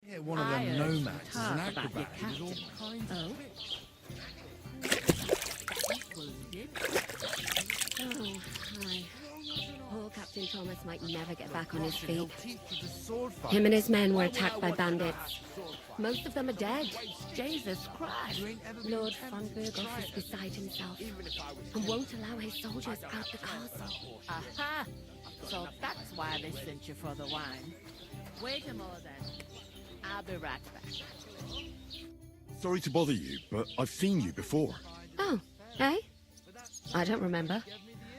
Yeah, one of them nomads is an acrobat. He was all kinds of Oh, hi. Poor Captain Thomas might never get back on his feet. Him and his men were attacked by bandits. Most of them are dead. Jesus Christ. Lord von Berghoff is beside himself and won't allow his soldiers out the castle. Aha! So that's why they sent you for the wine. Wait a moment then. I'll be right back. Sorry to bother you, but I've seen you before. Oh, eh? I don't remember.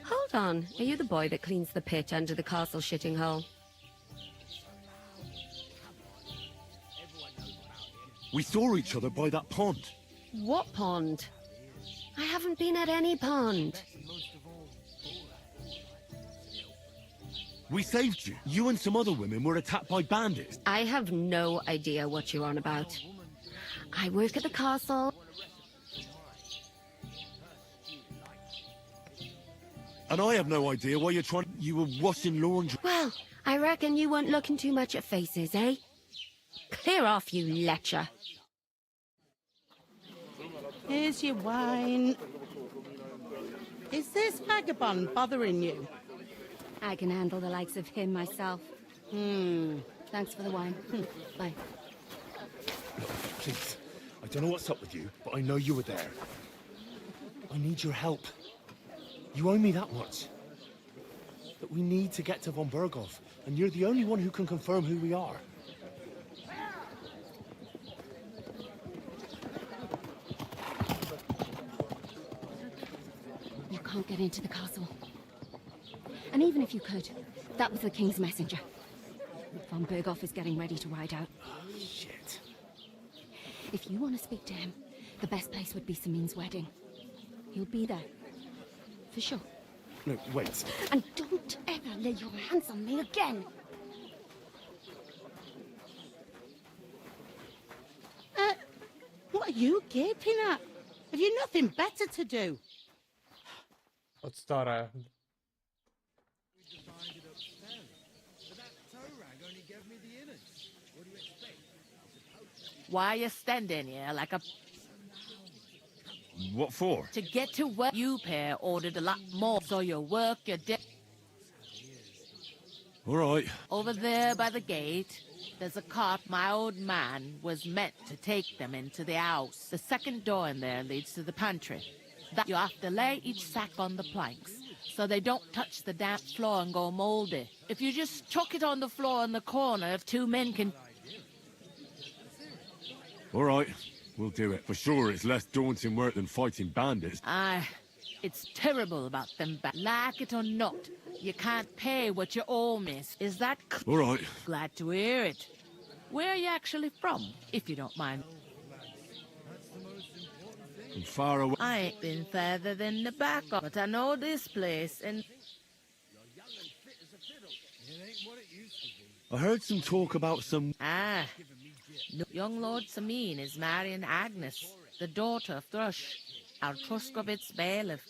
Hold on. Are you the boy that cleans the pit under the castle shitting hole? We saw each other by that pond. What pond? I haven't been at any pond. We saved you. You and some other women were attacked by bandits. I have no idea what you're on about. I work at the castle. And I have no idea why you were washing laundry. Well, I reckon you weren't looking too much at faces, eh? Clear off, you lecher. Here's your wine. Is this vagabond bothering you? I can handle the likes of him myself. Thanks for the wine. Bye. Please, I don't know what's up with you, but I know you were there. I need your help. You owe me that much. But we need to get to von Berghoff, and you're the only one who can confirm who we are. You can't get into the castle. And even if you could, that was the king's messenger. Von Berghoff is getting ready to ride out. Oh, shit. If you want to speak to him, the best place would be Samin's wedding. He'll be there. For sure. No, wait. And don't ever lay your hands on me again. What are you gaping at? Have you nothing better to do? От старая. Why are you standing here like a... What for? To get to work, you pair ordered a lot more, so you work your day. All right. Over there by the gate, there's a cart my old man was meant to take them into the house. The second door in there leads to the pantry. That you have to lay each sack on the planks, so they don't touch the damp floor and go moldy. If you just chuck it on the floor in the corner, if two men can... All right, we'll do it. For sure, it's less daunting work than fighting bandits. Aye, it's terrible about them, but like it or not, you can't pay what you owe, miss. Is that... All right. Glad to hear it. Where are you actually from, if you don't mind? I'm far away. I ain't been further than the back of, but I know this place, and... I heard some talk about some... Ah, young Lord Samin is marrying Agnes, the daughter of Thrush, our Truskovitz bailiff.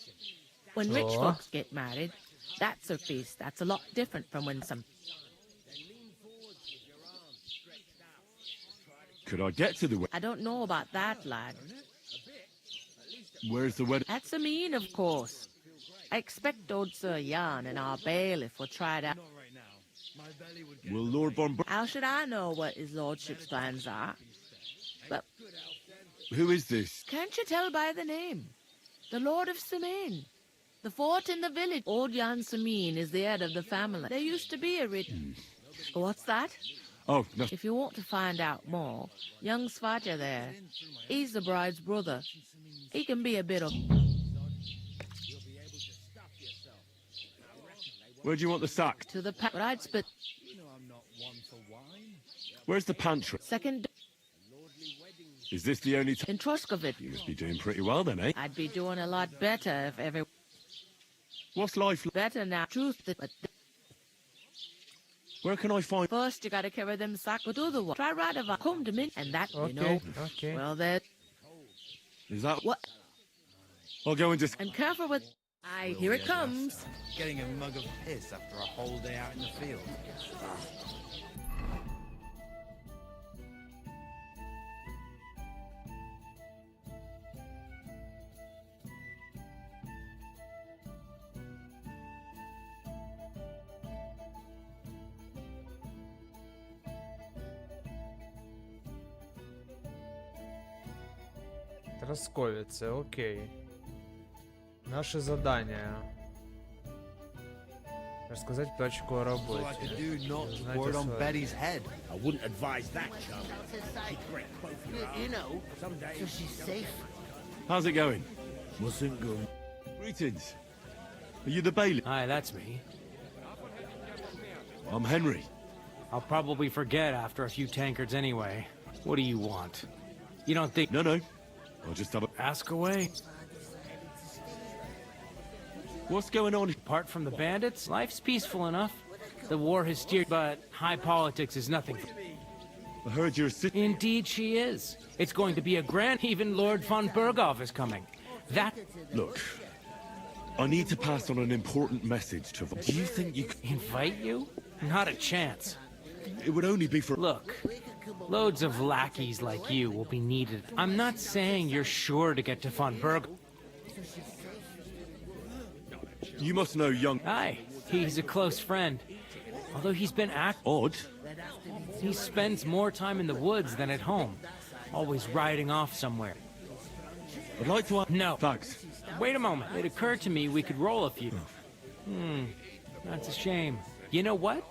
When rich Oh. folks get married, that's a feast. That's a lot different from when some... Could I get to the... I don't know about that, lad. Where's the wedding? That's Samin, of course. I expect old Sir Jan and our bailiff will try it out. Will Lord von... How should I know what his lordship's plans are? But Who is this? can't you tell by the name? The Lord of Samin. The fort in the village. Old Jan Samin is the head of the family. There used to be a rich... What's that? Oh, no. If you want to find out more, young Svaja there, he's the bride's brother. He can be a bit of... Where do you want the sack? To the but I'd spit... Where's the pantry? Second... Is this the only time? In Troskovit. You must be doing pretty well then, eh? I'd be doing a lot better if every... What's life like? Better now. Truth, but... Where can I find... First, you gotta carry them sack with other one. Try right of come to me, and that, you know... Okay. Well, that... Is that... What? I'll go and just... And careful with... Here it comes. Getting a mug of piss after a whole day out in the field. Тросковицы, окей. Наше задание. Рассказать птачку о работе. Word on Betty's head. I wouldn't advise that, chum. You know, so she's safe. How's it going? Mustn't go. Greetings. Are you the bailiff? Hi, that's me. I'm Henry. I'll probably forget after a few tankards anyway. What do you want? You don't think... No. I'll just have a... Ask away. What's going on? Apart from the bandits, life's peaceful enough. The war has steered, but high politics is nothing. I heard you're sitting... Indeed she is. It's going to be a grand... Even Lord von Berghoff is coming. That... Look, I need to pass on an important message to... Do you think you could... Invite you? Not a chance. It would only be for... Look, loads of lackeys like you will be needed. I'm not saying you're sure to get to von Berghoff. You must know young... Aye, he's a close friend. Although he's been odd. He spends more time in the woods than at home. Always riding off somewhere. I'd like to... No. Thanks. Wait a moment. It occurred to me we could roll a few. That's a shame. You know what?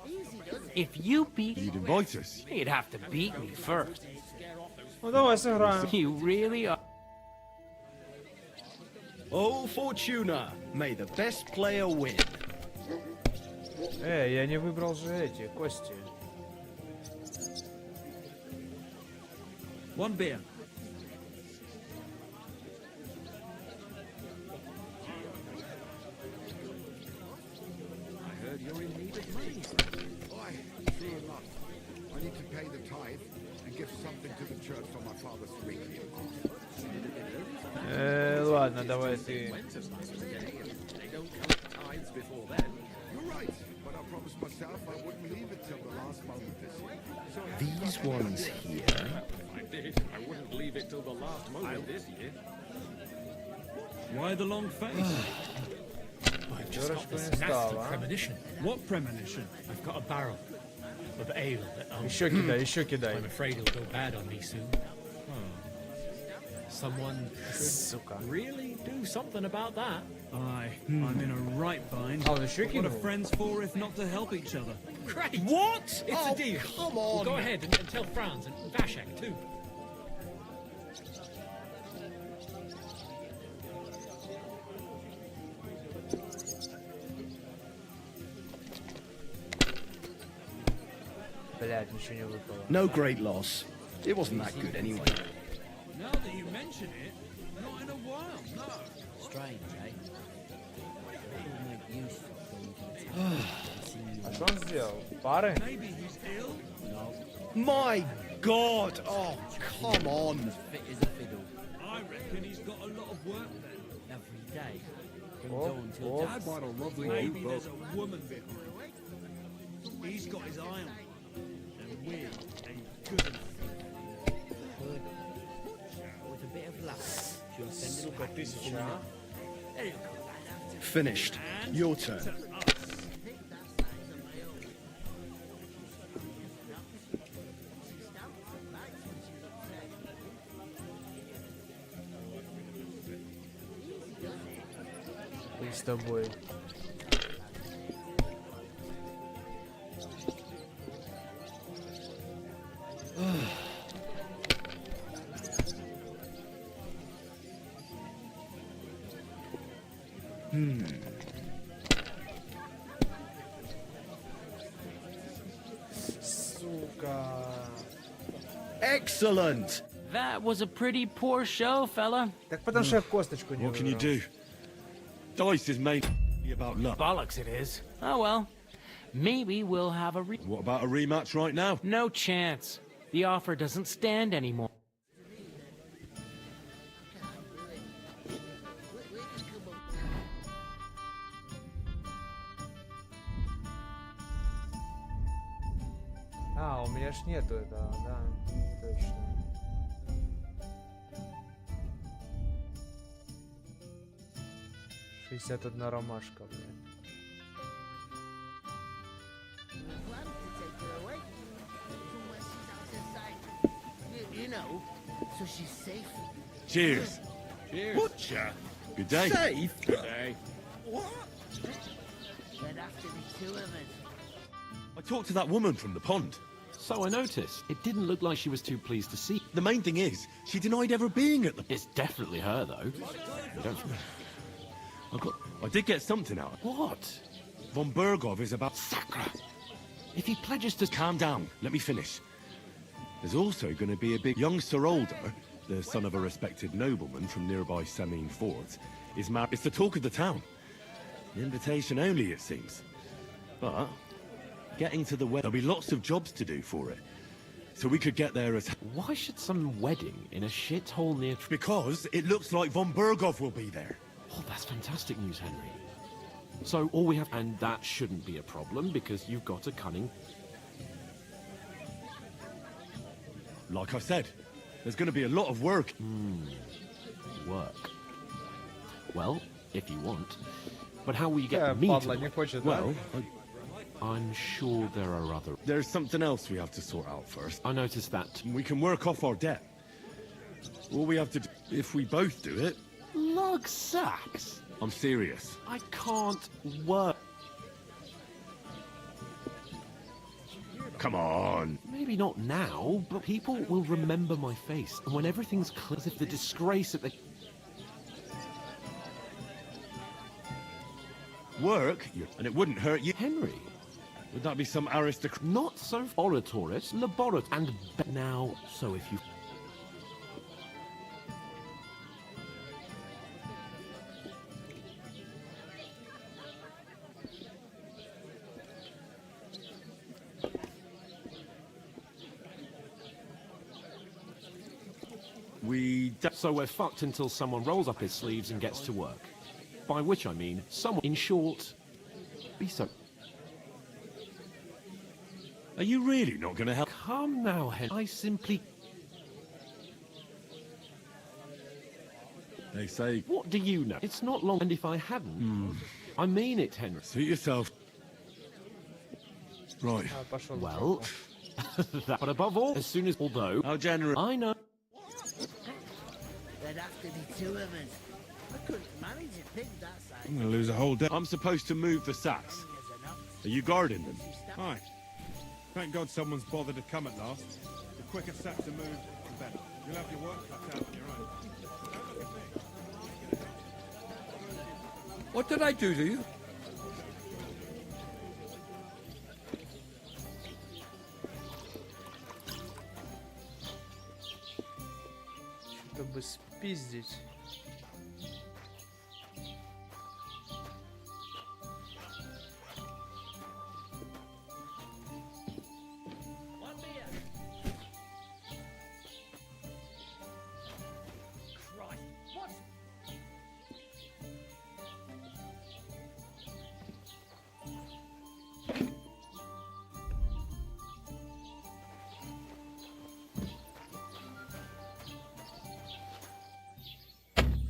If you beat... You'd invite us. You'd have to beat me first. Ну давай сыграем. You really are... Oh, Fortuna, may the best player win. Я не выбрал же эти кости. One beer. I heard you're in need of money. Why, true enough. I need to pay the tithe and give something to the church for my father's requiem. Ладно, давай ты. These ones here. I wouldn't leave it till the last moment this year. Why the long face? I've just got this nasty premonition. What premonition? I've got a barrel of ale that Еще кидай. I'm afraid it'll go bad on me soon. Someone really do something about that. Aye, I'm in a right bind. Oh, the shrieking. What are friends for if not to help each other? Great! What? It's a deal. Come Well, on. go ahead and tell Franz and Vashek too. Блядь, ничего не выпало. No great loss. It wasn't that good anyway. Now that you mention it, not in a while, no. Strange, eh? А что он сделал? Пары? Maybe he's ill? No. My God! Oh, come on! Fit as a fiddle. I reckon he's got a lot of work then. Every day. Dad might have lovely maybe there's a woman behind. He's got his eye on me. And we ain't good enough. With a bit of luck, she'll send Сука, тысяча, а? There you go. Finished. Your turn. И с тобой. Excellent! That was a pretty poor show, fella. Так потому что я косточку не What can you выбрал. do? Dice is mainly about luck. Bollocks it is. Oh well. Maybe we'll have a What about a rematch right now? No chance. The offer doesn't stand anymore. А, у меня ж нету этого, да, точно. Шестьдесят одна ромашка, блядь. You know, so she's safe. Cheers. Cheers. Butcher. Good day. Safe? Good day. What? There'd have to be two of us. I talked to that woman from the pond. So I noticed. It didn't look like she was too pleased to see. The main thing is, she denied ever being at the... It's definitely her, though. You don't... I did get something out. What? Von Bergov is about... Sacra! If he pledges to... Calm down. Let me finish. There's also going to be a big... Young Sir Older, the son of a respected nobleman from nearby Semine Fords, is married. It's the talk of the town. An invitation only, it seems. But... getting to the wedding, there'll be lots of jobs to do for it. So we could get there as... Why should some wedding in a shithole near... Because it looks like Von Bergov will be there. Oh, that's fantastic news, Henry. So all we have... And that shouldn't be a problem, because you've got a cunning... Like I said, there's going to be a lot of work. Work. Well, if you want. But how will you get Yeah, me Pablo, to... не хочет, да? Well, I'm sure there are other... there's something else we have to sort out first. I noticed that. We can work off our debt. All we have to do, if we both do it... Lug sacks! I'm serious. I can't work. Come on. Maybe not now, but people will remember my face. And when everything's clear, as if the disgrace that they... Work? And it wouldn't hurt you. Henry. Would that be some aristocrat? Not so oratoris, laborat, and now, so if you... So we're fucked until someone rolls up his sleeves and gets to work. By which I mean, someone, in short, be so... Are you really not going to help? Come now, Henry. I simply... They say... What do you know? It's not long, and if I hadn't... I mean it, Henry. Suit yourself. Right. Well, but above all, as soon as... Although... How generous. I know... There'd have to be two of us. I couldn't manage a pig that size. I'm going to lose a whole day. I'm supposed to move the sacks. Are you guarding them? Hi. Thank God someone's bothered to come at last. The quicker sacks are moved, the better. You'll have your work cut out on your own. What did I do to you? Что-то бы спиздить.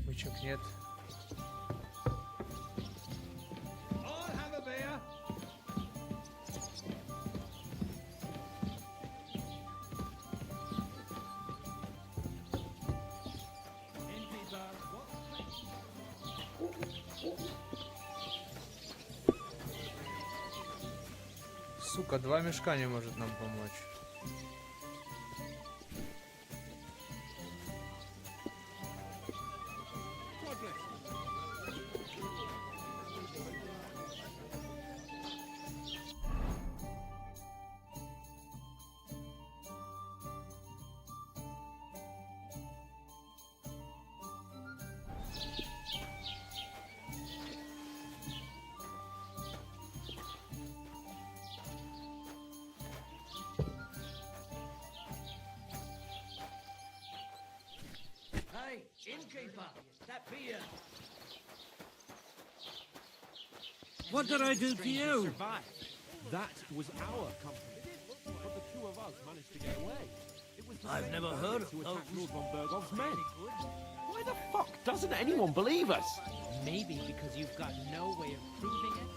Бычок нет. I'll have a beer. Сука, 2 мешка не может нам помочь. What did I do to you? That was our company. But the two of us managed to get away. It was the I've same never man heard who of- attacked Lord von Bergov's men. Why the fuck doesn't anyone believe us? Maybe because you've got no way of proving it.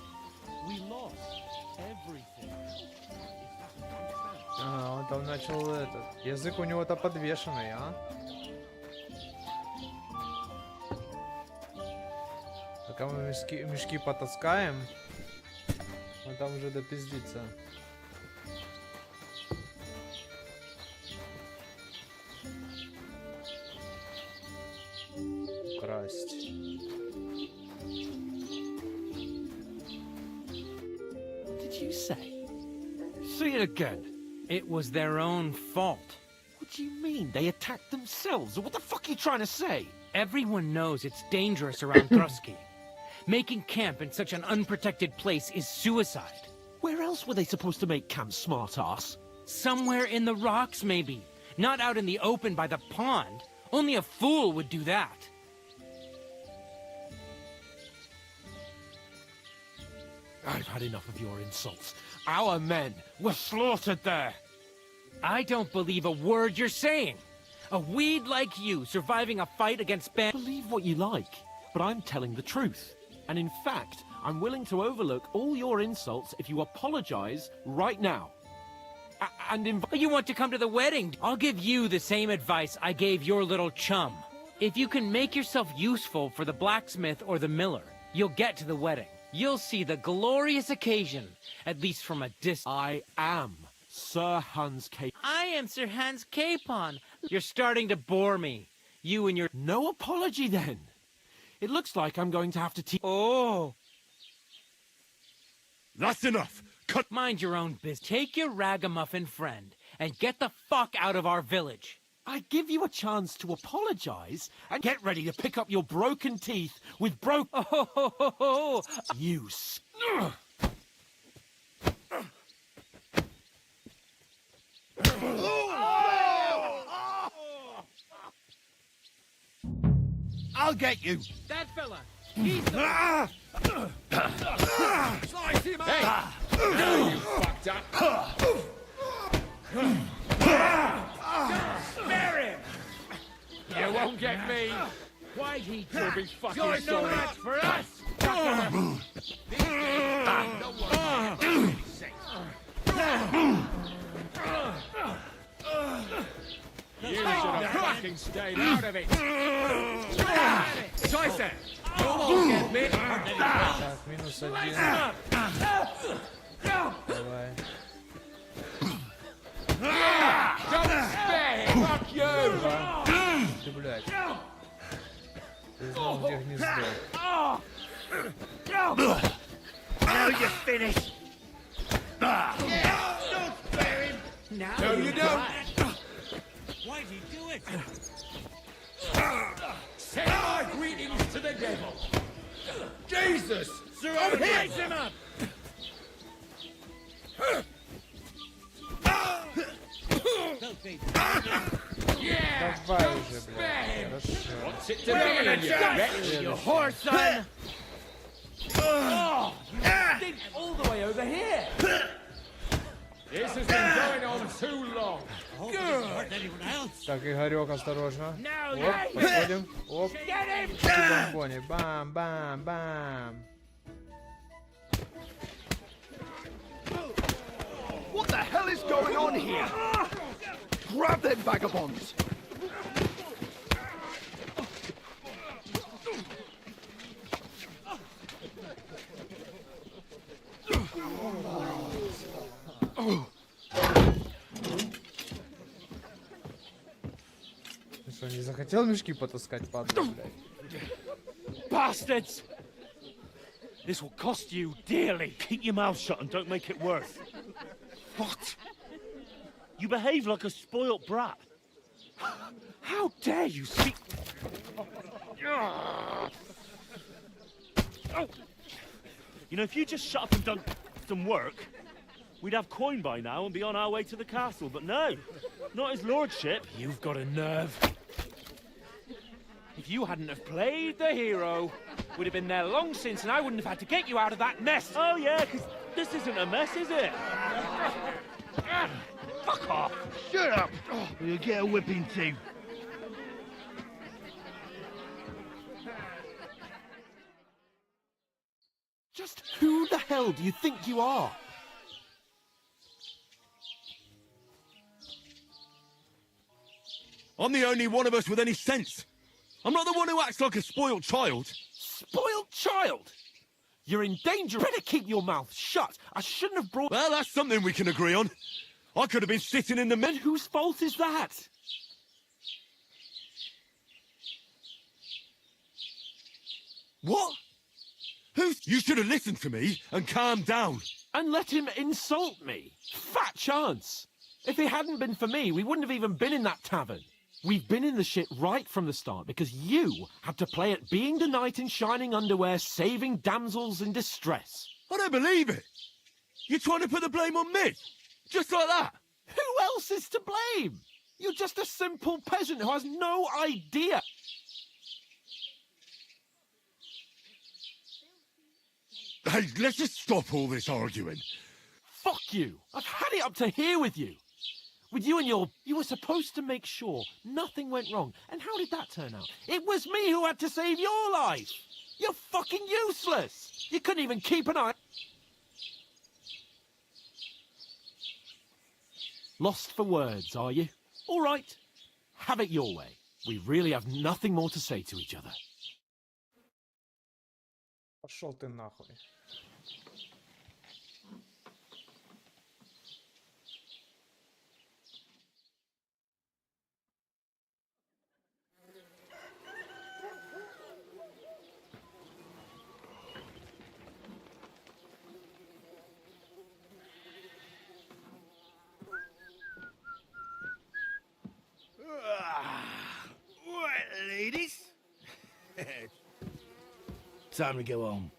We lost everything. Ага, он там начал этот. Язык у него-то подвешенный, а? Пока мы мешки потаскаем, он там уже допиздится. Красть. Did you say? Say it again. It was their own fault. What do you mean? They attacked themselves? What the fuck are you trying to say? Everyone knows it's dangerous around Thrusky. Making camp in such an unprotected place is suicide. Where else were they supposed to make camp, smart-ass? Somewhere in the rocks, maybe. Not out in the open by the pond. Only a fool would do that. I've had enough of your insults. Our men were slaughtered there. I don't believe a word you're saying. A weed like you surviving a fight against Believe what you like, but I'm telling the truth. And in fact, I'm willing to overlook all your insults if you apologize right now. You want to come to the wedding? I'll give you the same advice I gave your little chum. If you can make yourself useful for the blacksmith or the miller, you'll get to the wedding. You'll see the glorious occasion, at least from a distance. I am Sir Hans Capon. I am Sir Hans Capon. You're starting to bore me. You and your... No apology, then. It looks like I'm going to have to teach... Oh! That's enough! Cut! Mind your own business. Take your ragamuffin friend and get the fuck out of our village. I give you a chance to apologize and get ready to pick up your broken teeth with You I'll get you! That fella! He's the... Slice him Hey! out! Now you fucked up! Spare him! You won't get me! Why'd he You'll be fucking You're no sorry! match for us! You should have fucking stayed out of it! Scheiße! You won't get me! Так, минус один. Давай. Don't spare him! Fuck you! Ты, блядь. Ты знал, где гнездо. Now you're finished. Don't spare him! No, you don't! Why'd he do it? Send my greetings to the devil! Jesus! Sir, I'm Raise him up! Yeah! Давай Don't уже, spare блядь. him! Хорошо. What's it to be, you wretch? You whore, son! Oh! Think all the way over here! This has been going on too long! Так, Игорек, осторожно. Now Оп, you're подходим. Оп. Get him! Бомбони. Бам, бам, бам. What the hell is going on here? Grab them vagabonds! Ты что, не захотел мешки потаскать, падла, блядь? Bastards! This will cost you dearly. Keep your mouth shut and don't make it worse. What? You behave like a spoilt brat. How dare you speak... You know, if you just shut up and done some work, we'd have coin by now and be on our way to the castle. But no, not his lordship. You've got a nerve. If you hadn't have played the hero, we'd have been there long since, and I wouldn't have had to get you out of that mess. Oh yeah, because this isn't a mess, is it? Fuck off. Shut up! Or you'll get a whipping too. Just who the hell do you think you are? I'm the only one of us with any sense. I'm not the one who acts like a spoiled child. Spoiled child? You're in danger. Better keep your mouth shut. I shouldn't have brought... Well, that's something we can agree on. I could have been sitting in the... And whose fault is that? What? You should have listened to me and calmed down. And let him insult me. Fat chance. If it hadn't been for me, we wouldn't have even been in that tavern. We've been in the shit right from the start because you had to play at being the knight in shining underwear, saving damsels in distress. I don't believe it. You're trying to put the blame on me. Just like that. Who else is to blame? You're just a simple peasant who has no idea. Hey, let's just stop all this arguing. Fuck you. I've had it up to here with you. With you and your... You were supposed to make sure nothing went wrong. And how did that turn out? It was me who had to save your life. You're fucking useless. You couldn't even keep an eye... Lost for words, are you? All right. Have it your way. We really have nothing more to say to each other. Пошел ты нахуй. Right, ladies. Time to go home.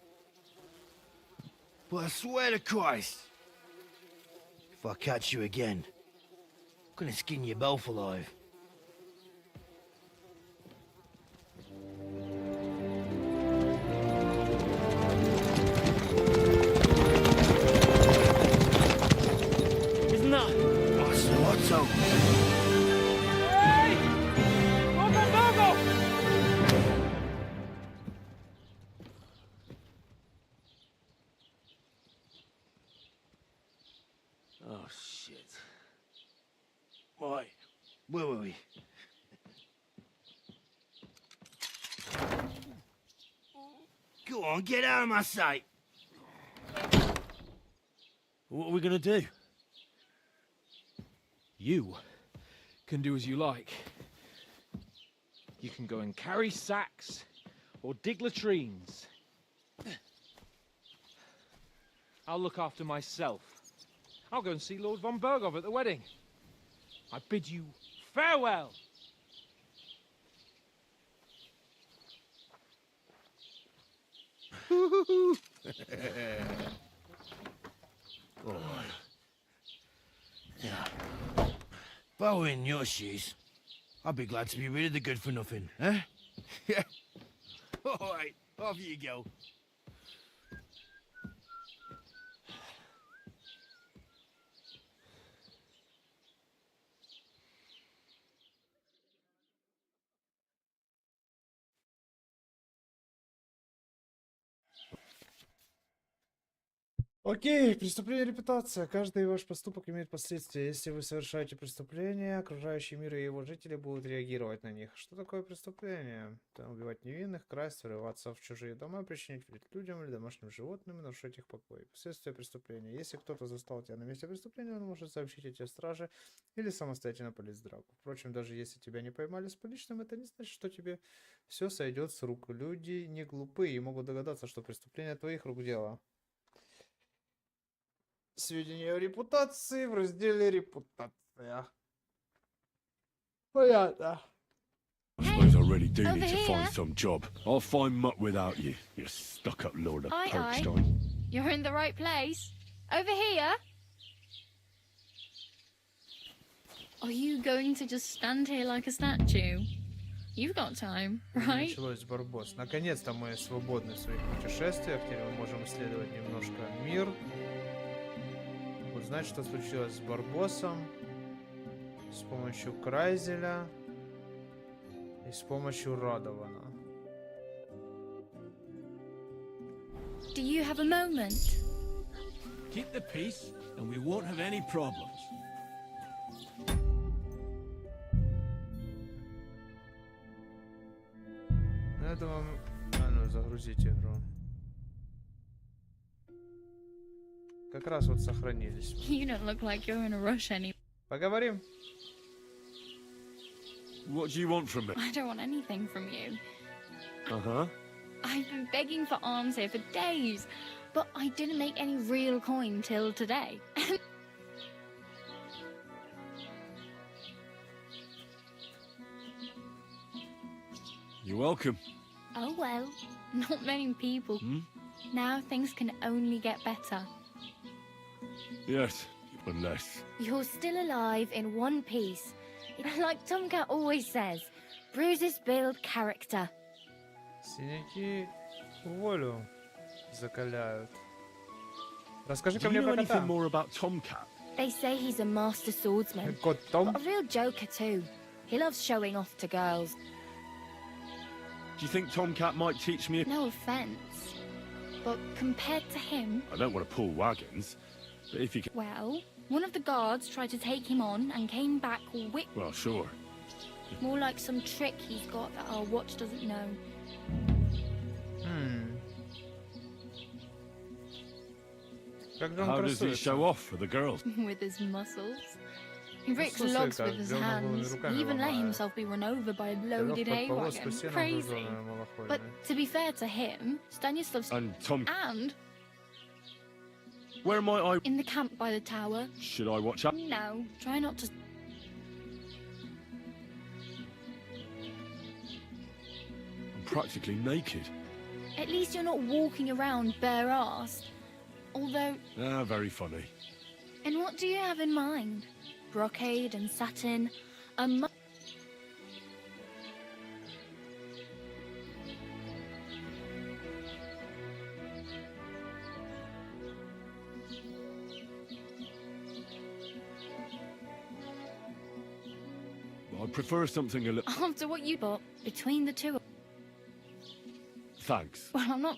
But I swear to Christ, if I catch you again, I'm gonna skin you both alive. Isn't that? What's up? Hey! Go! Oh, shit. Right, where were we? Go on, get out of my sight. What are we gonna do? You can do as you like. You can go and carry sacks or dig latrines. I'll look after myself. I'll go and see Lord von Berghoff at the wedding. I bid you farewell. Oh. Yeah. If I were in your shoes, I'd be glad to be rid of the good for nothing, eh? Yeah. All right, off you go. Окей, преступление репутация. Каждый ваш поступок имеет последствия. Если вы совершаете преступление, окружающий мир и его жители будут реагировать на них. Что такое преступление? Это убивать невинных, красть, врываться в чужие дома, причинить вред людям или домашним животным и нарушать их покой. Последствия преступления. Если кто-то застал тебя на месте преступления, он может сообщить эти страже или самостоятельно полезть в драку. Впрочем, даже если тебя не поймали с поличным, это не значит, что тебе все сойдет с рук. Люди не глупые и могут догадаться, что преступление твоих рук дело. Сведения о репутации в разделе «Репутация». Понятно. I suppose I really do need to find some job. I'll find mutt without you, you stuck-up lord of Perkstein. You're in the right place. Over here. Are you going to just stand here like a statue? You've got time, right? Началось Барбос. Наконец-то мы свободны в своих путешествиях. Теперь мы можем исследовать немножко мир. Узнать, что случилось с Барбосом. С помощью Крайзеля. И с помощью Радована. Do you have a moment? Keep the peace, and we won't have any problems. Ну, я думаю... А ну, загрузить игру. Как раз вот сохранились. You don't look like you're in a rush anymore. Поговорим. What do you want from me? I don't want anything from you. Uh-huh. I've been begging for alms here for days, but I didn't make any real coin till today. You're welcome. Oh well, not many people. Now things can only get better. Yes, unless... You're still alive in one piece. Like Tomcat always says, bruises build character. Синяки волю закаляют. Расскажи-ка Do you мне know про кота. anything more about Tomcat? They say he's a master swordsman. Кот Том? But a real joker too. He loves showing off to girls. Do you think Tomcat might teach me? No offense, but compared to him, I don't want to pull wagons, but if you can... well, one of the guards tried to take him on and came back Well, sure. more like some trick he's got that our watch doesn't know. How does he show off for the girls? With his muscles. He rips Слушай, logs как with his говно голыми hands. руками He even let ломает. himself be run over by a Лёг loaded под hay повозку wagon. сеном Crazy. гружёным малохольным. But to be fair to him, Stanislav's And Tom... and Where am I? in the camp by the tower. Should I watch out? No, try not to. I'm practically naked. At least you're not walking around bare-assed. Although, Ah, very funny. and what do you have in mind? Brocade and satin, I prefer something a little... after what you bought between the two. Thanks. Well, I'm not.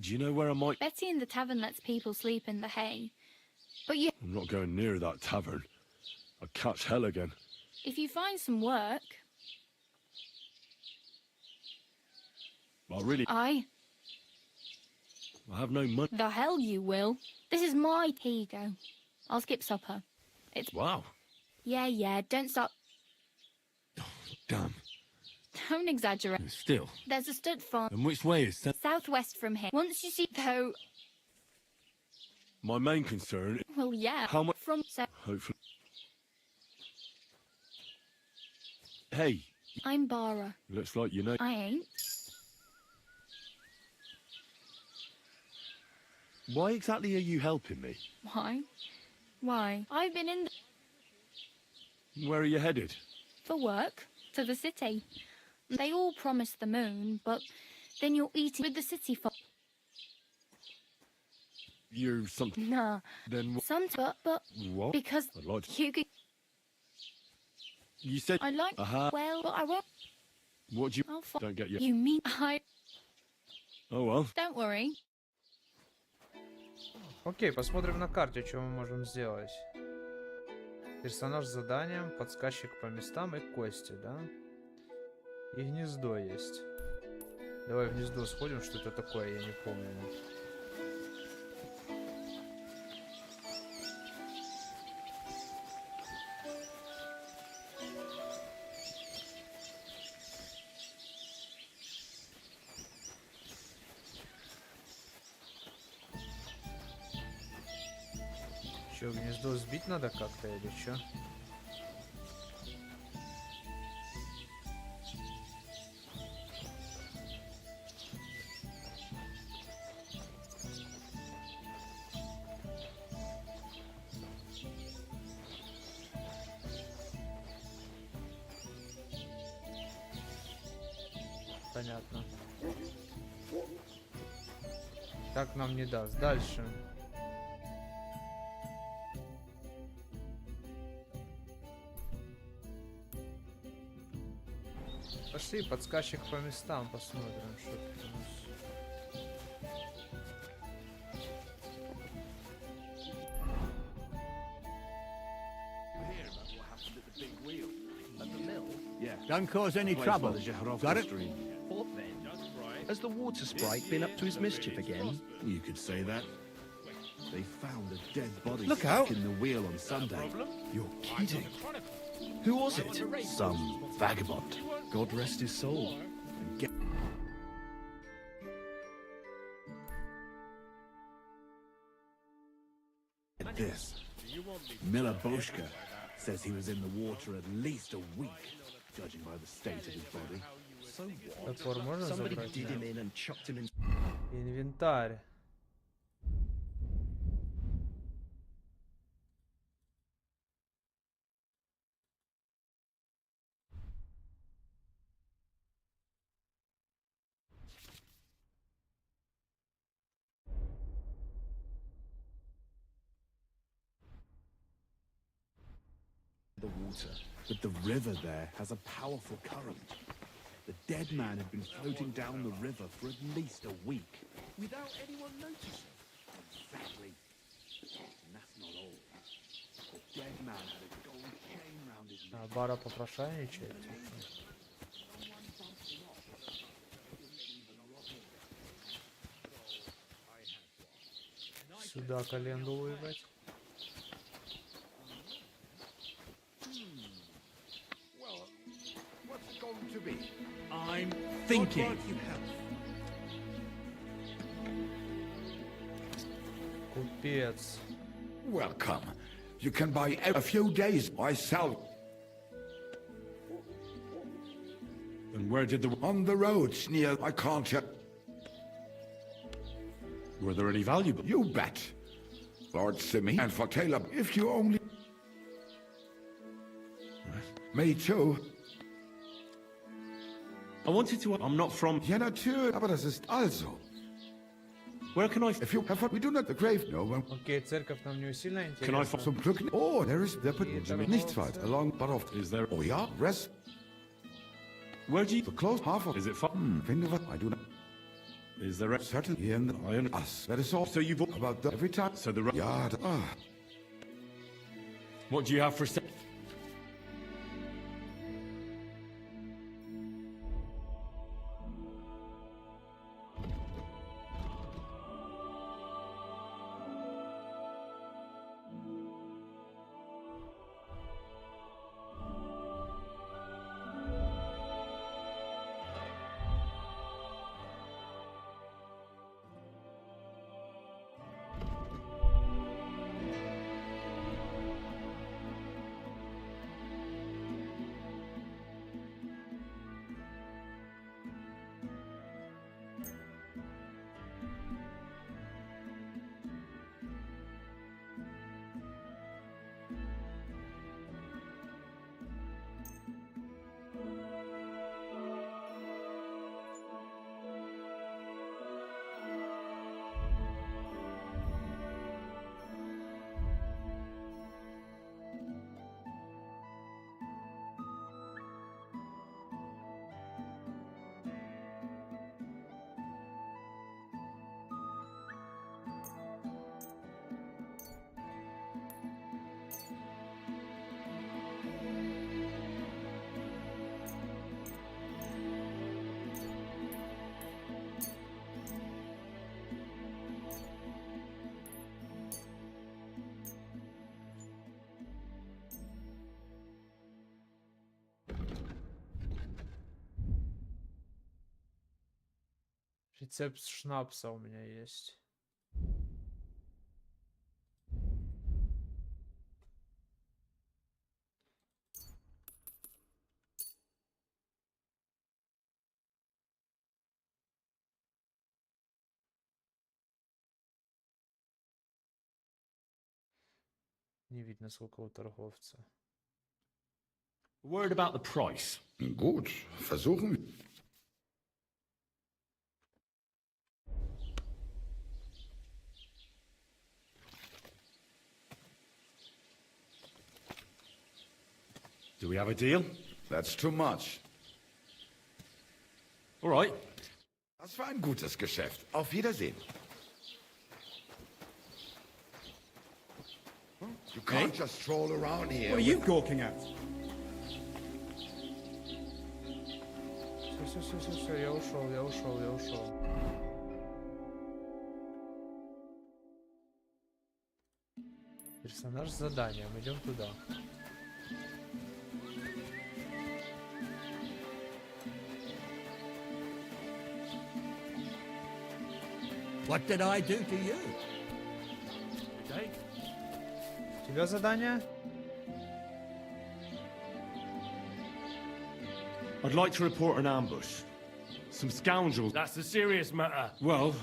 Do you know where I might... Betty in the tavern lets people sleep in the hay. But you, I'm not going near that tavern. I'd catch hell again. if you find some work, I really... I. I have no money. The hell you will. This is my. Here you go. I'll skip supper. It's. Wow. Yeah, don't stop. Damn. Don't exaggerate. Still. There's a stud farm And which way is that? southwest from here. Once you see, though. My main concern... Well, yeah. How much... From. So, Hopefully... Hey, I'm Bara. looks like you know... I ain't. Why exactly are you helping me? Why? Why? I've been in Where are you headed? for work to the city. They all promise the moon, but then you're eating with the city folk. You're something... Nah. Then... Some, but What? because I'd like to... you could. You said... I like. Well, but I won't. What do you... I'll Don't get you... You mean I? Oh well. Don't worry. Окей, посмотрим на карте, что мы можем сделать. Персонаж с заданием, подсказчик по местам и кости, да? И гнездо есть. Давай в гнездо сходим, что это такое, я не помню. Что, гнездо сбить надо как-то или что? Понятно. Так нам не даст. Дальше. Пошли, подсказчик по местам, посмотрим, что тут у нас. Don't cause any trouble. Got it? What then? Has the water sprite been up to his mischief again? You could say that. They found a dead body Look stuck out. in the wheel on Sunday. You're kidding. Who was it? Some vagabond. God rest his soul. And get this. Miller Boschka says he was in the water at least a week, judging by the state of his body. So Топор what? можно Somebody забрать? did him in and chucked him in. Инвентарь. The water. But the river there has a powerful current. The dead man had been floating down the river for at least a week, without anyone noticing. Exactly. And that's not all. The dead man had a gold chain round his neck. Бара попрошайничает. Сюда коленду выебать. To be. I'm thinking. Купец. Welcome. You can buy a few days. I sell. And where did the... On the roads near. I can't check. Were there any valuable? You bet. Lord Simi and for Taylor. If you only. Me too. I wanted to... I'm not from... Ja, natürlich. Aber das ist also. Where can I... If you have... We do not the grave. No one. Окей, церковь нам не сильно Can I интересна. some Glück? Oh, there is... Nichts weit. Along, but oft. Is there... Oh ja, rest. Where do you... The close half of... Is it far? Wenn du was... I do not... Is there... Certain here in the... Iron... Us. That is all. So you've... About the... Every time. So the... Ja, What do you have for... Рецепт шнапса у меня есть. Не видно, сколько у торговца. Word about the price. Gut, versuchen wir. Do we have a deal? That's too much. All right. Das war ein gutes Geschäft. Auf Wiedersehen. You can't just stroll around here. What are you gawking at? Все, я ушел. Персонаж с заданием, идем туда. What did I do to you? У тебя задание? I'd like to report an ambush. Some scoundrels. That's a serious matter. Well,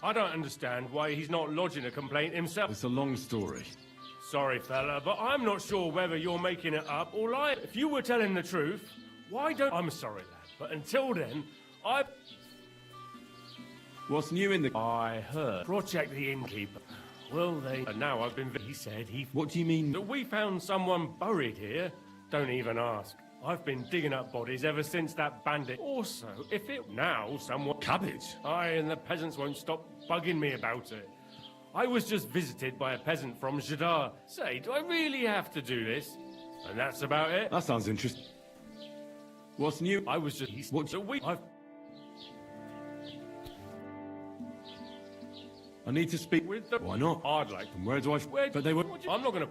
I don't understand why he's not lodging a complaint himself. It's a long story. Sorry, fella, but I'm not sure whether you're making it up or lying. If you were telling the truth, why don't... I'm sorry, lad, but until then, What's new in the... I heard. Project the innkeeper. Well, and now I've been... He said he... What do you mean? That we found someone buried here. Don't even ask. I've been digging up bodies ever since that bandit. Also, if it... Now, someone... Cabbage? Aye, and the peasants won't stop bugging me about it. I was just visited by a peasant from Jadar. Say, do I really have to do this? And that's about it. That sounds interesting. What's new? I was just... What? So I need to speak with the... Why not? I'd like... And where do I... But they were... I'm not gonna...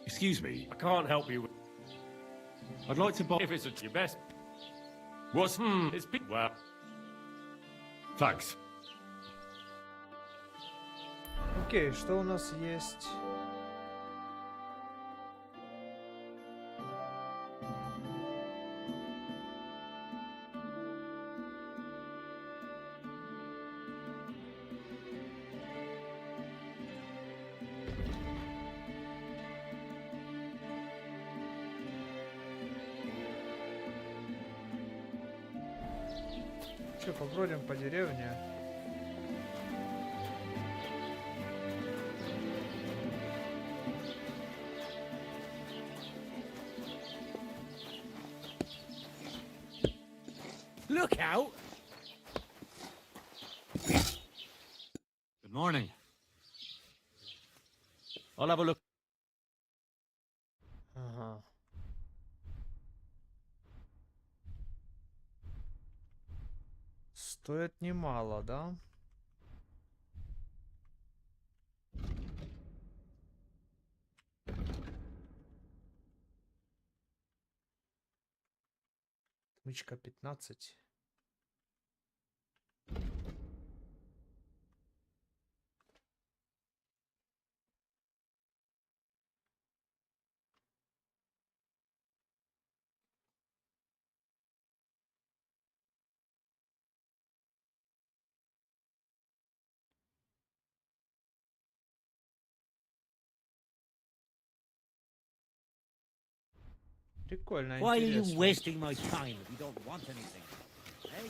Excuse me. I can't help you with... I'd like to buy... If it's at your best... What's... It's... Well... Thanks. Окей, что у нас есть? Что, побродим по деревне? Look out! Good morning. I'll have a look. Ага. Стоит немало, да? Отмычка 15. Прикольно, Why are you интересно. wasting my time if you don't want anything? Hey?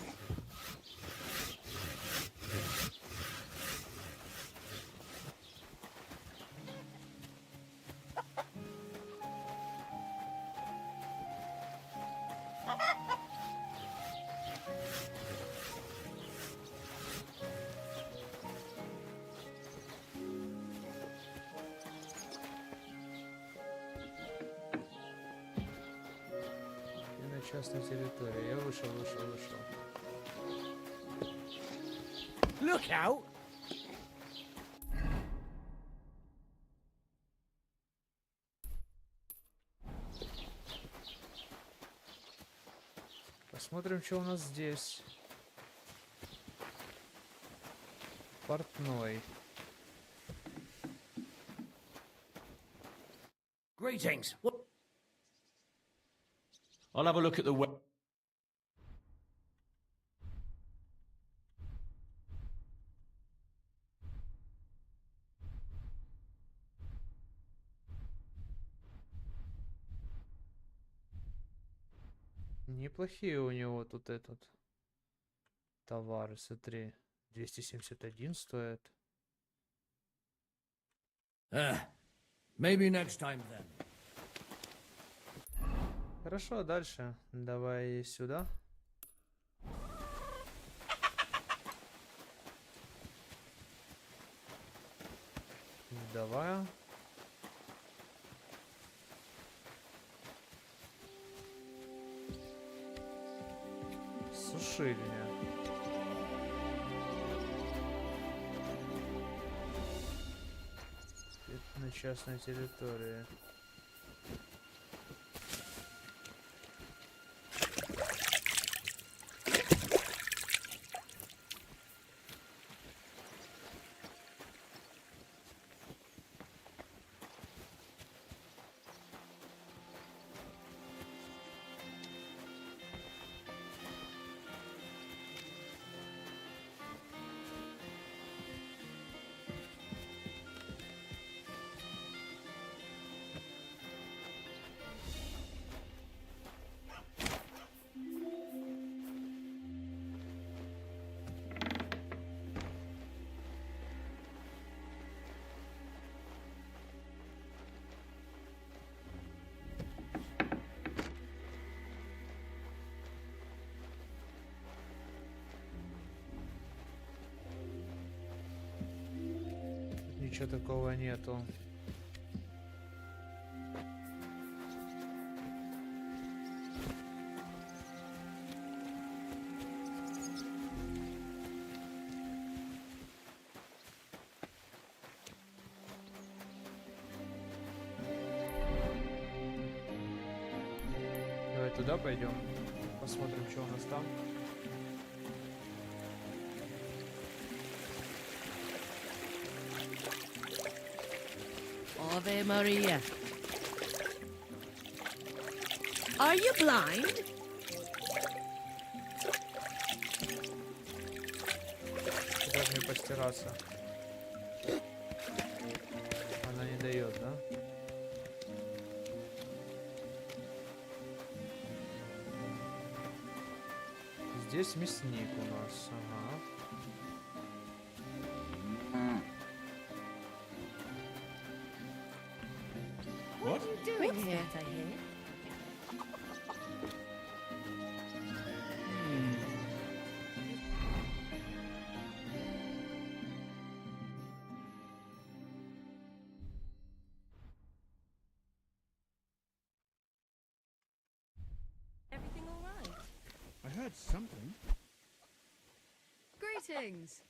Частной территории. Я вышел. Look out! Посмотрим, что у нас здесь. Портной. Greetings. What? I'll have a look at the web. Неплохие у него тут этот товары, смотри. 271 стоит. Maybe next time then. Хорошо, дальше. Давай сюда. Давай. Сушильня. Это на частной территории. Ничего такого нету. Давай туда пойдем, посмотрим, что у нас там. Ave Maria. Are you blind? Куда же мне постираться? Она не дает, да? Здесь мясник у нас, ага. What are you doing here? Everything all right? I heard something. Greetings.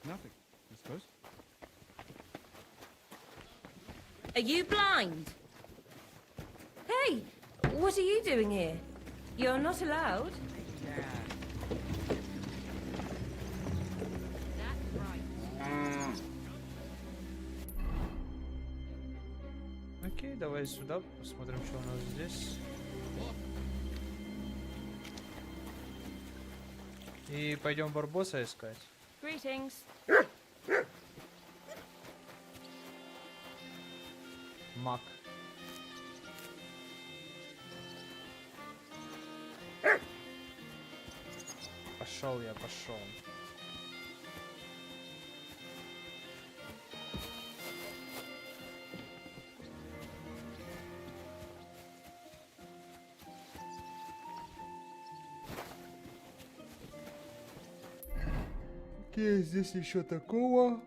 Nothing, I suppose. Are you blind? Hey, what are you doing here? You're not allowed. Окей, давай сюда, посмотрим, что у нас здесь. И пойдем барбоса искать. Greetings. Мак. Пошел я, пошел. Окей, здесь еще такого.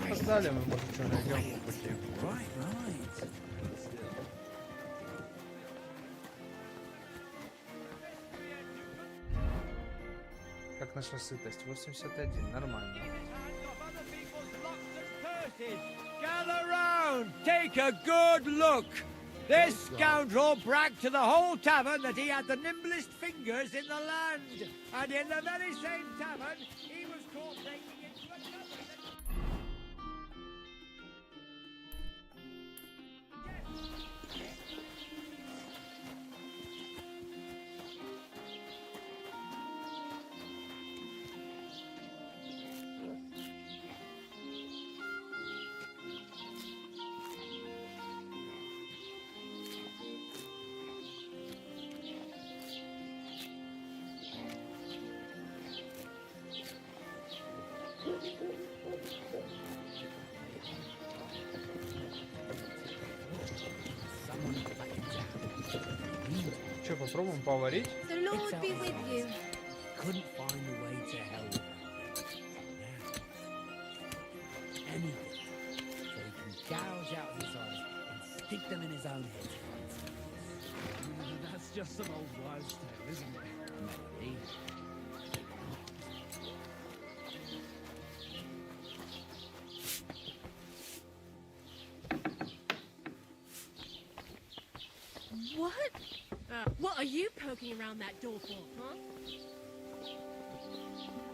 Погнали, мы может что найдем по пути. Как наша сытость? 81, нормально. Gather round, take a good look. This scoundrel bragged to the whole tavern that he had the nimblest fingers in the land. And in the very same tavern, he was caught breaking into another. Попробуем поварить. The Lord be with you. Couldn't find a way to help her. Anything. So he can gouge out his eyes and stick them in his own head. That's just some old wives' tale, isn't it? Maybe. What are you poking around that door for, huh?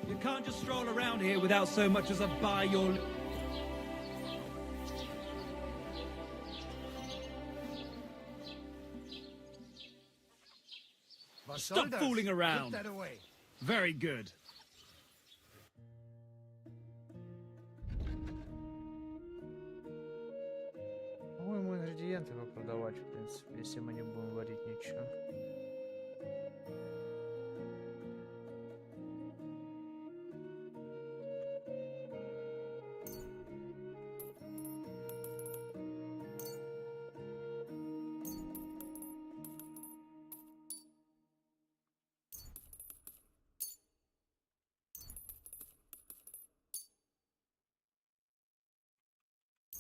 You can't just stroll around here without so much as a buy your... Stop fooling around! Put that away. Very good. По-моему, ингредиенты продавать, в принципе, если мы не будем варить ничего.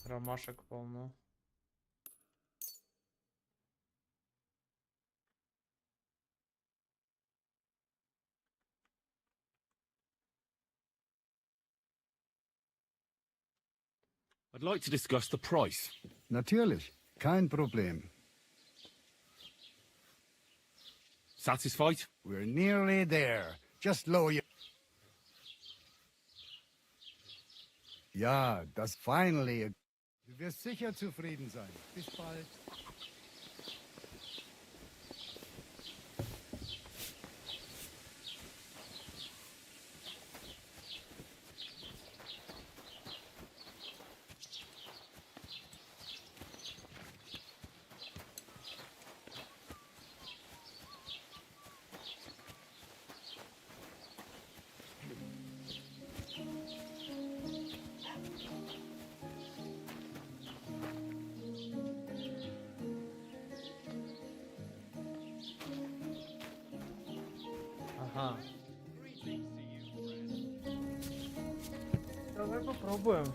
Ромашек полно. I'd like to discuss the price. Natürlich, kein Problem. Satisfied? We're nearly there. Just lower your... Ja, das finally... Du wirst sicher zufrieden sein. Bis bald. Ага. Давай попробуем.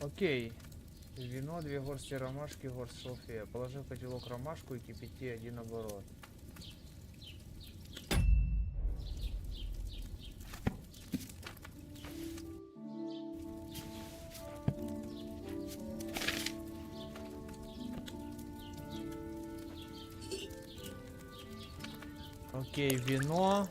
Окей. Вино, 2 горсти ромашки, горсть шалфея. Положи в котелок ромашку и кипяти 1 оборот. Окей, вино.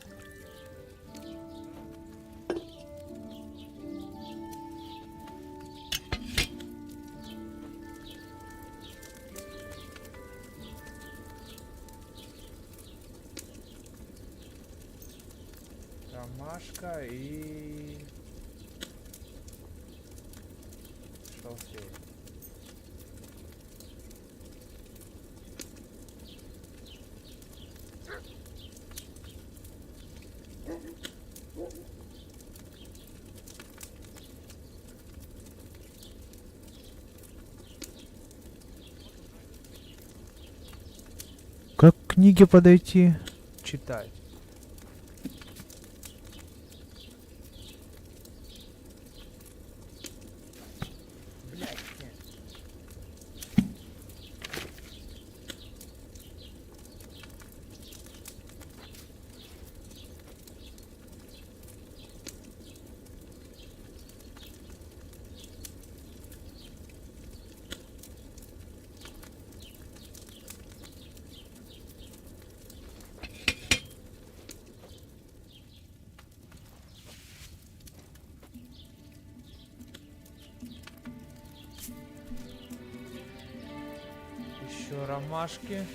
Ромашка и шалфей. Как к книге подойти? Читать. Еще ромашки.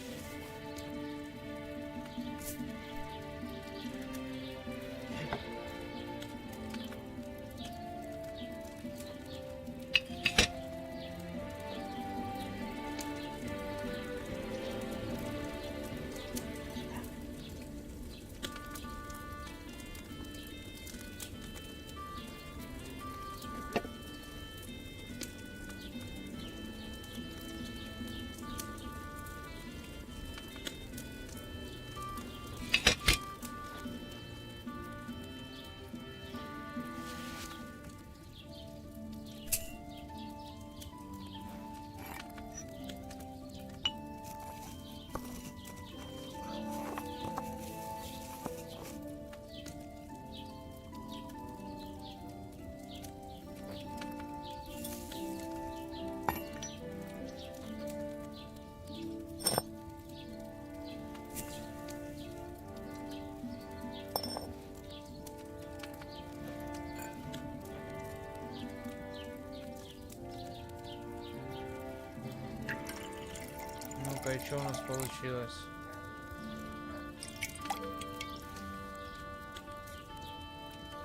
Ну-ка, и что у нас получилось?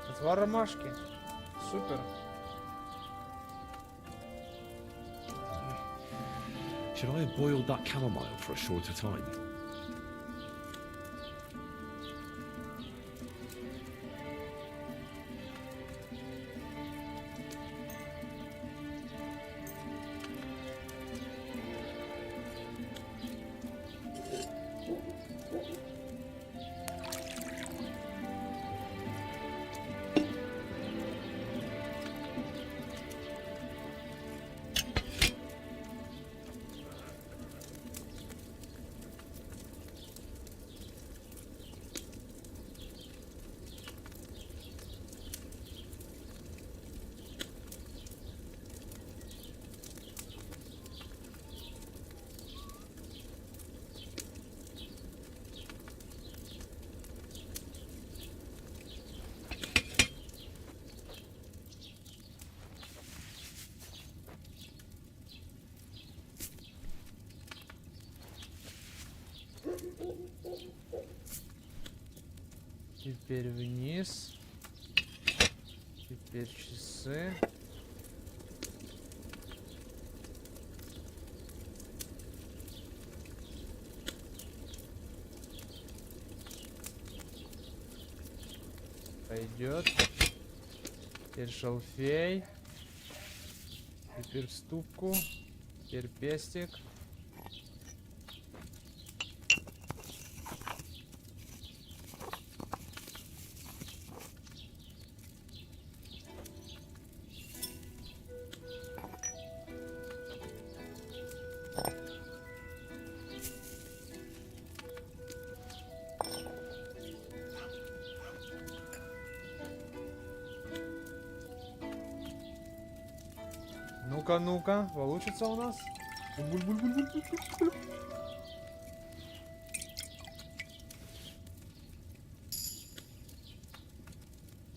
Отвар ромашки. Супер. Should I have boiled that chamomile for a shorter time? Теперь вниз. Теперь часы. Пойдет. Теперь шалфей. Теперь в ступку. Теперь пестик. Ну-ка, ну-ка, получится у нас?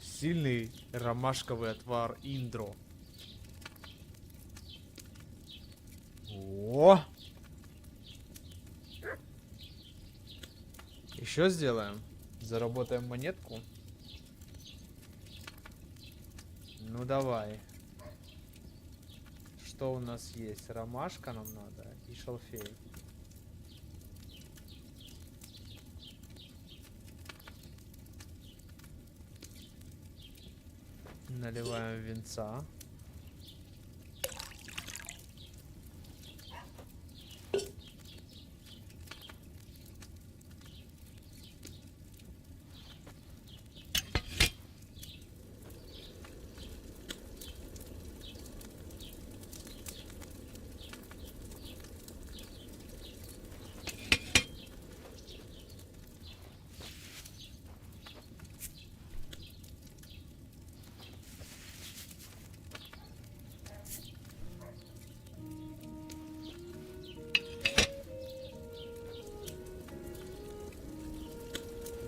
Сильный ромашковый отвар Индро. О! Еще сделаем. Заработаем монетку. Ну давай. Что у нас есть? Ромашка нам надо и шалфей. Наливаем винца.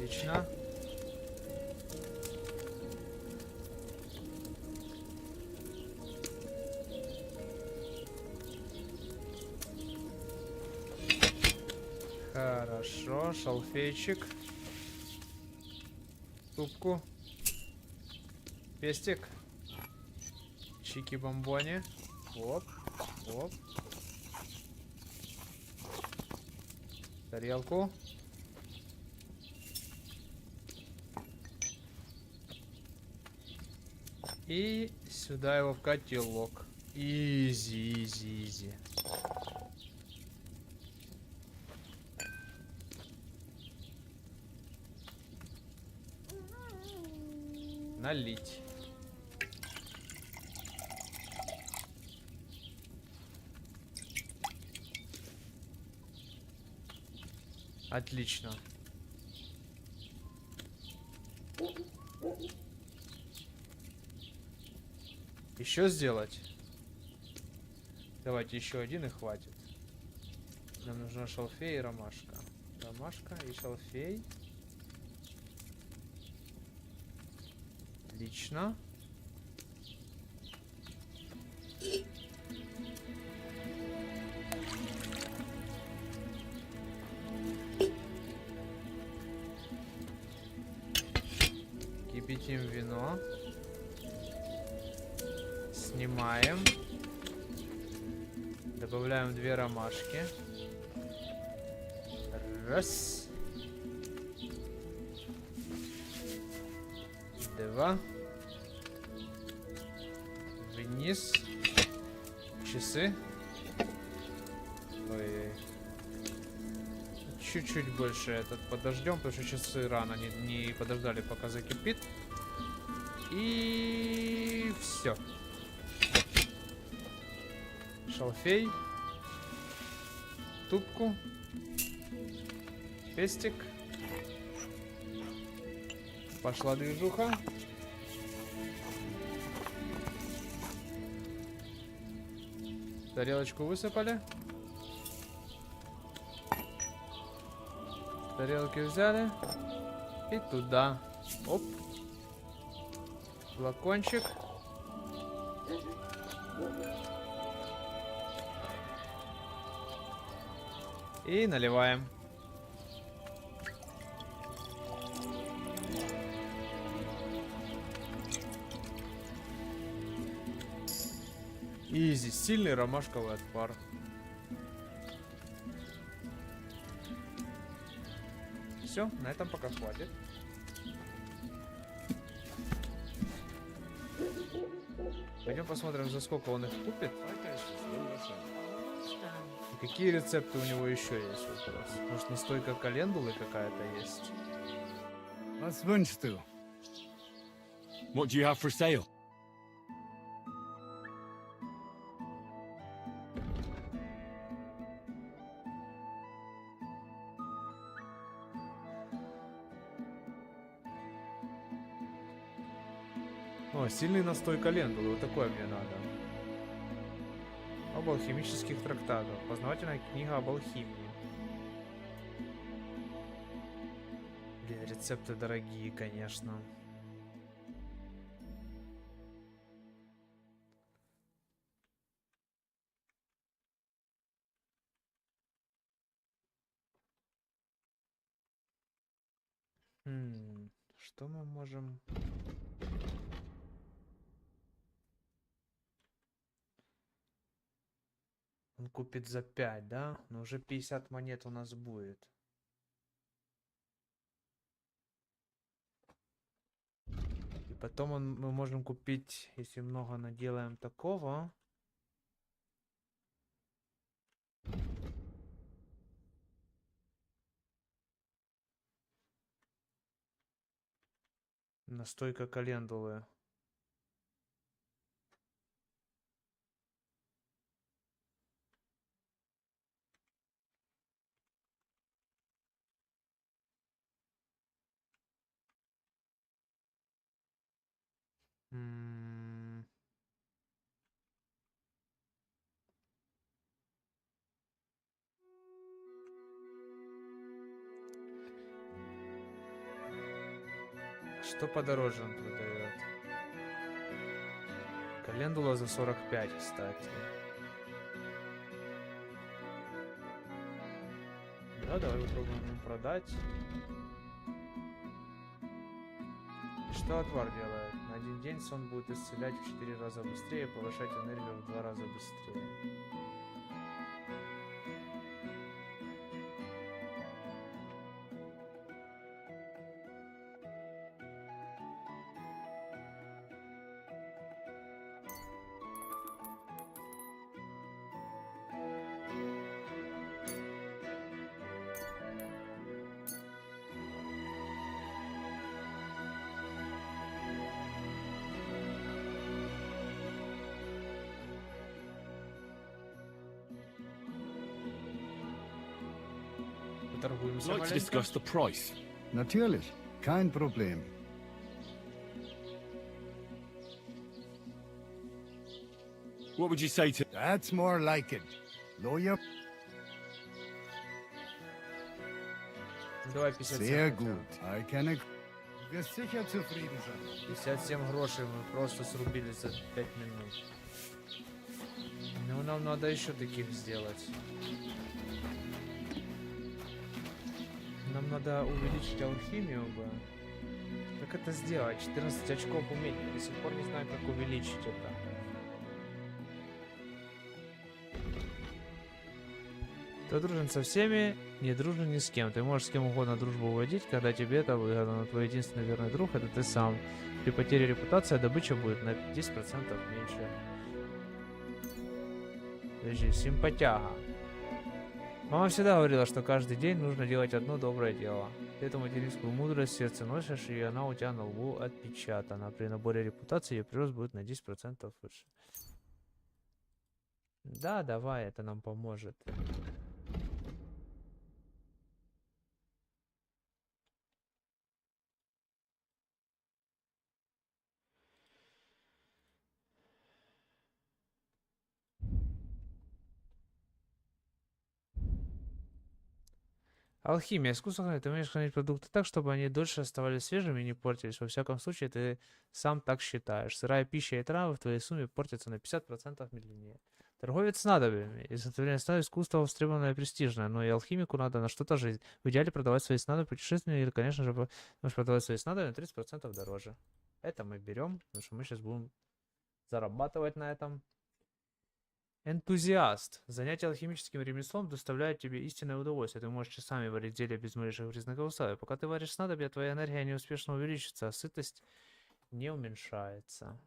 Отлично. Хорошо, шалфейчик. Ступку. Пестик. Чики-бомбони. Оп, оп. Тарелку. И сюда его в котелок. Изи, изи, изи. Налить. Отлично. Еще сделать? Давайте еще один и хватит. Нам нужна шалфей и ромашка. Ромашка и шалфей. Отлично. Все. Снимаем. Добавляем 2 ромашки. Раз. 2. Вниз. Часы. Ой. Чуть-чуть больше этот подождем, потому что часы рано не подождали, пока закипит. И все. Шалфей. Тупку. Пестик. Пошла движуха. Тарелочку высыпали. Тарелки взяли. И туда. Оп. Флакончик. И наливаем. Изи, сильный ромашковый отвар. Все, на этом пока хватит. Пойдем посмотрим, за сколько он их купит. И какие рецепты у него еще есть. Вопрос. Может, настойка календулы какая-то есть? Was wünschst du? What do you have for sale? О, сильный настой календулы. Вот такое мне надо. Об алхимических трактатах. Познавательная книга об алхимии. Блин, рецепты дорогие, конечно. Что мы можем... Он купит за 5, да? Но уже 50 монет у нас будет. И потом мы можем купить, если много наделаем такого. Настойка календулы. Что подороже он продает? Календула за 45, кстати. Да, давай попробуем ему продать. И что отвар делает? На 1 день сон будет исцелять в 4 раза быстрее, повышать энергию в 2 раза быстрее. I'd like to discuss the price. Natürlich, kein Problem. What would you say to... That's more like it. Lawyer? Давай 57. Sehr gut. I can... Wirst sicher zufrieden sein. 57 грошей мы просто срубили за 5 минут. Ну, нам надо еще таких сделать. Нам надо увеличить алхимию бы. Как это сделать? 14 очков умений. До сих пор не знаю, как увеличить это. Ты дружен со всеми, не дружен ни с кем. Ты можешь с кем угодно дружбу уводить, когда тебе это выгодно. Но твой единственный верный друг — это ты сам. При потере репутации добыча будет на 10% меньше. Подожди, симпатяга. Мама всегда говорила, что каждый день нужно делать одно доброе дело. Ты эту материнскую мудрость в сердце носишь, и она у тебя на лбу отпечатана. При наборе репутации ее прирост будет на 10% выше. Да, давай, это нам поможет. Алхимия. Искусство хранить. Ты умеешь хранить продукты так, чтобы они дольше оставались свежими и не портились. Во всяком случае, ты сам так считаешь. Сырая пища и травы в твоей сумме портятся на 50% медленнее. Торговец снадобьями. Изготовление снадобий — искусство востребованное и престижное, но и алхимику надо на что-то жить. В идеале продавать свои снадобья путешественникам или, конечно же, можешь продавать свои снадобья на 30% дороже. Это мы берем, потому что мы сейчас будем зарабатывать на этом. Энтузиаст. Занятие алхимическим ремеслом доставляет тебе истинное удовольствие. Ты можешь часами варить зелья без малейших признаков условия. Пока ты варишь снадобья, твоя энергия неуспешно увеличится, а сытость не уменьшается.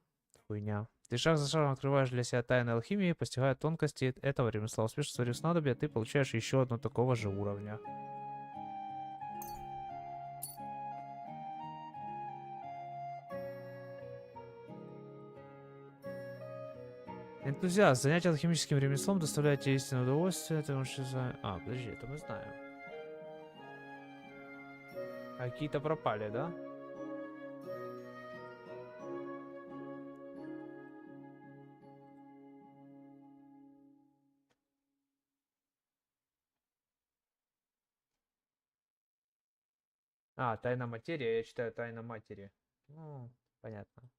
Хуйня. Ты шаг за шагом открываешь для себя тайны алхимии, постигая тонкости этого ремесла. Успешно сварив снадобья, ты получаешь еще одно такого же уровня. Энтузиаст. Занятие алхимическим ремеслом доставляет тебе истинное удовольствие. Ты можешь... А, подожди, это мы знаем. А какие-то пропали, да? А, тайна материи. Я читаю тайна матери. Ну, понятно.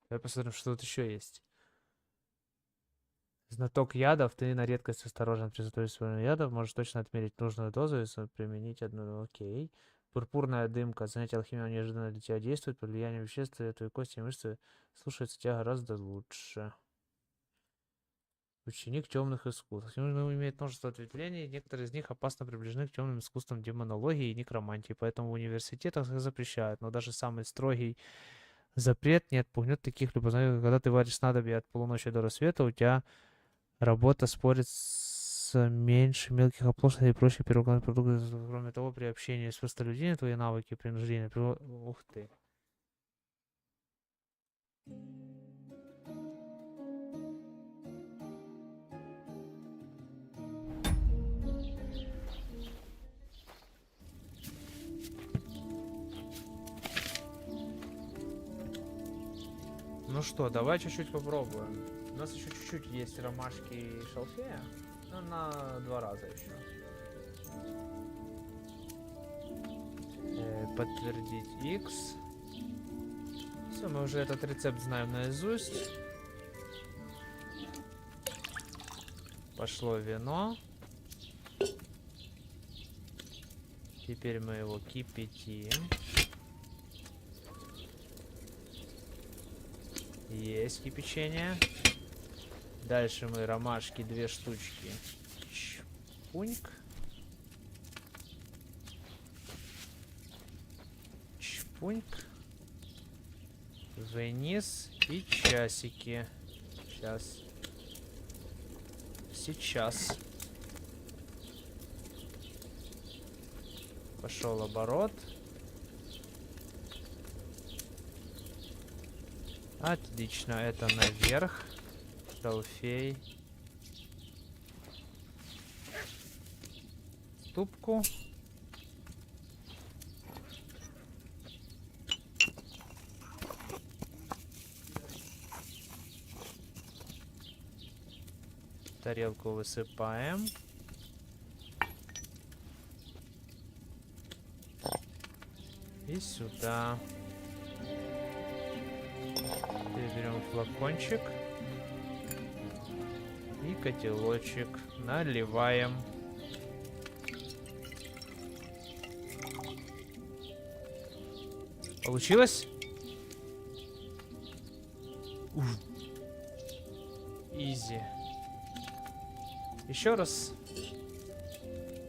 Давай посмотрим, что тут еще есть. Знаток ядов. Ты на редкость осторожен при изготовлении ядов. Можешь точно отмерить нужную дозу и применить одну. Окей. Пурпурная дымка. Занятие алхимией неожиданно для тебя действует. Под влиянием веществ твои кости и мышцы слушаются тебя гораздо лучше. Ученик темных искусств. Алхимия имеет множество ответвлений. Некоторые из них опасно приближены к темным искусствам демонологии и некромантии. Поэтому в университетах их запрещают. Но даже самый строгий запрет не отпугнет таких любознательных. Когда ты варишь снадобье от полуночи до рассвета, у тебя работа спорит с меньше мелких оплошностей и проще первоклассных продуктов. Кроме того, при общении с простолюдинами твои навыки принуждения... Ух ты. Ну что, давай чуть-чуть попробуем. У нас еще чуть-чуть есть ромашки и шалфея. Ну, на 2 раза еще. Подтвердить X. Все, мы уже этот рецепт знаем наизусть. Пошло вино. Теперь мы его кипятим. Есть кипячение. Дальше мы ромашки 2 штучки. Чпуньк. Чпуньк. Вниз и часики. Сейчас. Сейчас. Пошел оборот. Отлично, это наверх. Шалфей. Ступку. Тарелку высыпаем. И сюда. Теперь берем флакончик. И котелочек. Наливаем. Получилось? Изи. Еще раз.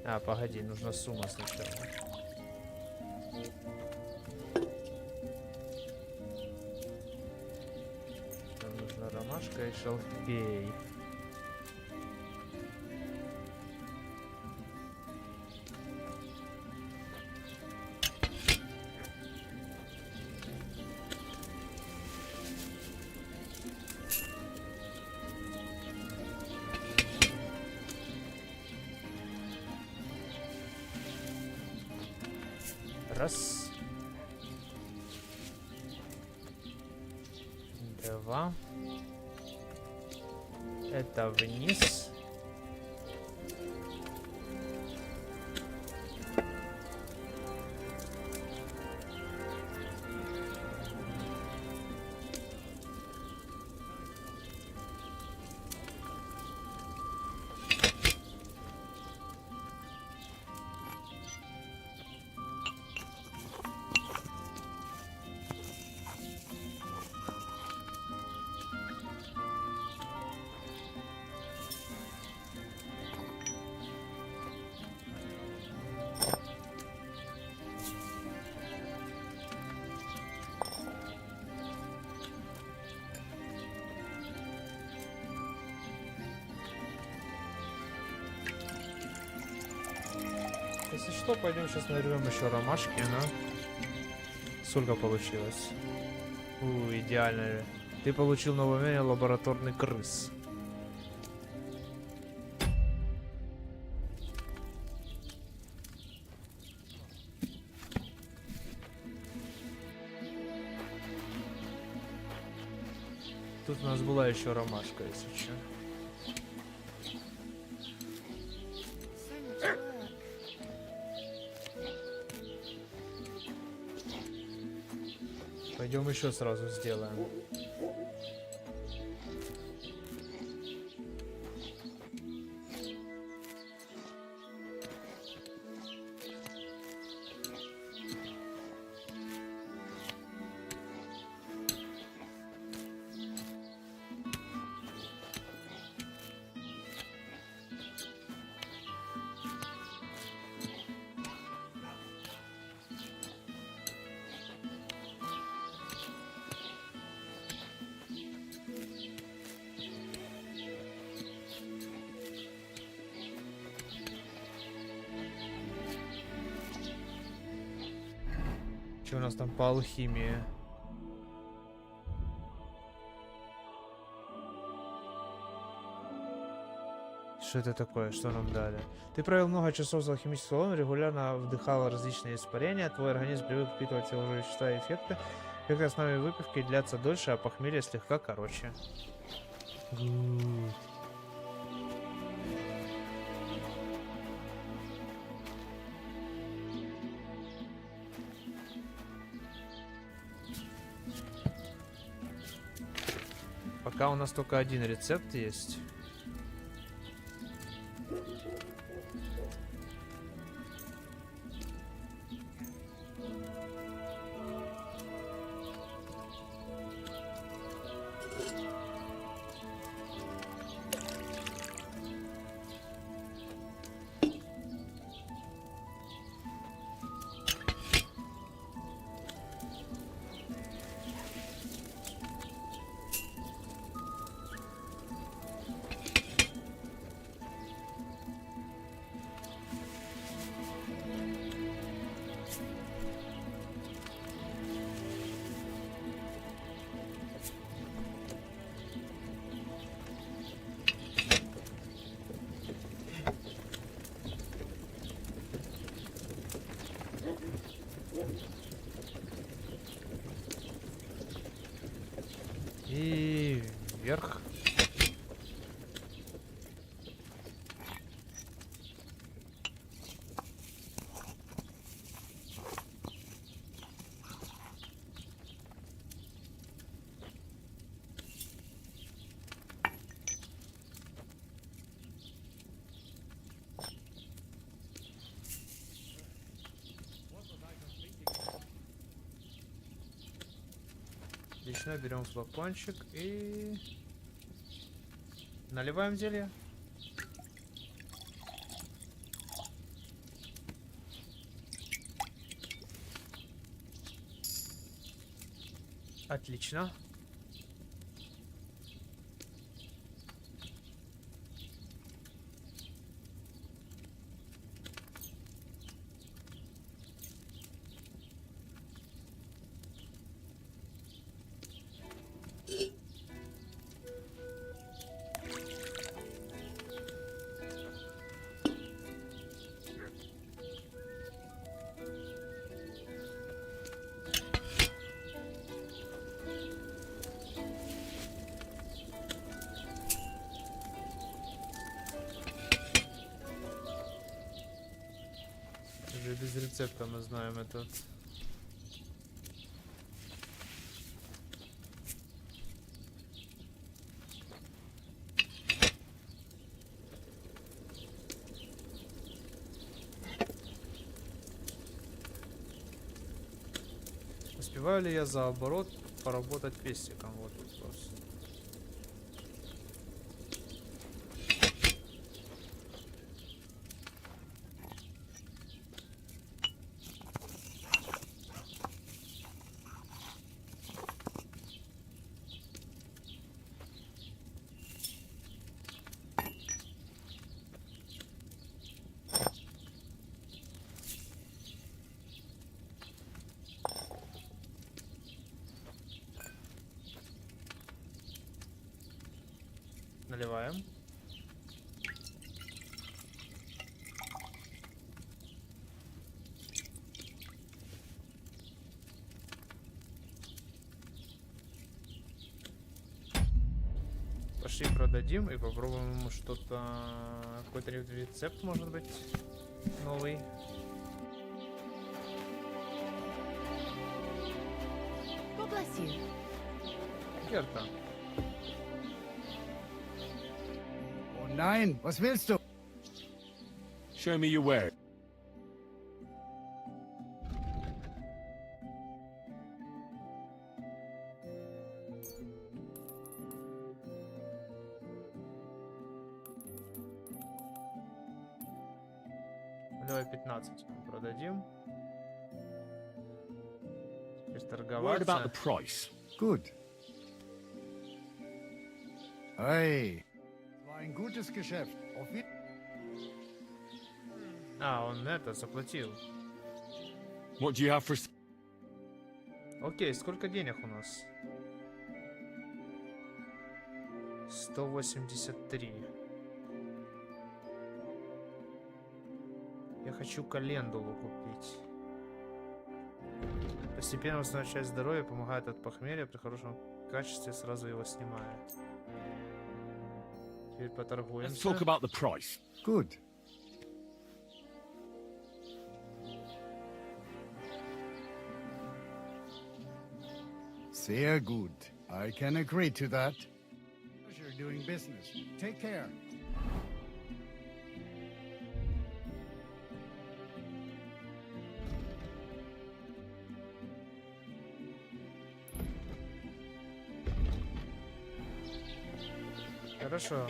А, погоди, нужна сумма сначала. Нам нужна ромашка и шалфей. Раз. Два. Это вниз. Если что, пойдем сейчас нарвем еще ромашки, на. Сколько получилось? Идеально. Ты получил новое умение лабораторный крыс. Тут у нас была еще ромашка, если что. Пойдем еще сразу сделаем. Что у нас там по алхимии? Что это такое? Что нам дали? Ты провел много часов за алхимическим салоном, регулярно вдыхал различные испарения, твой организм привык впитывать все уже вещества и эффекты. Эффекты основной выпивки длятся дольше, а похмелье слегка короче. Good. Пока у нас только один рецепт есть. Отлично, берем флакончик и наливаем зелье. Отлично. Без рецепта мы знаем этот. Успеваю ли я за оборот поработать пестиком? Вот вопрос. Наливаем. Пошли продадим и попробуем ему что-то, какой-то рецепт, может быть, новый. God bless you. Герта. Nein, was willst du? Show me your wares. Давай 15 продадим. Теперь Worried торговаться. about the price. Gut. Hey. War ein gutes Geschäft. Auf Wiedersehen. А, он это заплатил. What do you have for... Окей, сколько денег у нас? 183. Я хочу календулу купить. Постепенно восстанавливает здоровье, помогает от похмелья, при хорошем качестве сразу его снимает. Теперь поторгуемся. Let's talk about the price. Good. Sehr gut. I can agree to that. Pleasure doing business. Take care. Хорошо.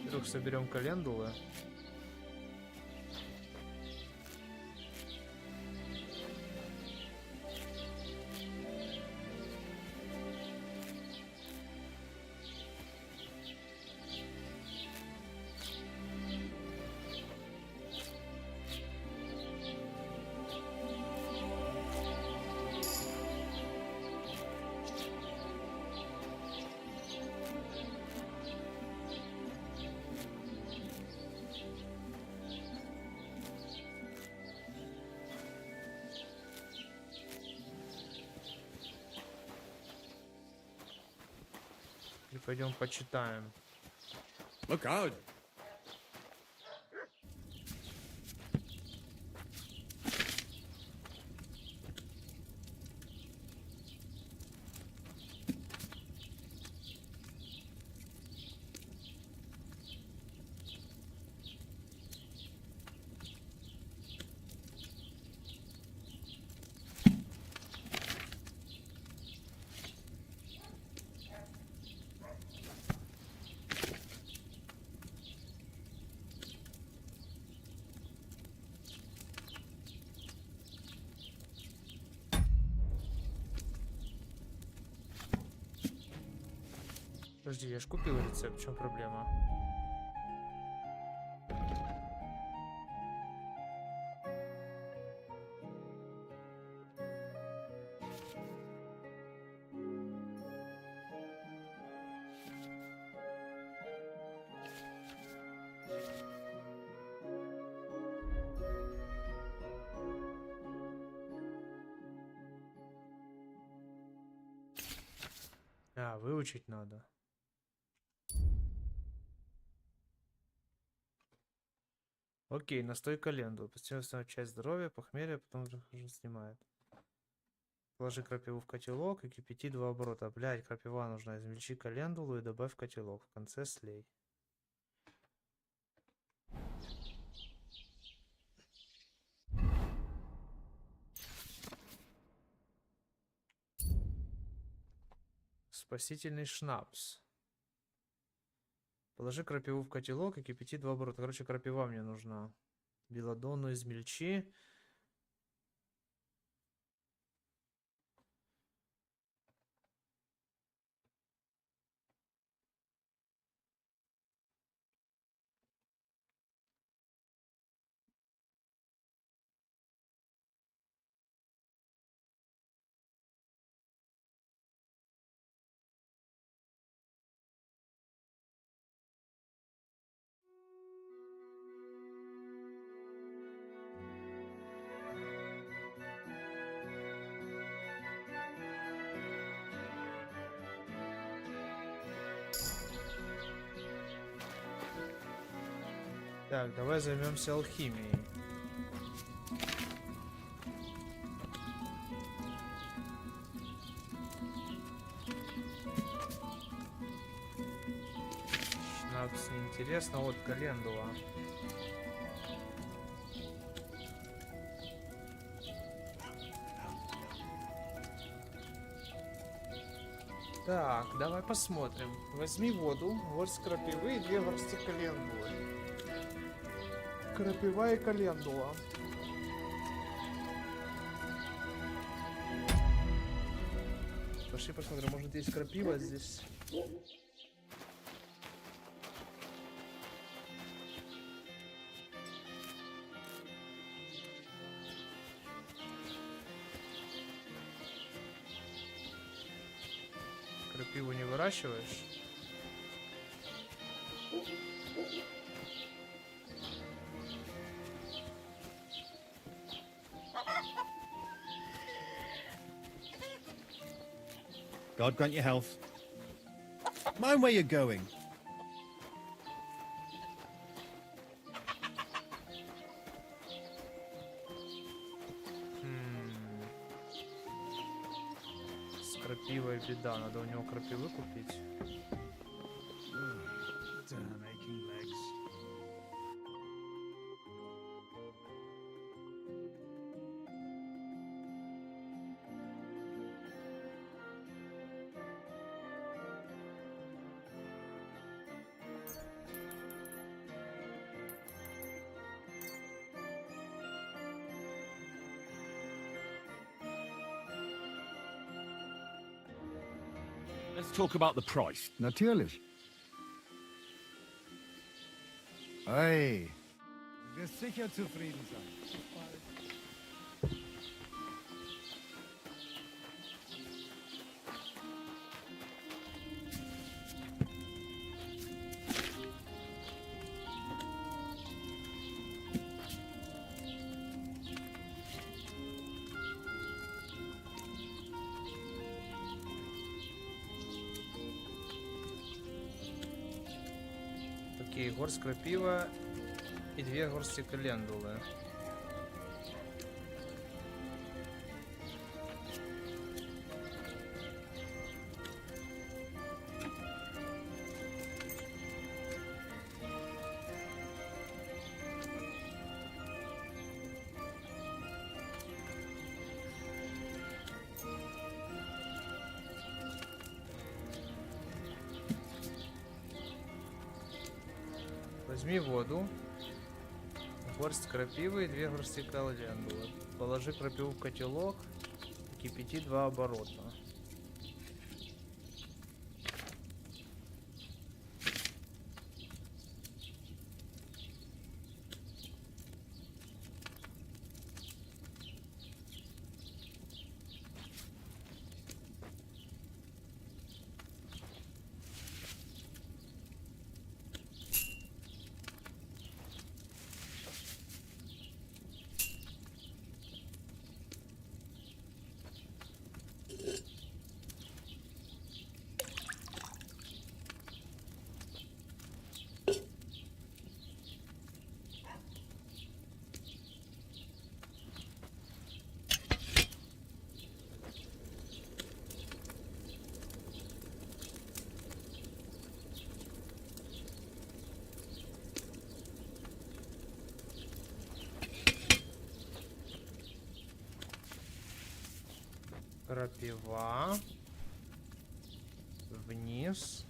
Вдруг соберем календулы. И пойдем почитаем. Look out! Подожди, я ж купил рецепт, в чем проблема? А, выучить надо. Окей, настой календу. Постепенно часть здоровья, похмелье, потом снимает. Положи крапиву в котелок и кипяти 2 оборота. Блядь, крапива нужна. Измельчи календулу и добавь в котелок. В конце слей. Спасительный шнапс. Положи крапиву в котелок и кипяти 2 оборота. Короче, крапива мне нужна. Белладонну измельчи. Так, давай займемся алхимией. Шнапс неинтересно, вот календула. Так, давай посмотрим. Возьми воду, горсть крапивы и 2 горсти календулы. Крапива и календула. Пошли посмотрим, может есть крапива здесь. Крапиву не выращиваешь? God grant you health. Mind where you're going. С крапивой беда, надо у него крапивы купить. Let's talk about the price. Natürlich. Hey. Du wirst sicher zufrieden sein. Окей, горсть крапива и 2 горсти календулы. Возьми воду, горсть крапивы и 2 горсти календулы. Положи крапиву в котелок, кипяти 2 оборота. Крапива. Вниз.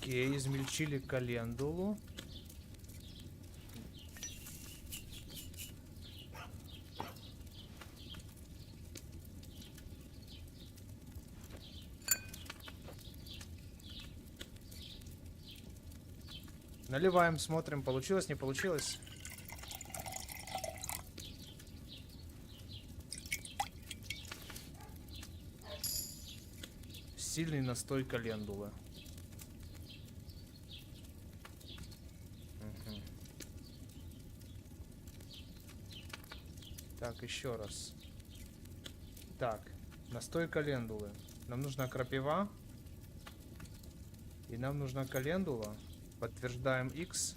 Окей, измельчили календулу. Наливаем, смотрим, получилось, не получилось. Сильный настой календулы. Так, еще раз. Так, настой календулы. Нам нужна крапива. И нам нужна календула. Подтверждаем X.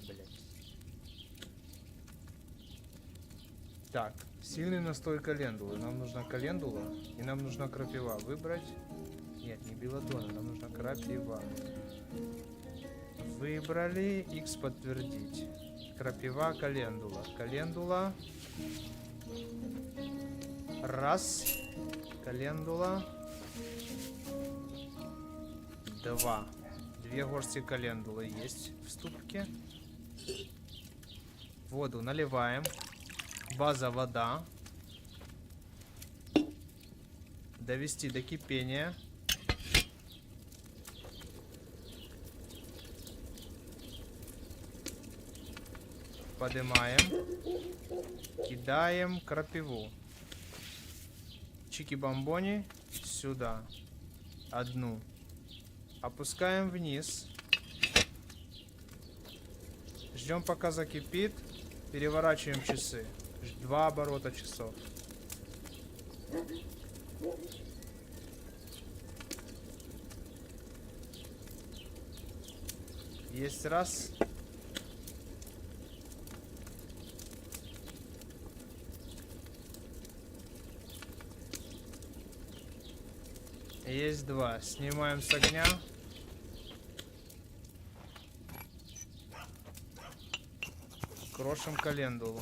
Блять. Так, сильный настой календулы. Нам нужна календула. И нам нужна крапива. Выбрать. Нет, не белладонна. Нам нужна крапива. Выбрали. X подтвердить. Крапива, календула. Календула. Раз. Календула. Два. Две горсти календулы есть в ступке. Воду наливаем. База вода. Довести до кипения. Поднимаем. Кидаем крапиву. Чики-бомбони сюда. Одну. Опускаем вниз. Ждем, пока закипит. Переворачиваем часы. 2 оборота часов. Есть раз. Есть два. Снимаем с огня. Крошим календулу.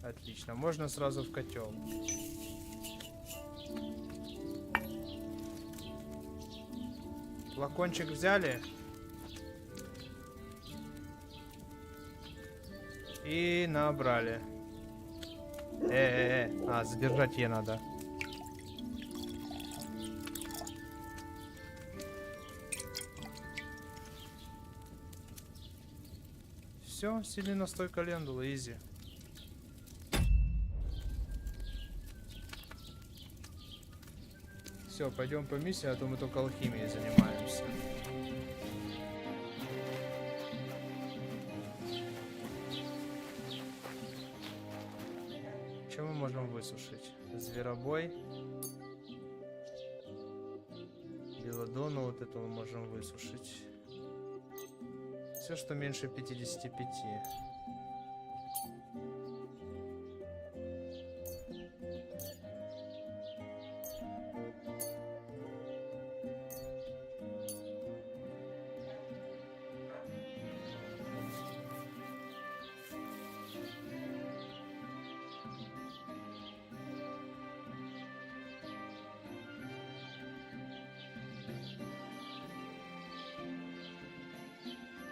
Отлично. Можно сразу в котел. Флакончик взяли. И набрали. А, задержать ей надо. Все, сильный настой календулы, изи. Все, пойдем по миссии, а то мы только алхимией занимаемся. Что мы можем высушить? Зверобой. Белладонну вот эту мы можем высушить. Все, что меньше 55.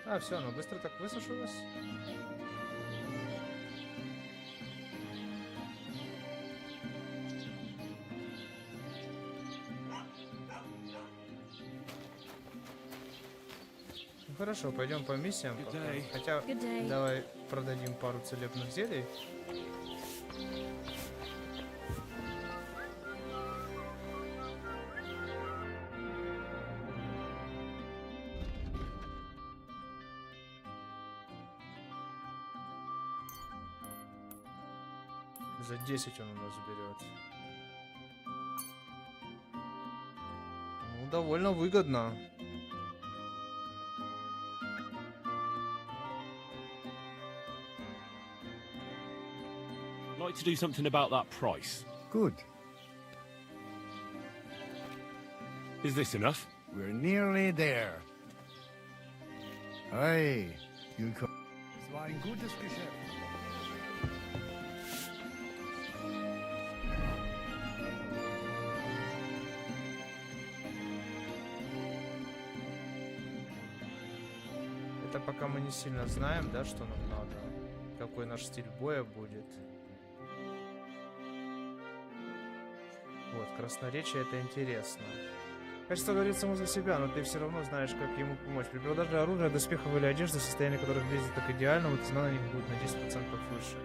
А, все, оно быстро так высушилось. Ну, хорошо, пойдем по миссиям пока. Хотя, давай продадим пару целебных зелий. За 10 он у нас берет. Ну, довольно выгодно. Like to do something about that price. Good. Is this enough? We're nearly there. Hey, you come. Es war ein gutes Geschäft. Это пока мы не сильно знаем, да, что нам надо. Какой наш стиль боя будет. Вот, красноречие это интересно. Качество говорит само за себя, но ты все равно знаешь, как ему помочь. При продаже оружия, доспехов или одежды, состояние которых близит так идеально, вот цена на них будет на 10% выше.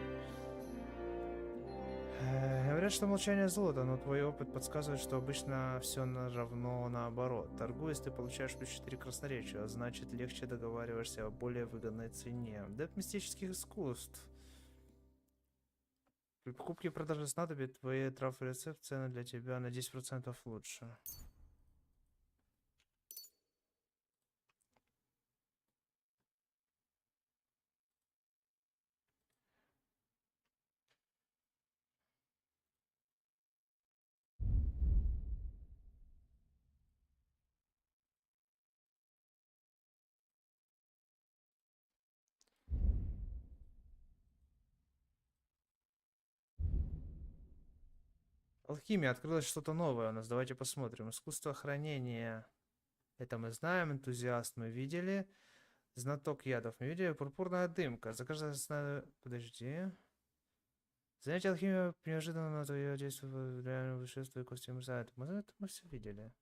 Говорят, что молчание золото, но твой опыт подсказывает, что обычно все равно наоборот. Торгуясь, ты получаешь плюс 4 красноречия, а значит легче договариваешься о более выгодной цене. Деп мистических искусств. При покупке и продаже снадобий твои трав и рецепт цены для тебя на 10% лучше. Алхимия, открылось что-то новое у нас. Давайте посмотрим. Искусство хранения. Это мы знаем. Энтузиаст мы видели. Знаток ядов мы видели. Пурпурная дымка. За каждое... Подожди. Занятие алхимия неожиданно на твое действие реально вышествует костюм за это. Мы все видели.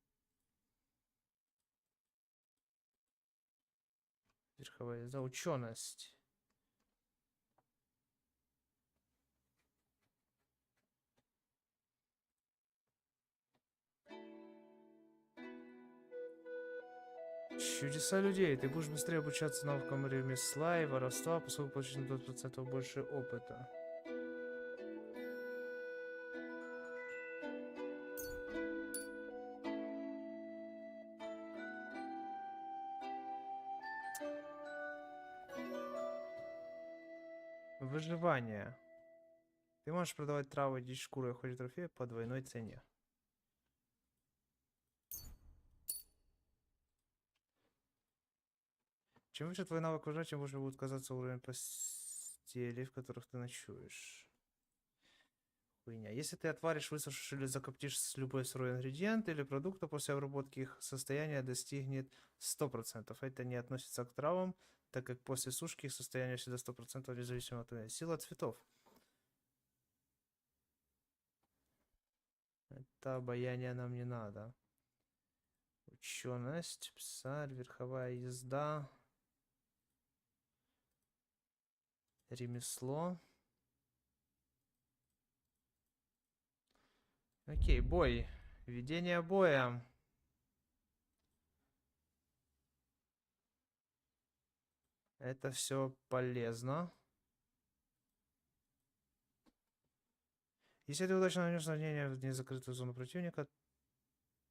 Верховая езда. Ученость. Чудеса людей. Ты будешь быстрее обучаться навыкам ремесла и воровства, поскольку получишь на 20% больше опыта. Выживание. Ты можешь продавать травы, дичь, шкуру и охотить трофеи по двойной цене. Чем выше твой навык выживания, тем больше будет казаться уровень постелей, в которых ты ночуешь. Хуйня. Если ты отваришь, высушишь или закоптишь любой сырой ингредиент или продукт, то после обработки их состояние достигнет 100%. Это не относится к травам, так как после сушки их состояние всегда 100% независимо от твоей силы цветов. Это обаяние нам не надо. Ученость, псарь, верховая езда. Ремесло. Окей, бой. Ведение боя. Это все полезно. Если ты удачно нанес ранение в незакрытую зону противника,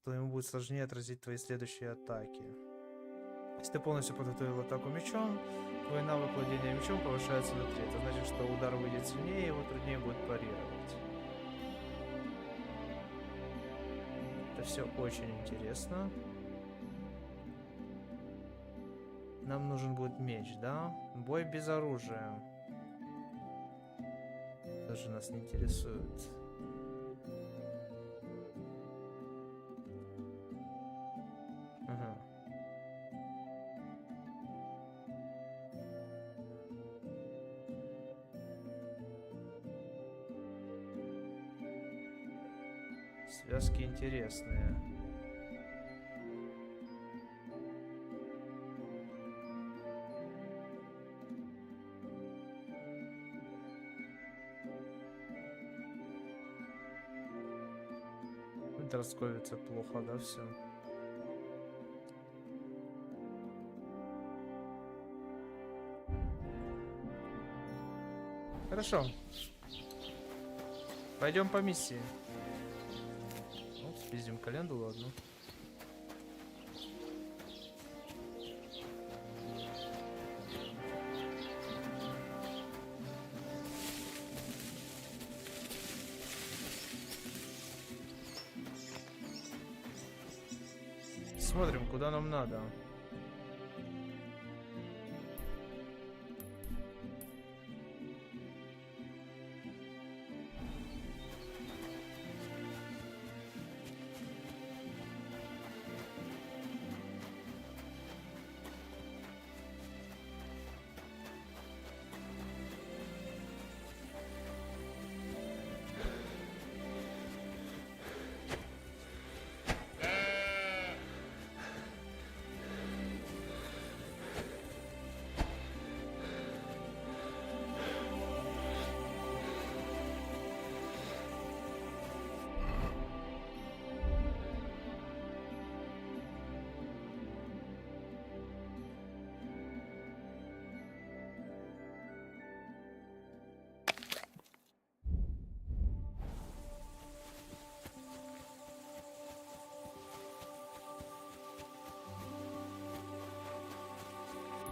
то ему будет сложнее отразить твои следующие атаки. Если ты полностью подготовил атаку мечом, твой навык владения мечом повышается на 3. Это значит, что удар выйдет сильнее, его труднее будет парировать. Это все очень интересно. Нам нужен будет меч, да? Бой без оружия. Даже нас не интересует. Ага. Связки интересные. Расковится плохо, да, все. Хорошо. Пойдем по миссии. Ну, спиздим календулу одну. Смотрим, куда нам надо.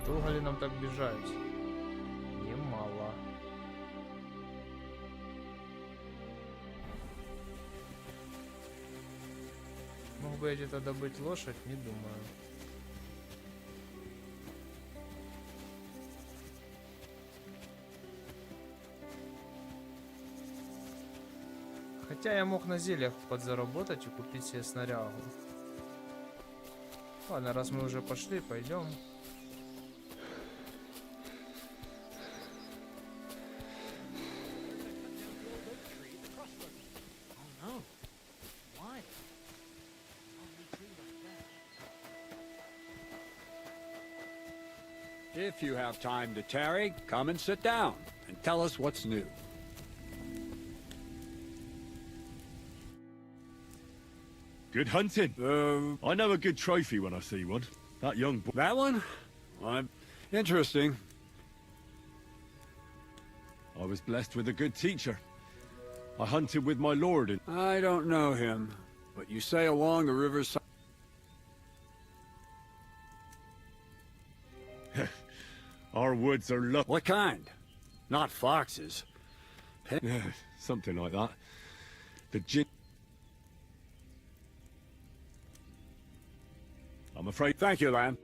Долго ли нам так бежать? Немало. Мог бы я где-то добыть лошадь? Не думаю. Хотя я мог на зельях подзаработать и купить себе снарягу. Ладно, раз мы уже пошли, пойдем. If you have time to tarry, come and sit down and tell us what's new. Good hunting. I know a good trophy when I see one. That young boy. That one? Interesting. I was blessed with a good teacher. I hunted with my lord and... I don't know him, but you say along the riverside... Our woods are lucky. What kind? Not foxes. Yeah, something like that. The gin... I'm afraid... Thank you, Lamb.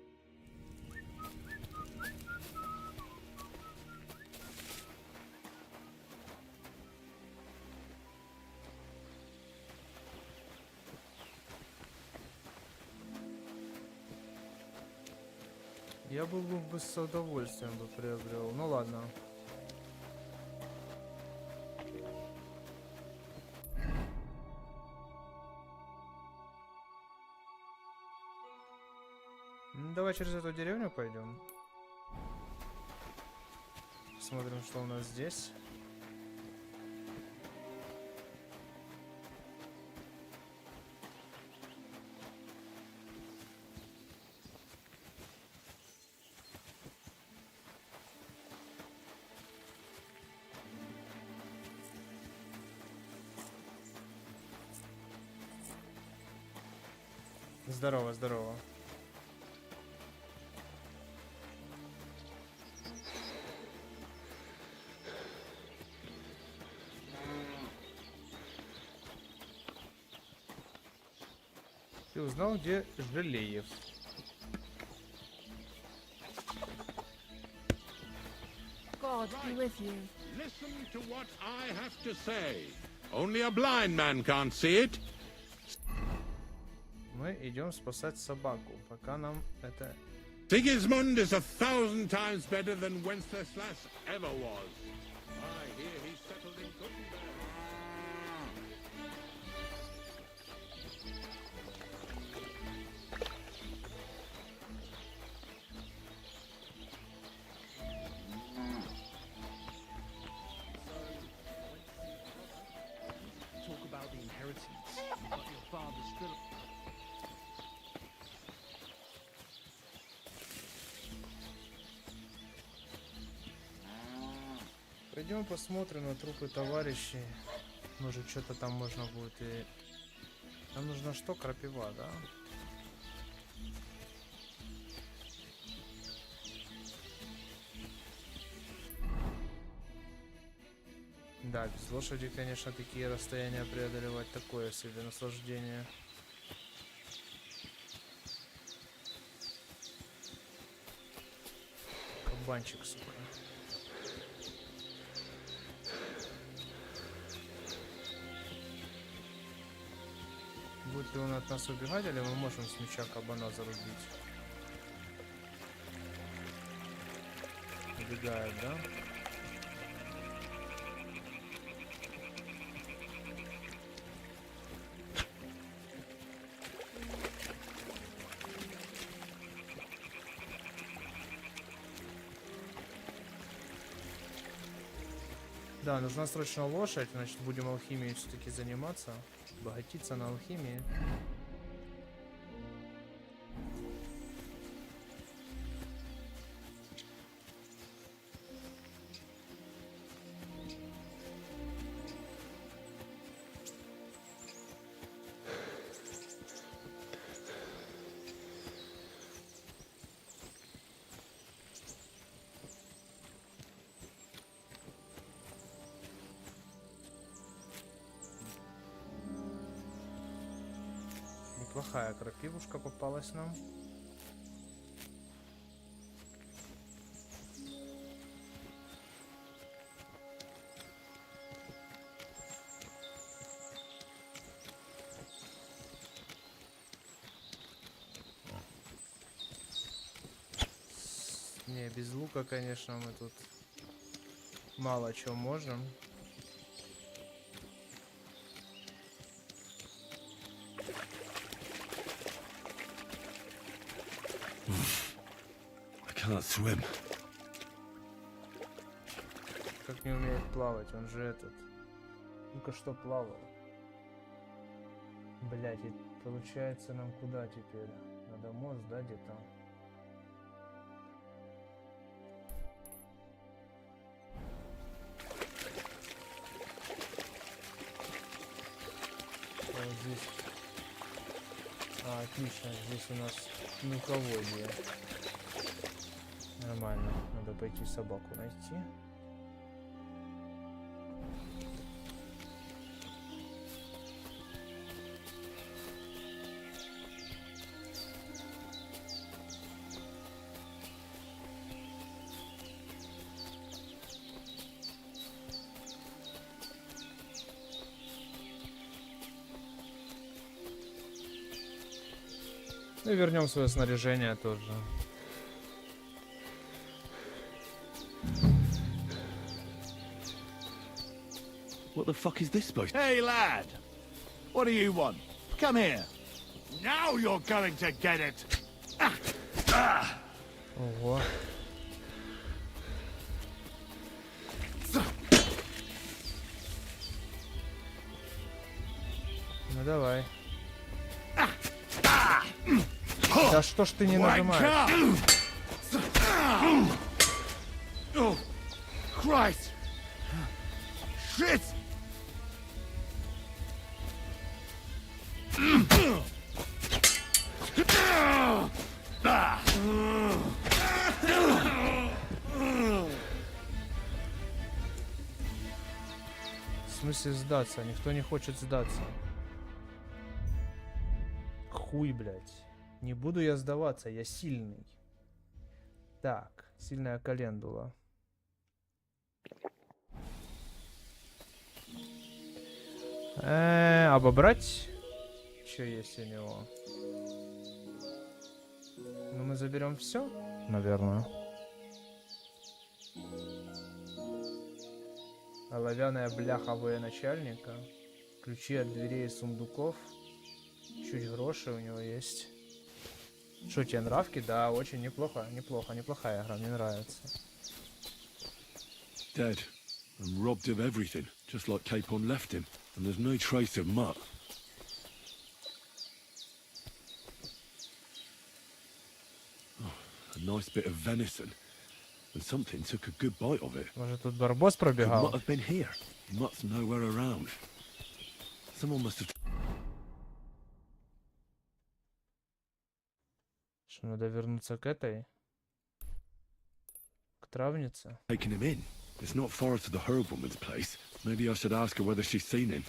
Я был бы с удовольствием бы приобрел. Ну ладно. Давай через эту деревню пойдем. Смотрим, что у нас здесь. Здорово, здорово. Ты узнал, где Желеев? God be with you. Listen to what I have to say. Only a blind man can't see it. Мы идем спасать собаку, пока нам это... Sigismund is 1,000 times better than Wenceslas ever was. I hear he's settled in Gutenberg. Talk about the inheritance. You've got your father still. Пойдем посмотрим на трупы товарищей. Может, что-то там можно будет и... Нам нужно что? Крапива, да? Да, без лошади, конечно, такие расстояния преодолевать такое себе наслаждение. Кабанчик, сука. Будет ли он от нас убегать, или мы можем с мяча кабана зарубить? Убегает, да? Да, нужна срочно лошадь, значит будем алхимией все-таки заниматься, богатиться на алхимии. Неплохая крапивушка попалась нам. Не, без лука, конечно, мы тут мало чего можем. Can't swim. Как не умеет плавать, он же этот. Только что плавал. Блять, и получается нам куда теперь? Надо мост, да, где-то? Вот здесь. А, отлично, здесь у нас мелководье. Нормально, надо пойти собаку найти. Ну и вернем свое снаряжение тоже. What the fuck is this supposed to... Hey, lad! What do you want? Come here. Now you're going to get it! Ого. Ну давай. Да что ж ты не нажимаешь? Oh, Christ! Shit! В смысле сдаться? Никто не хочет сдаться. Хуй, блядь. Не буду я сдаваться, я сильный. Так, сильная календула. Обобрать? Что есть у него? Ну мы заберем все, наверное. Оловянная бляха военачальника. Ключи от дверей и сундуков. Чуть гроши у него есть. Что, тебе нравки? Да, очень неплохо. Неплохая игра, мне нравится. Dead and robbed of everything, just like Capon left him, and there's no trace of mutt. Oh, a nice bit of venison, and something took a good bite of it. Может тут барбос пробегал? Could Mutt have been here? Mutt's nowhere around. Someone must have Что, надо вернуться к этой? К травнице? taken him in. It's not far to the herb woman's place. Maybe I should ask her whether she's seen him.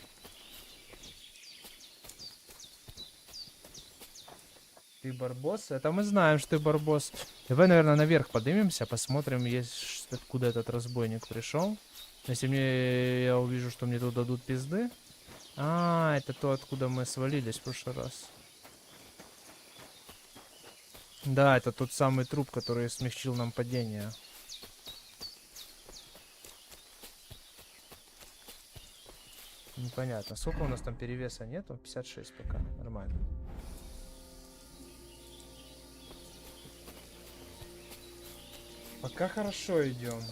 Ты барбос? Это мы знаем, что ты барбос. Давай, наверное, наверх поднимемся, посмотрим, есть откуда этот разбойник пришел. Если я увижу, что мне тут дадут пизды. А, это то, откуда мы свалились в прошлый раз. Да, это тот самый труп, который смягчил нам падение. Непонятно. Сколько у нас там перевеса нету? 56 пока. Нормально. Пока хорошо идем.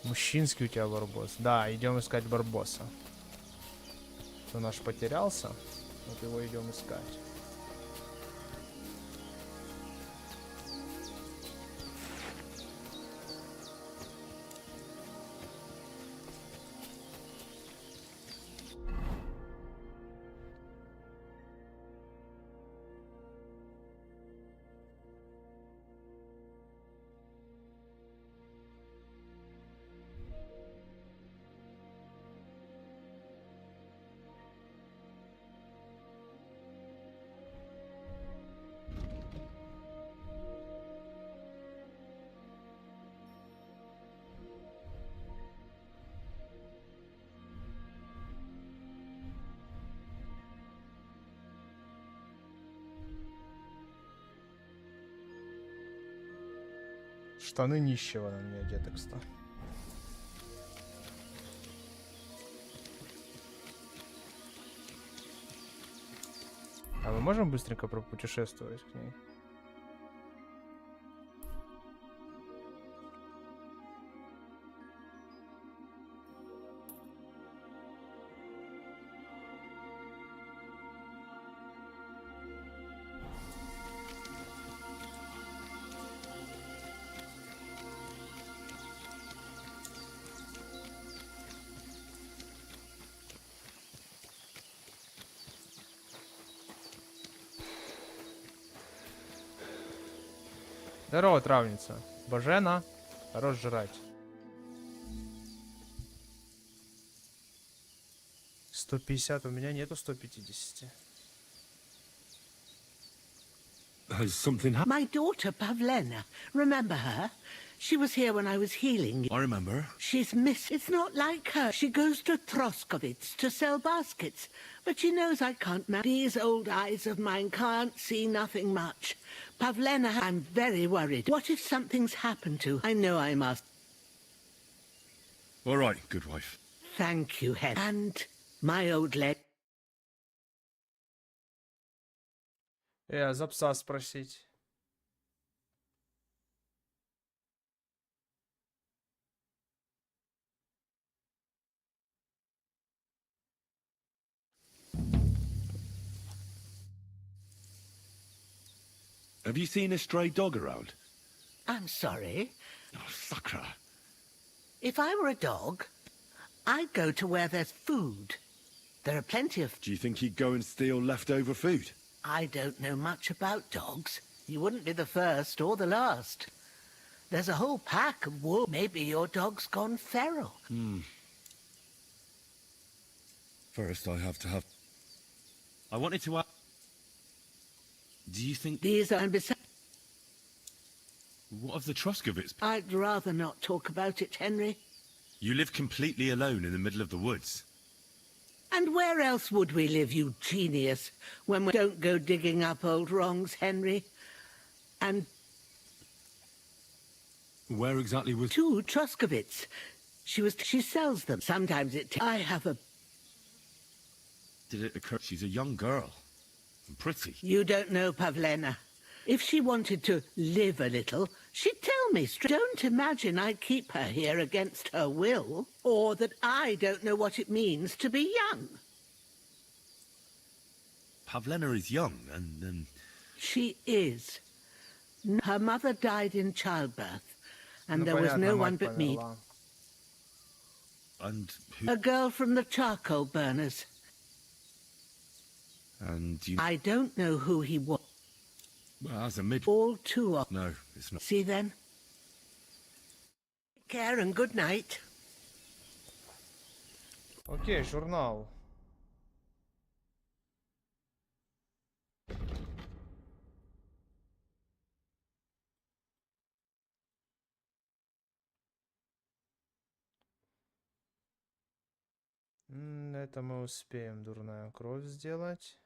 Мужчинский у тебя барбос. Да, идем искать барбоса. Он наш потерялся. Вот его идем искать. Штаны нищего на мне одеты, кстати. А мы можем быстренько пропутешествовать к ней? Здорово, травница. Божена, хорош жрать. 150, у меня нету 150. Has something happened? My daughter, Pavlena. Remember her? She was here when I was healing you. I remember. She's missing. It's not like her. She goes to Troskovitz to sell baskets. But she knows I can't manage. These old eyes of mine can't see nothing much. Pavlena, I'm very worried. What if something's happened to her? I know I must. All right, good wife. Thank you, Hen. And my old leg. За пса спросить. Have you seen a stray dog around? I'm sorry. Oh, sucker. If I were a dog, I'd go to where there's food. There are plenty of... Do you think he'd go and steal leftover food? I don't know much about dogs. You wouldn't be the first or the last. There's a whole pack of wolves. Maybe your dog's gone feral. First, I have to have... I wanted to ask... Do you think... These are... What of the Troskovitz? I'd rather not talk about it, Henry. You live completely alone in the middle of the woods. And where else would we live, you genius, when we don't go digging up old wrongs, Henry? And... Where exactly was... To Troskovitz. She sells them. Sometimes I have a... Did it occur... She's a young girl. And pretty. You don't know Pavlena. If she wanted to live a little, she'd tell me straight. Don't imagine I keep her here against her will, or that I don't know what it means to be young. Pavlena is young, and... She is. Her mother died in childbirth, and there was no one but me. And who? A girl from the charcoal burners. And you... I don't know who he was. Well, as a mid... All too often. No, it's not. See then? Take care and good night. Окей, журнал. Это мы успеем, дурная кровь сделать.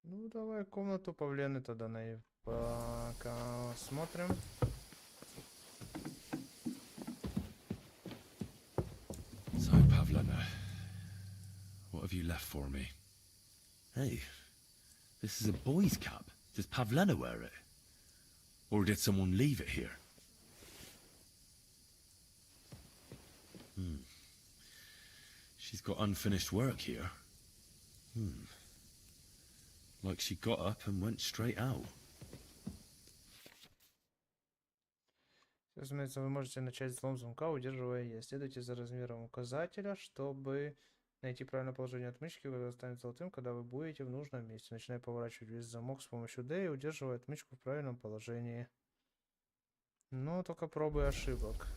Ну, давай комнату Павлены тогда пока смотрим. So, Pavlena, what have you left for me? Hey, this is a boy's cap. Does Pavlena wear it? Or did someone leave it here? She's got unfinished work here. Like she got up and went straight out. Разумеется, вы можете начать взлом звонка, удерживая «Е». Следуйте за размером указателя, чтобы найти правильное положение отмычки, которое станет золотым, когда вы будете в нужном месте. Начинай поворачивать весь замок с помощью D и удерживая отмычку в правильном положении. Но только пробуй ошибок.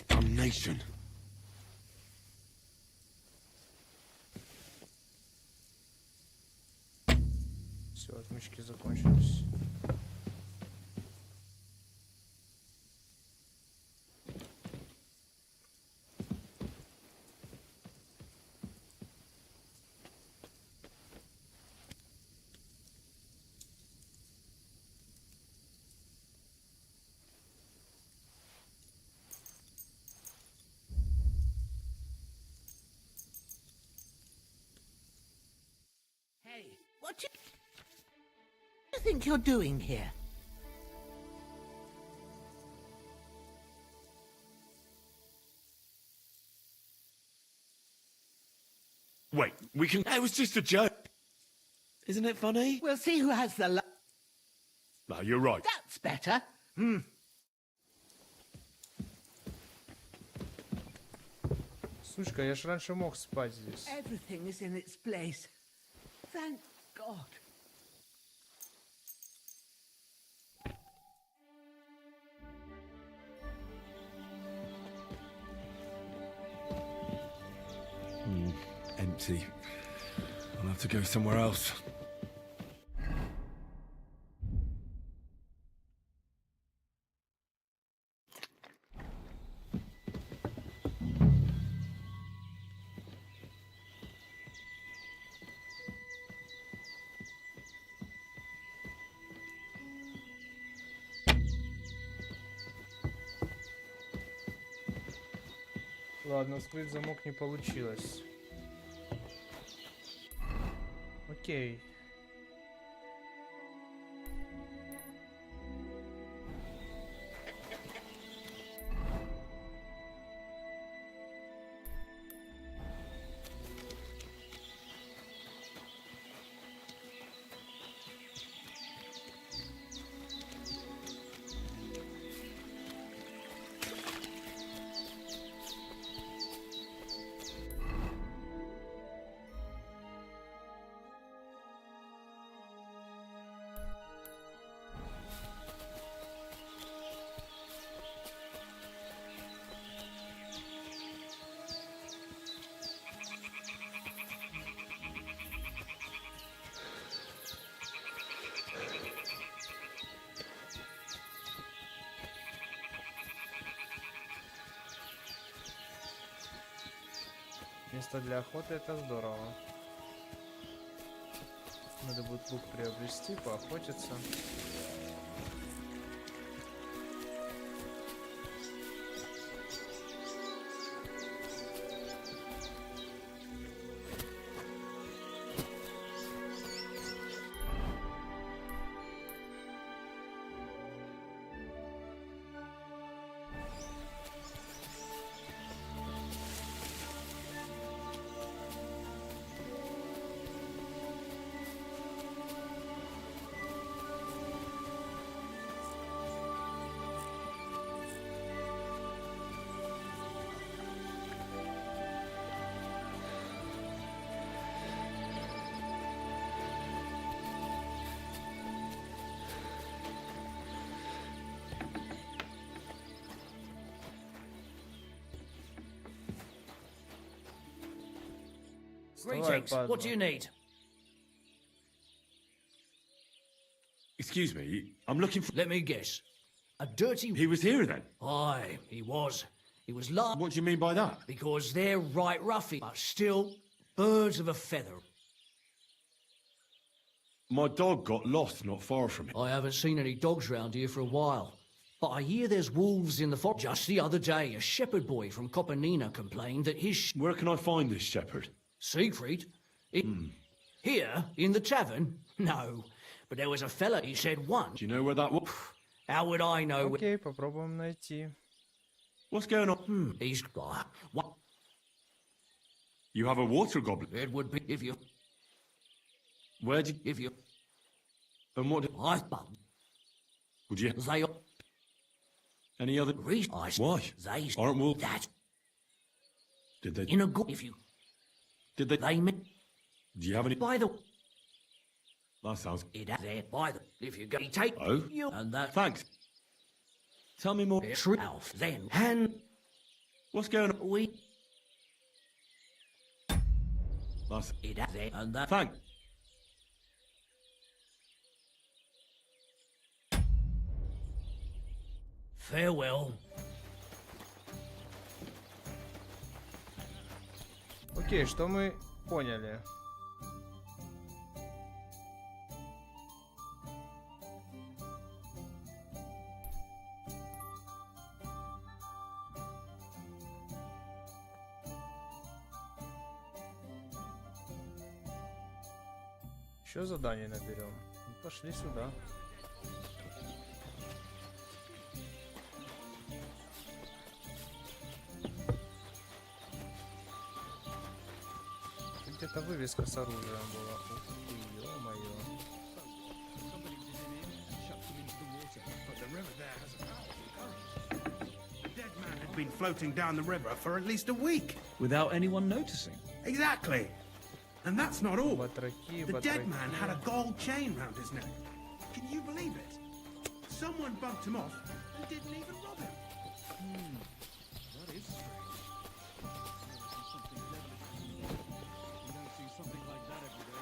Damnation. Все, отмычки закончились. Hey, what do you think you're doing here? Wait, we can... That was just a joke. Isn't it funny? We'll see who has the No, you're right. That's better. Сучка, я ж раньше мог спать здесь. Everything is in its place. Thank God. Empty. I'll have to go somewhere else. Ладно, вскрыть замок не получилось. Окей. Место для охоты — это здорово. Надо будет лук приобрести, поохотиться. Greetings. What do you need? Excuse me, I'm looking for... Let me guess. A dirty... He was here then? Aye, he was. He was large. What do you mean by that? Because they're right roughy, but still birds of a feather. My dog got lost not far from here. I haven't seen any dogs round here for a while. But I hear there's wolves in the forest. Just the other day, a shepherd boy from Copenina complained that his... Where can I find this shepherd? Siegfried? Here, in the tavern? No. But there was a fella, he said once. Do you know where that was? How would I know? Окей, попробуем найти. What's going on? He's... what? You have a water goblin? It would be if you... Where did... If you... And what... Would you... They... Any other... Why? They... Aren't wolves... That... Did they... In a good... If you... Did they... They... Do you have any... By the... That sounds... It there by the... If you go... Take... Oh? You... And that... Thanks. Tell me more... Alf, then... And... What's going on? We... That's... It there... And that... Thanks. Farewell. Окей, что мы поняли? Еще задание наберем. Пошли сюда. Где-то вывеска с оружием была. Ух ты, ё-моё. Been floating down the river for at least a week. Without anyone noticing. Exactly. And that's not all. The dead man had a gold chain round his neck. Can you believe it? Someone bumped him off and didn't even rob him. That is strange. Something devilish. You don't see something like that every day.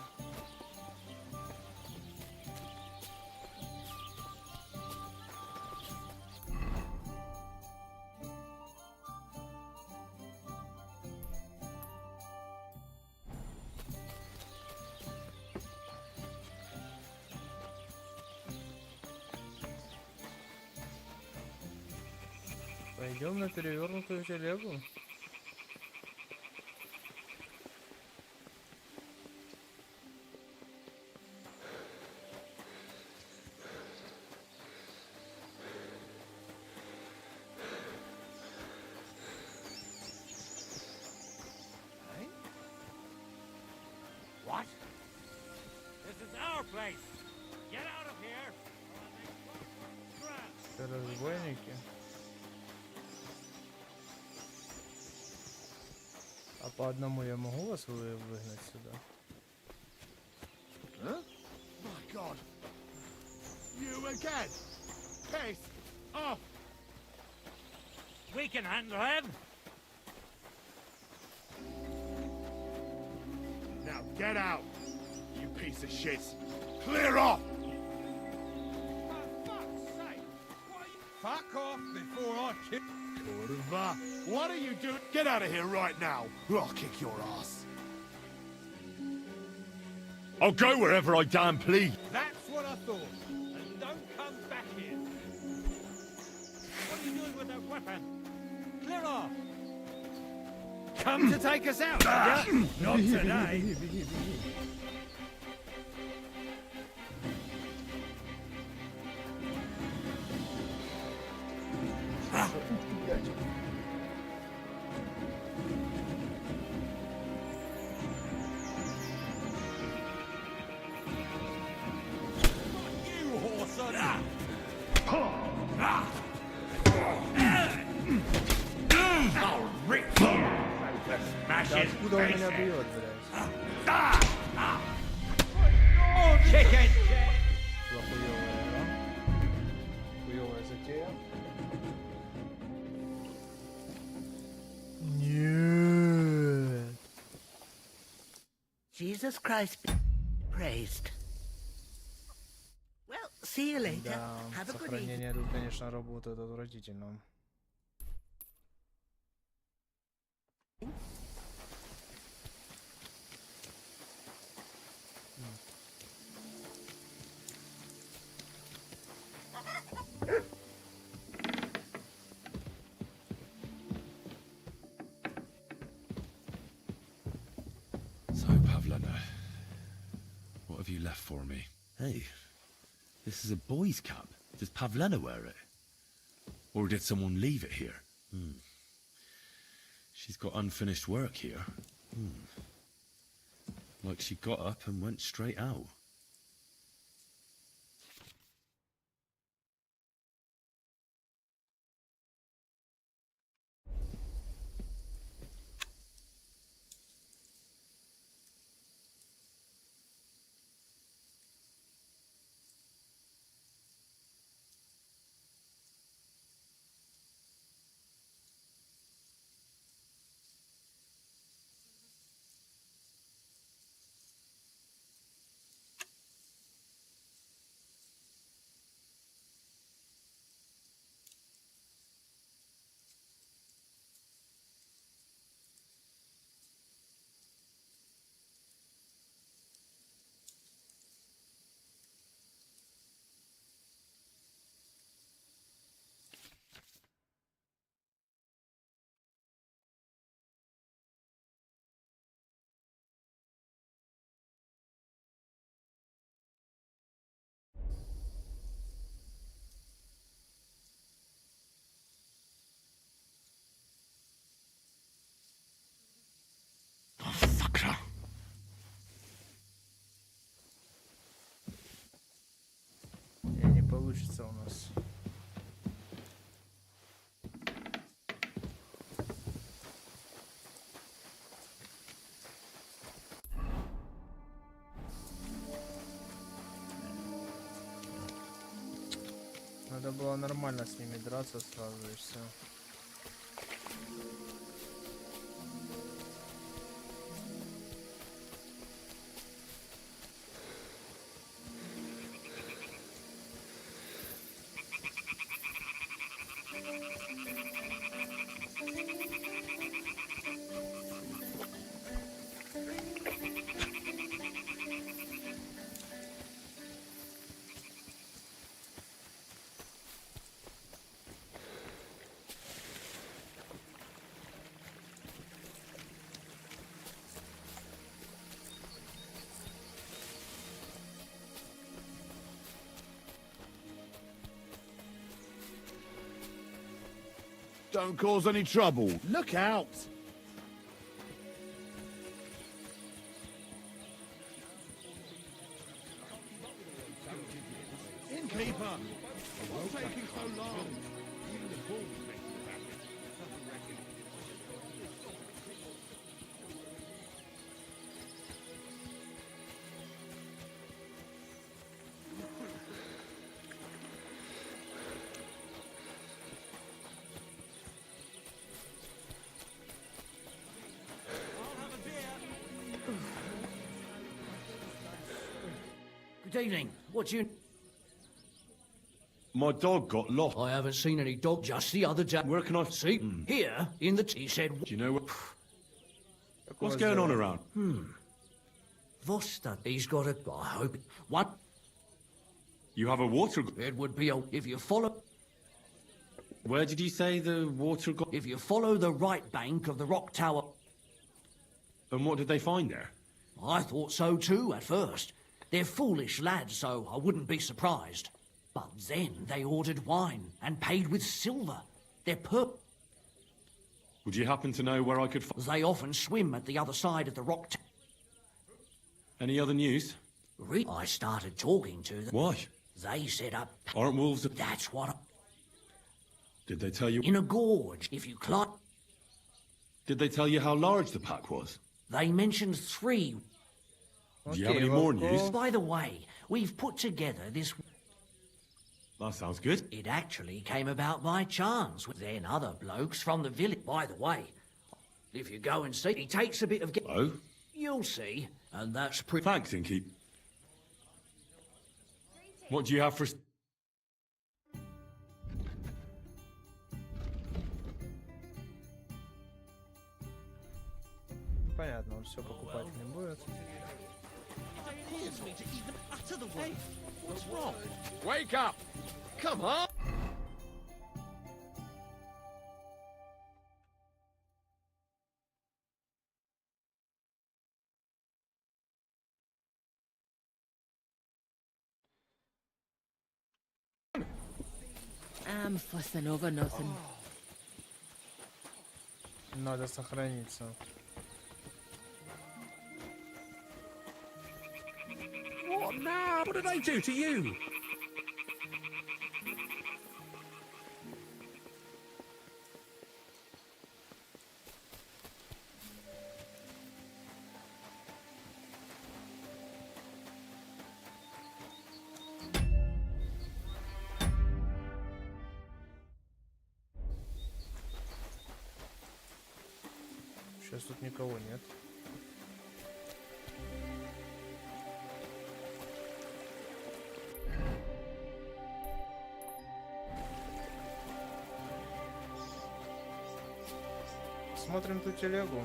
Пойдем на перевернутую телегу. What? This is our place. Get out of here. Это разбойники. А по одному я могу вас выгнать сюда? Huh? My God! You again! Piss off! We can handle him. Now get out, you piece of shit! Clear off! For fuck's sake! Fuck off before I kill. Kurva! What are you doing? Get out of here right now, or I'll kick your ass. I'll go wherever I damn please. That's what I thought. And don't come back here. What are you doing with that weapon? Clear off. Come to take us out, yeah? Not today. Откуда он меня бьет, блядь? Хуёвая, да? Хуёвая затея. Нет. Jesus Christ be praised. Well, see you later. Да, Have a good evening. сохранение тут, конечно, работает отвратительно. So, Pavlena, what have you left for me? Hey, this is a boy's cap. Does Pavlena wear it? Or did someone leave it here? She's got unfinished work here. Like she got up and went straight out. Не получится у нас. Надо было нормально с ними драться сразу и все. Don't cause any trouble. Look out! Innkeeper! What's taking so long? Even the bull's making about it. Doesn't reckon. Good evening. What's your... My dog got lost. I haven't seen any dog just the other day. Where can I see? Here, in the... He said... Do you know what... What's going on around? Voster, he's got a... I hope... What? You have a water... It would be a... If you follow... Where did you say the water... If you follow the right bank of the rock tower... And what did they find there? I thought so too at first. They're foolish lads, so I wouldn't be surprised. But then they ordered wine and paid with silver. They're Would you happen to know where I could They often swim at the other side of the rock Any other news? I started talking to them. Why? They set up... Aren't wolves... That's what... Did they tell you... In a gorge, if you climb... Did they tell you how large the pack was? They mentioned 3. Do you have any more news? By the way, we've put together this... That sounds good. It actually came about by chance with then other blokes from the village. By the way, if you go and see, he takes a bit of... Oh? You'll see, and that's pretty... Thanks, Inky. What do you have for... Понятно, он все покупать не будет. What's wrong? Wake up! Come on! I'm fussing over nothing. Надо сохраниться. What now? What did I do to you? Сейчас тут никого нет. Смотрим ту телегу.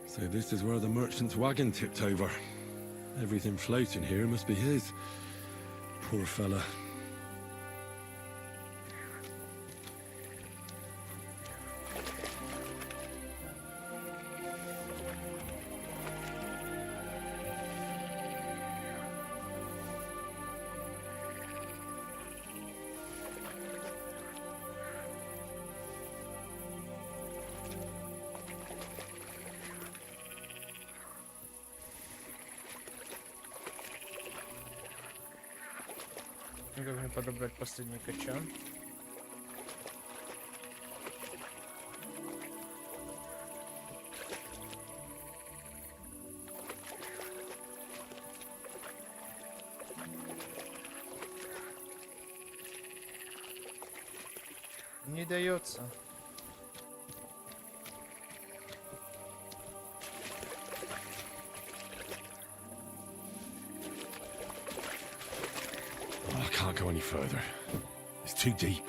So this is where the merchant's wagon tipped over. Everything floating here must be his. Poor fella. Как мне подобрать последний качан? Не дается. I can't go any further. It's too deep.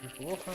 Неплохо.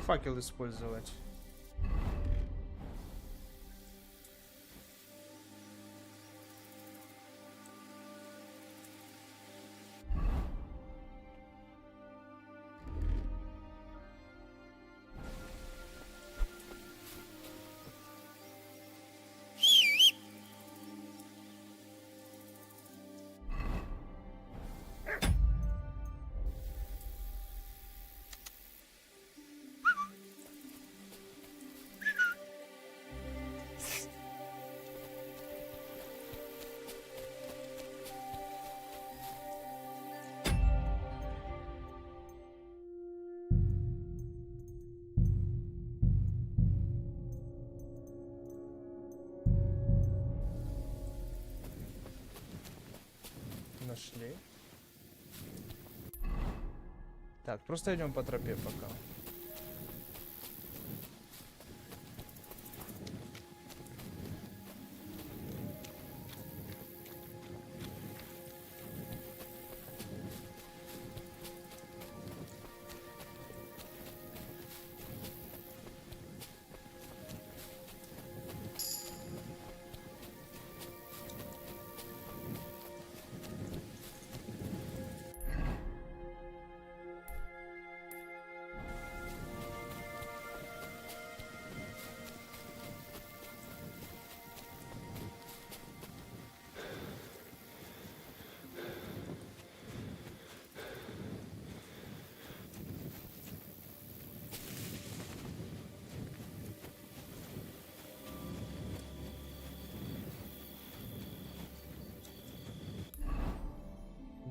факел использовать. Нашли. Так, просто идем по тропе пока.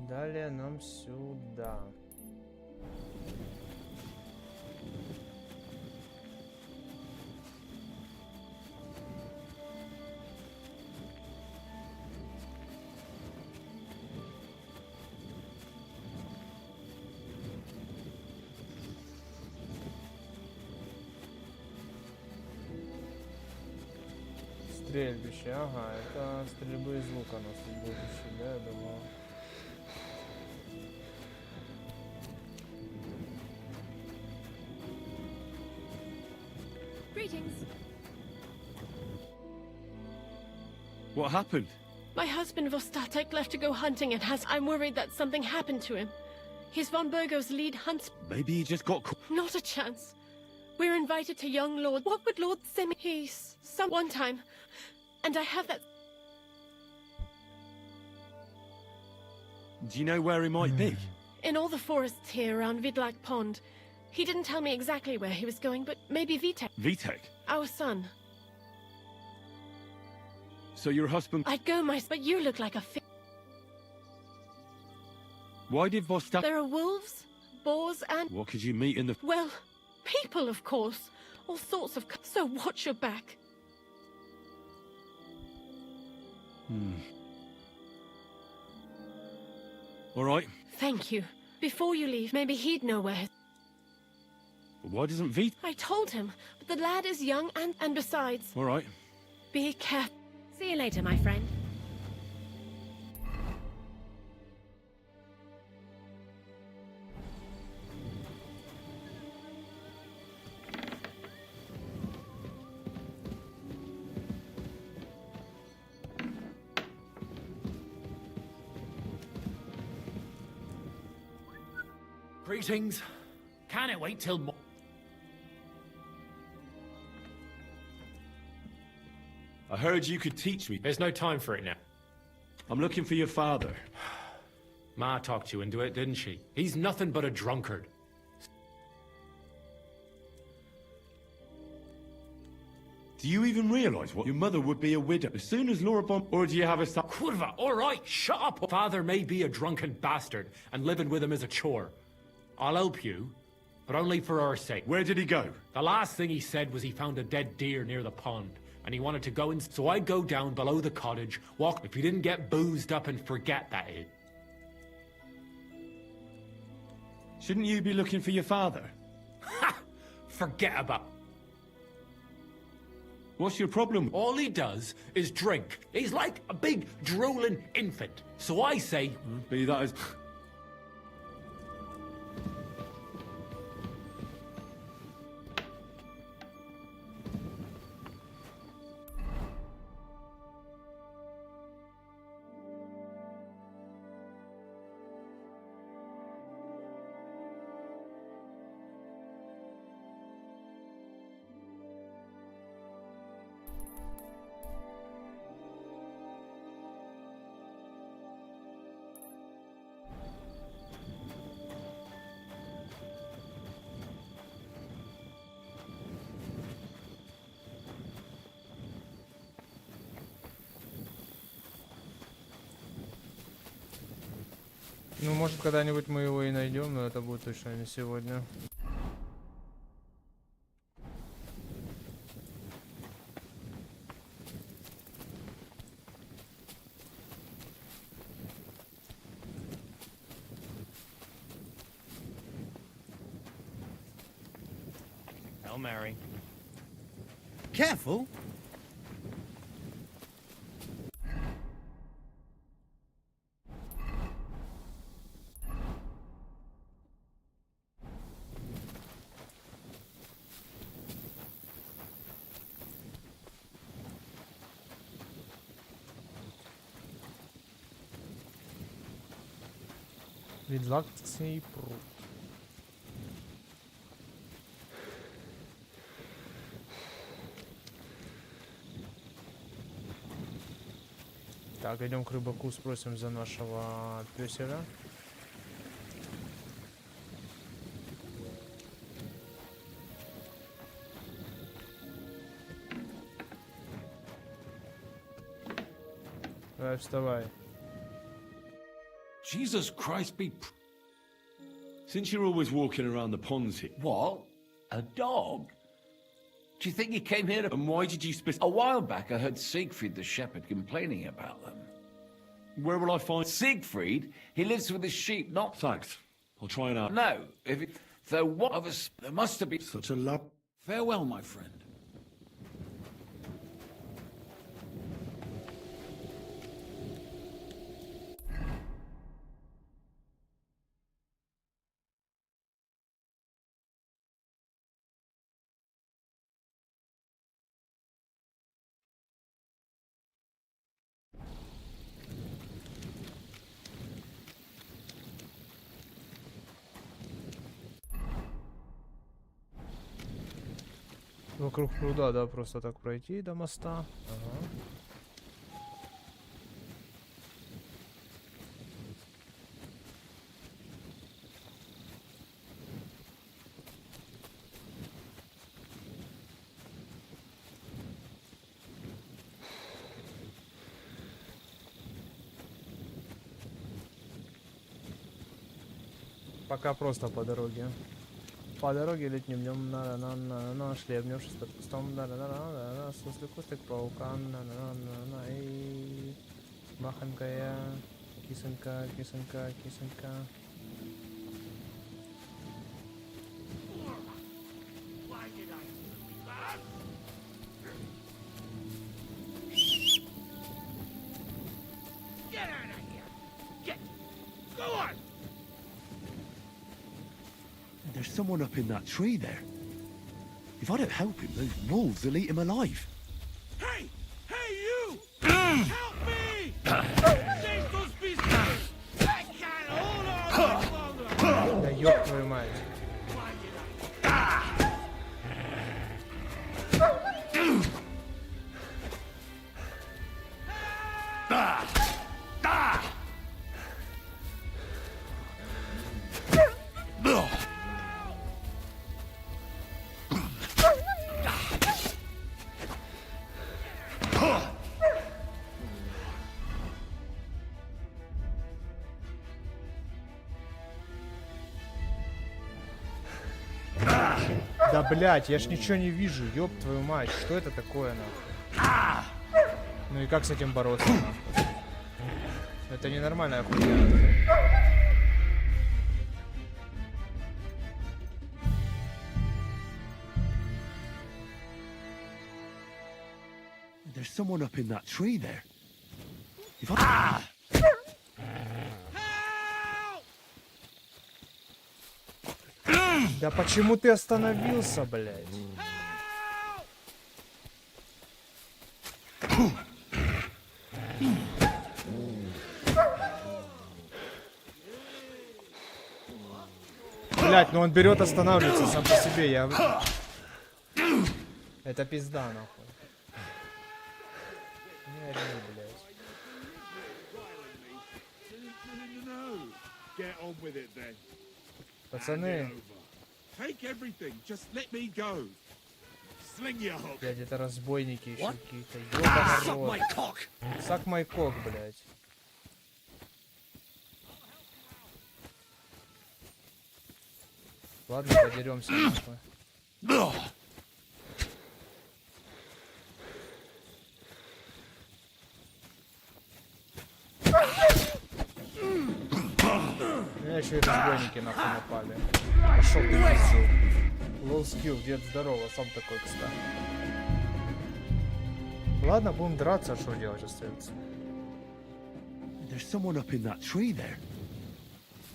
Далее нам сюда. Стрельбище, ага, это стрельбы из лука у нас тут будущее, да, я думал. Greetings. What happened? My husband Vostatek left to go hunting and I'm worried that something happened to him. He's von Burgo's lead hunts. Maybe he just got caught. Not a chance. We're invited to young Lord. What would Lord Sim? He's one time. And I have that. Do you know where he might be? In all the forests here around Vidlak Pond. He didn't tell me exactly where he was going, but maybe Vitek. Vitek? Our son. So your husband... I'd go but you look like a Why did Vostok... There are wolves, boars, and... What could you meet in the... Well, people, of course. All sorts of... So watch your back. All right. Thank you. Before you leave, maybe he'd know where... Why doesn't Vitek... I told him, but the lad is young and besides... All right. Be careful. See you later, my friend. Greetings. Can it wait till more? I heard you could teach me. There's no time for it now. I'm looking for your father. Ma talked you into it, didn't she? He's nothing but a drunkard. Do you even realise what your mother would be a widow as soon as Laura Bomb... Or do you have a son? Kurva, all right, shut up. Father may be a drunken bastard, and living with him is a chore. I'll help you, but only for our sake. Where did he go? The last thing he said was he found a dead deer near the pond, and he wanted to go in. So I'd go down below the cottage, walk if you didn't get boozed up and forget that it. Shouldn't you be looking for your father? Ha! Forget about. What's your problem? All he does is drink. He's like a big drooling infant. So I say, be that as... Ну, может, когда-нибудь мы его и найдем, но это будет точно не сегодня. Hail Mary. Careful. Відлакцій пруд. Так, идем к рыбаку, спросим за нашего пёселя. Давай, вставай. Jesus Christ be... Since you're always walking around the ponds here... What? A dog? Do you think he came here to... And why did you A while back I heard Siegfried the shepherd complaining about them. Where will I find... Siegfried? He lives with his sheep, not... Thanks. I'll try and out. No. If it... Though what of us... There must have been... Such a love... Farewell, my friend. Вокруг пруда, да, просто так пройти до моста. Ага. Пока просто по дороге. По дороге летним днем на шлепнувшись под кустом, суслик кустик паука, эй, махонькая, кисонька, кисонька, кисонька. There's someone up in that tree there. If I don't help him, those wolves will eat him alive. Hey! Hey, you! Help me! Save those beasts! I can't hold on much longer! Да ёб твою мать. Да блять, я ж ничего не вижу, ёб твою мать, что это такое нахуй? Ну и как с этим бороться нахуй? Это ненормальная хуйня. There's someone up in that tree there. If I... Да почему ты остановился, блядь? Блядь, ну он берет, останавливается сам по себе, я... Это пизда, нахуй. Не ори, блядь. Пацаны. Блядь, это разбойники еще какие-то. Ёбаный рот. Suck my cock, блядь. Ладно, подеремся нахуй. Меня еще и разбойники нахуй напали. Пошел ты пизду. Лоу скилл, дед, здорово, сам такой, кстати. Ладно, будем драться, а что делать остается? There's someone up in that tree there.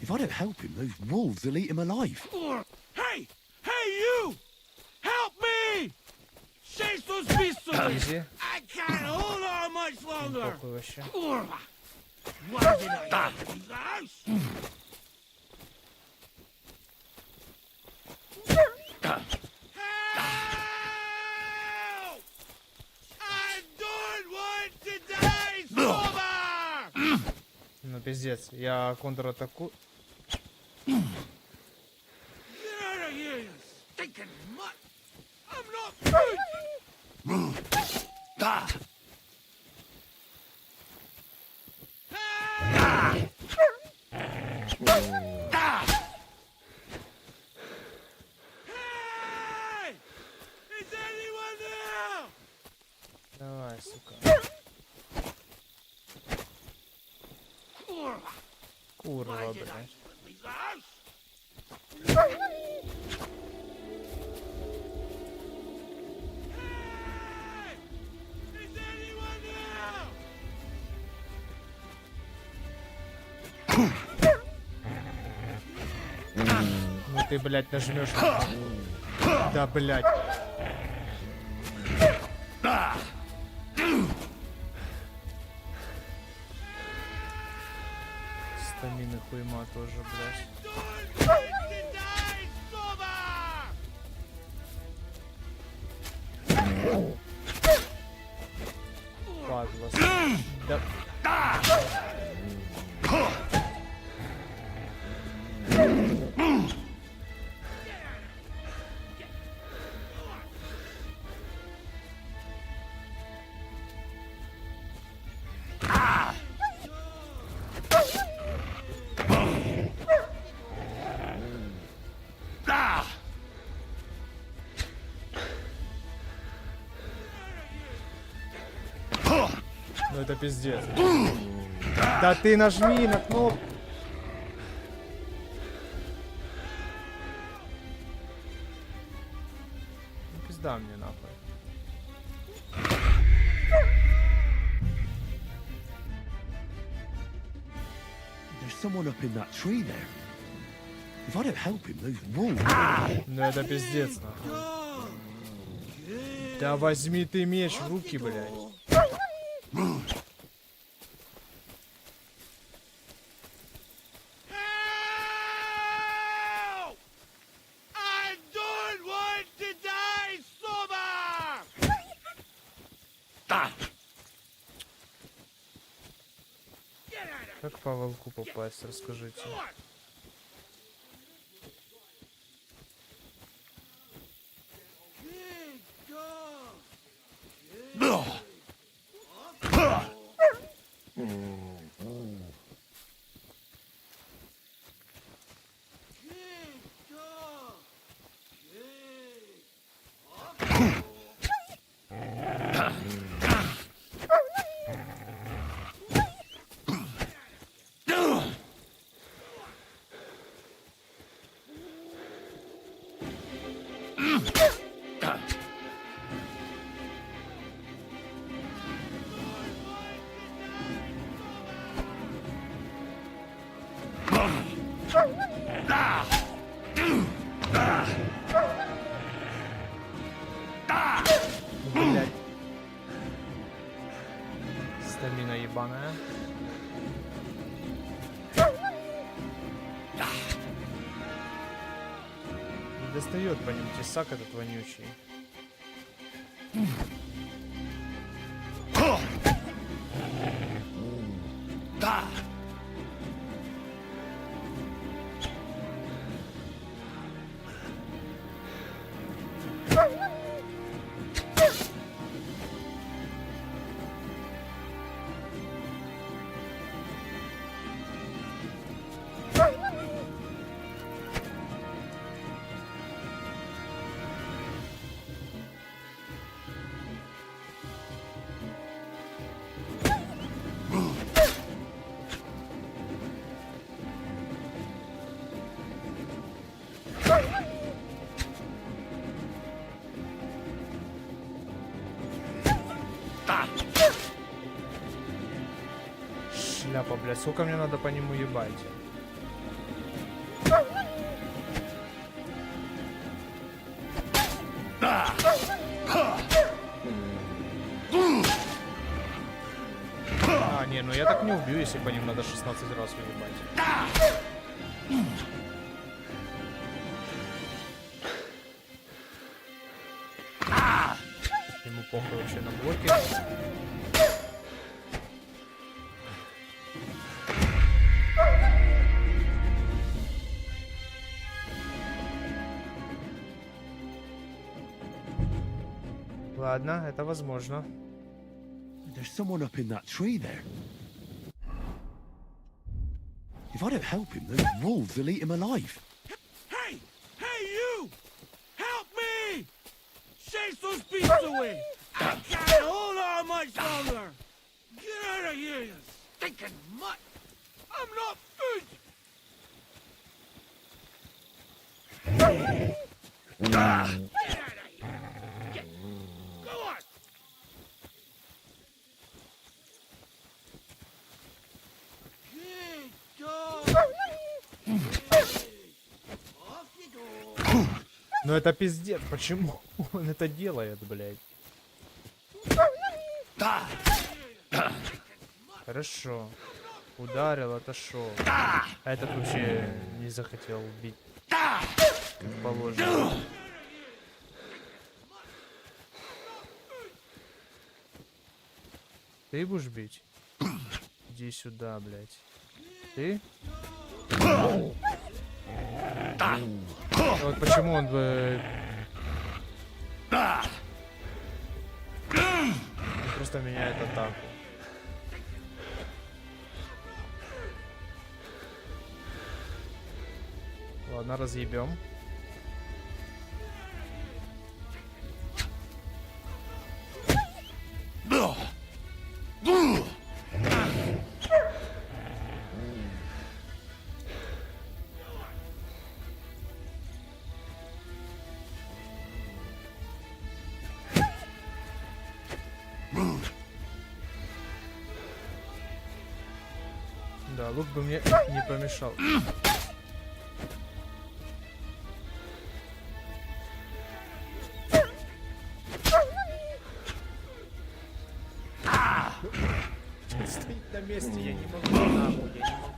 If I don't help him, those wolves will eat him alive. Hey! Hey, you! Help me! Chase those beasts away! Easy. I can't hold on much longer! Похуй вообще. Why did I leave the house? Help! I don't want to die sober! Ну пиздец, я контратаку. Get out of here, you stinking mutt! I'm not food! Hey! Is anyone there? Давай, сука. Курва, блядь. Ну ты, блядь, нажмешь. Да, блядь. Стамины хуйма тоже, блядь. Падла. Да. Ну это пиздец. Да ты нажми на кнопку. Ну пизда мне нахуй. There's someone up in that tree there. If I don't help him, those wolves. Ну это пиздец нахуй. Да возьми ты меч в руки, блядь. Как по волку попасть, расскажите. Блять. Стамина ебаная. Не достает по ним тесак этот вонючий. шляпа, блядь. Сколько мне надо по нему ебать? А, не, ну я так не убью, если по ним надо 16 раз выебать. Ему похуй вообще на блоки. Ладно, это возможно. There's someone up in that tree there. If I don't help him, those wolves will eat him alive. Hey! Hey, you! Help me! Chase those beasts away! I can't hold on much longer! Get out of here, you stinking mutt! I'm not food! Get out of here! Go on! Good dog! Off you go! Ну это пиздец, почему он это делает, блядь? Хорошо. Ударил, отошел. А этот вообще не захотел убить. Как положено. Ты будешь бить? Иди сюда, блядь. Ты? Вот почему он бы... Он просто меняет атаку. Ладно, разъебем. Да, лук бы мне не помешал. Стоит на месте, я не могу, нахуй, я не могу.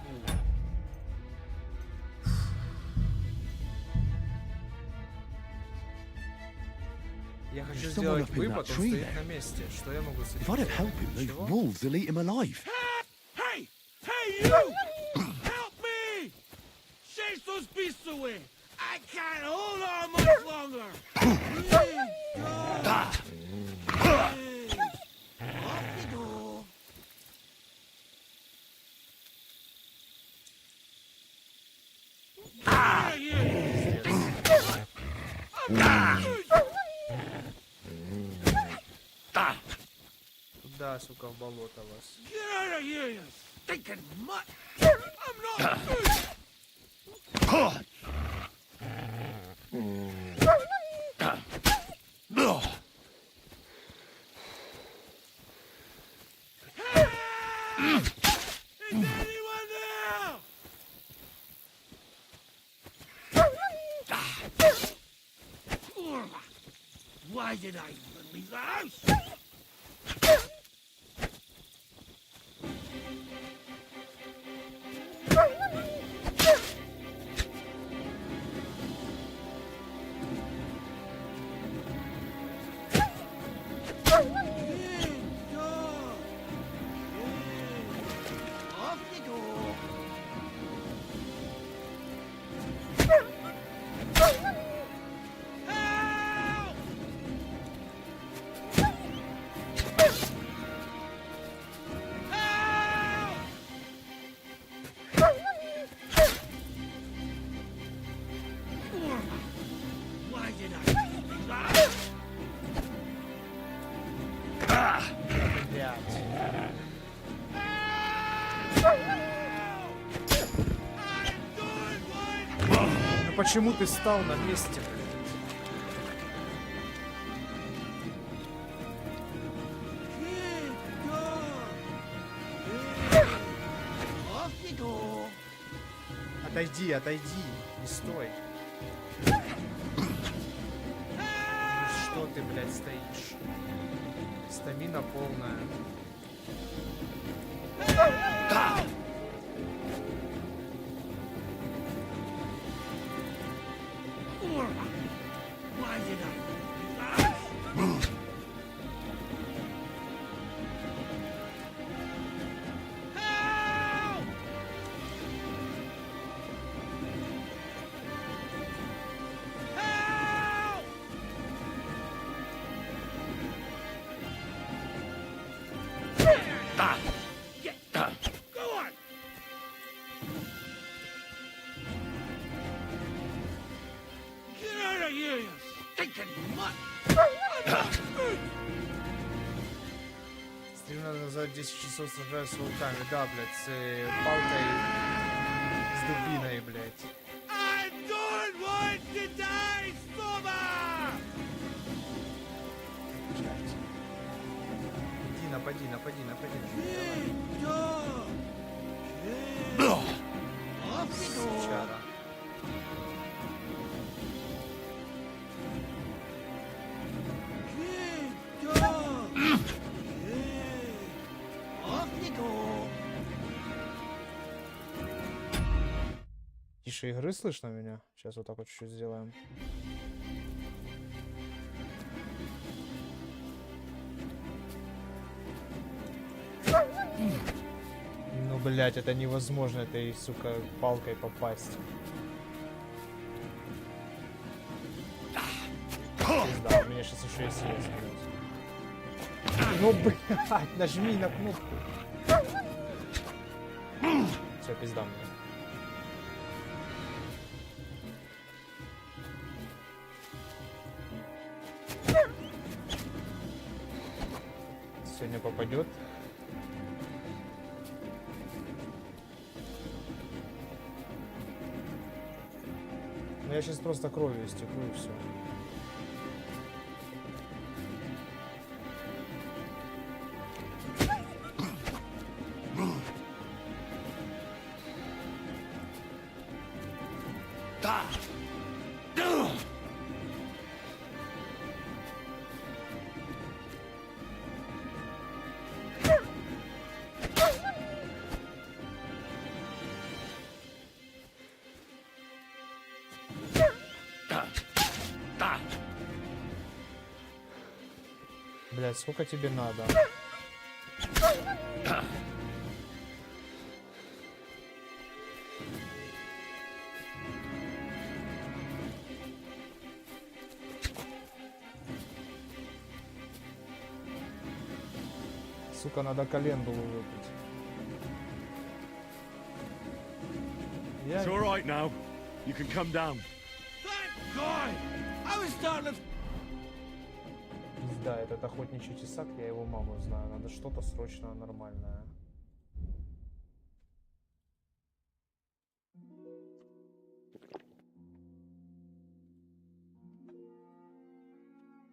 Я хочу сделать выпад, он стоит на месте. Что я могу сделать? If I don't help him, those wolves will eat him alive. Hey! Hey, you! Help me! Chase those beasts away! I can't hold on much longer! Off you go! Туда, сука, в болото вас. Get out of here, you stinking mutt! I'm not food! Help! Is anyone there? Why did I even leave the house? Почему ты стал на месте, блядь? Отойди, отойди, не стой. Что ты, блядь, стоишь? Стамина полная. Стрим надо назвать 10 часов сражаюсь с волками. Да, блядь, с палкой, с дубиной, блядь. I don't want to die, Soba! Иди, напади, напади, напади. Сучара. Тише игры слышно меня? Сейчас вот так вот чуть-чуть сделаем. Ну, блять, это невозможно этой, сука, палкой попасть. Пизда, у меня сейчас еще есть сила, ну, блять, нажми на кнопку. Все, пизда мне. Сегодня попадет. Но я сейчас просто кровью истеку и все. Блядь, сколько тебе надо? Сука, надо календулу выпить. It's all right now. You can come down. Thank God! I was starting to... Да, этот охотничий тесак, я его маму знаю. Надо что-то срочно нормальное.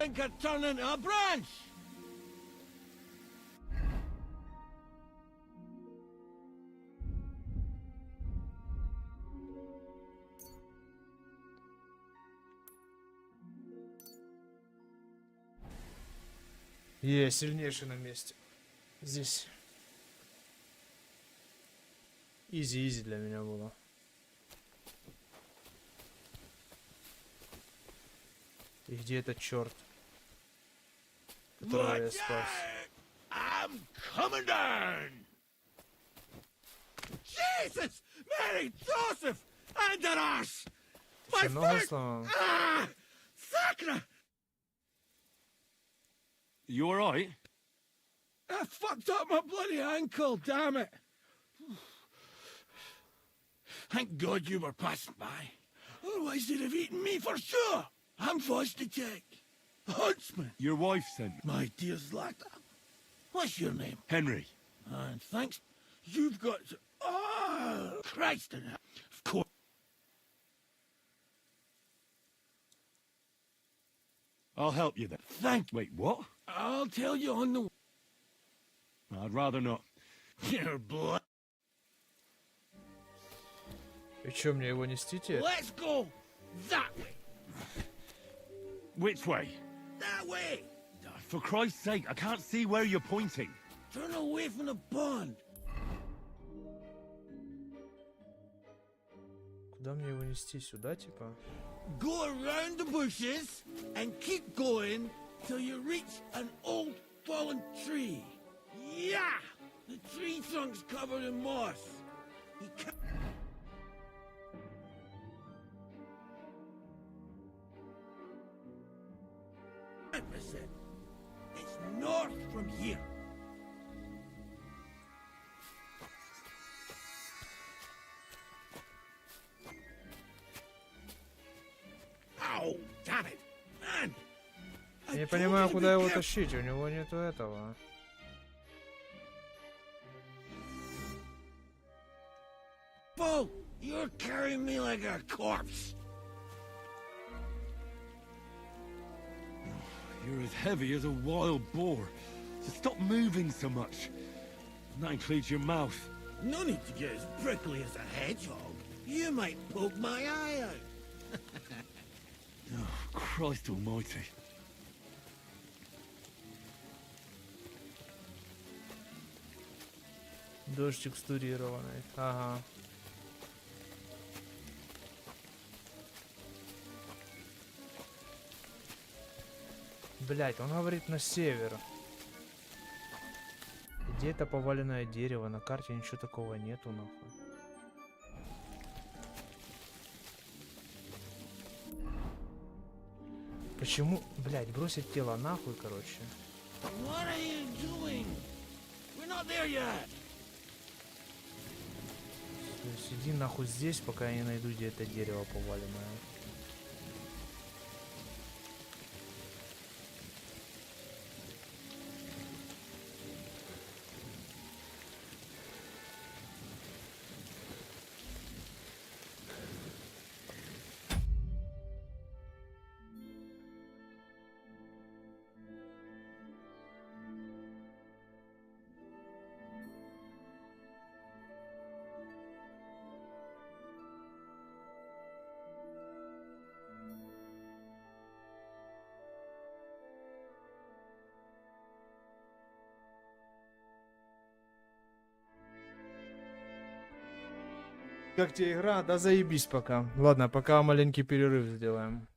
think I'd turn into a branch! Сильнейший на месте. Здесь. Изи для меня было. И где этот черт, которого я спас? I'm coming down! Jesus! Mary Joseph! And an ass! My foot! Ah! Sacra! You alright? I fucked up my bloody ankle, damn it! Thank God you were passing by. Otherwise they'd have eaten me for sure. I'm forced to take. Huntsman. Your wife sent me. My dear Zlata. What's your name? Henry. And thanks. You've got to... Oh, Christ in hell. Of course. I'll help you then. Thank you. Wait, what? I'll tell you on the... I'd rather not. Your blood. И чё, мне его нести теперь? Let's go that way. Which way? That way. For Christ's sake, I can't see where you're pointing. Turn away from the pond. Куда мне его нести? Сюда, типа? Go around the bushes and keep going till you reach an old fallen tree. Yeah! The tree trunk's covered in moss. You can't... It's north from here. Ow, damn it, man! Я не понимаю, куда его тащить, у него нету этого. Bull, you're carrying me like a corpse. You're as heavy as a wild boar. So stop moving so much. And that includes your mouth. No need to get as prickly as a hedgehog. You might poke my eye out. Oh, Christ almighty. Дождь текстурированный. Ага. Блять, он говорит на север. Где это поваленное дерево? На карте ничего такого нету, нахуй. Почему, блять, бросить тело нахуй, короче. What are you doing? We're not there yet. Сиди нахуй здесь, пока я не найду, где это дерево поваленное. Как тебе игра? Да заебись пока. Ладно, пока маленький перерыв сделаем.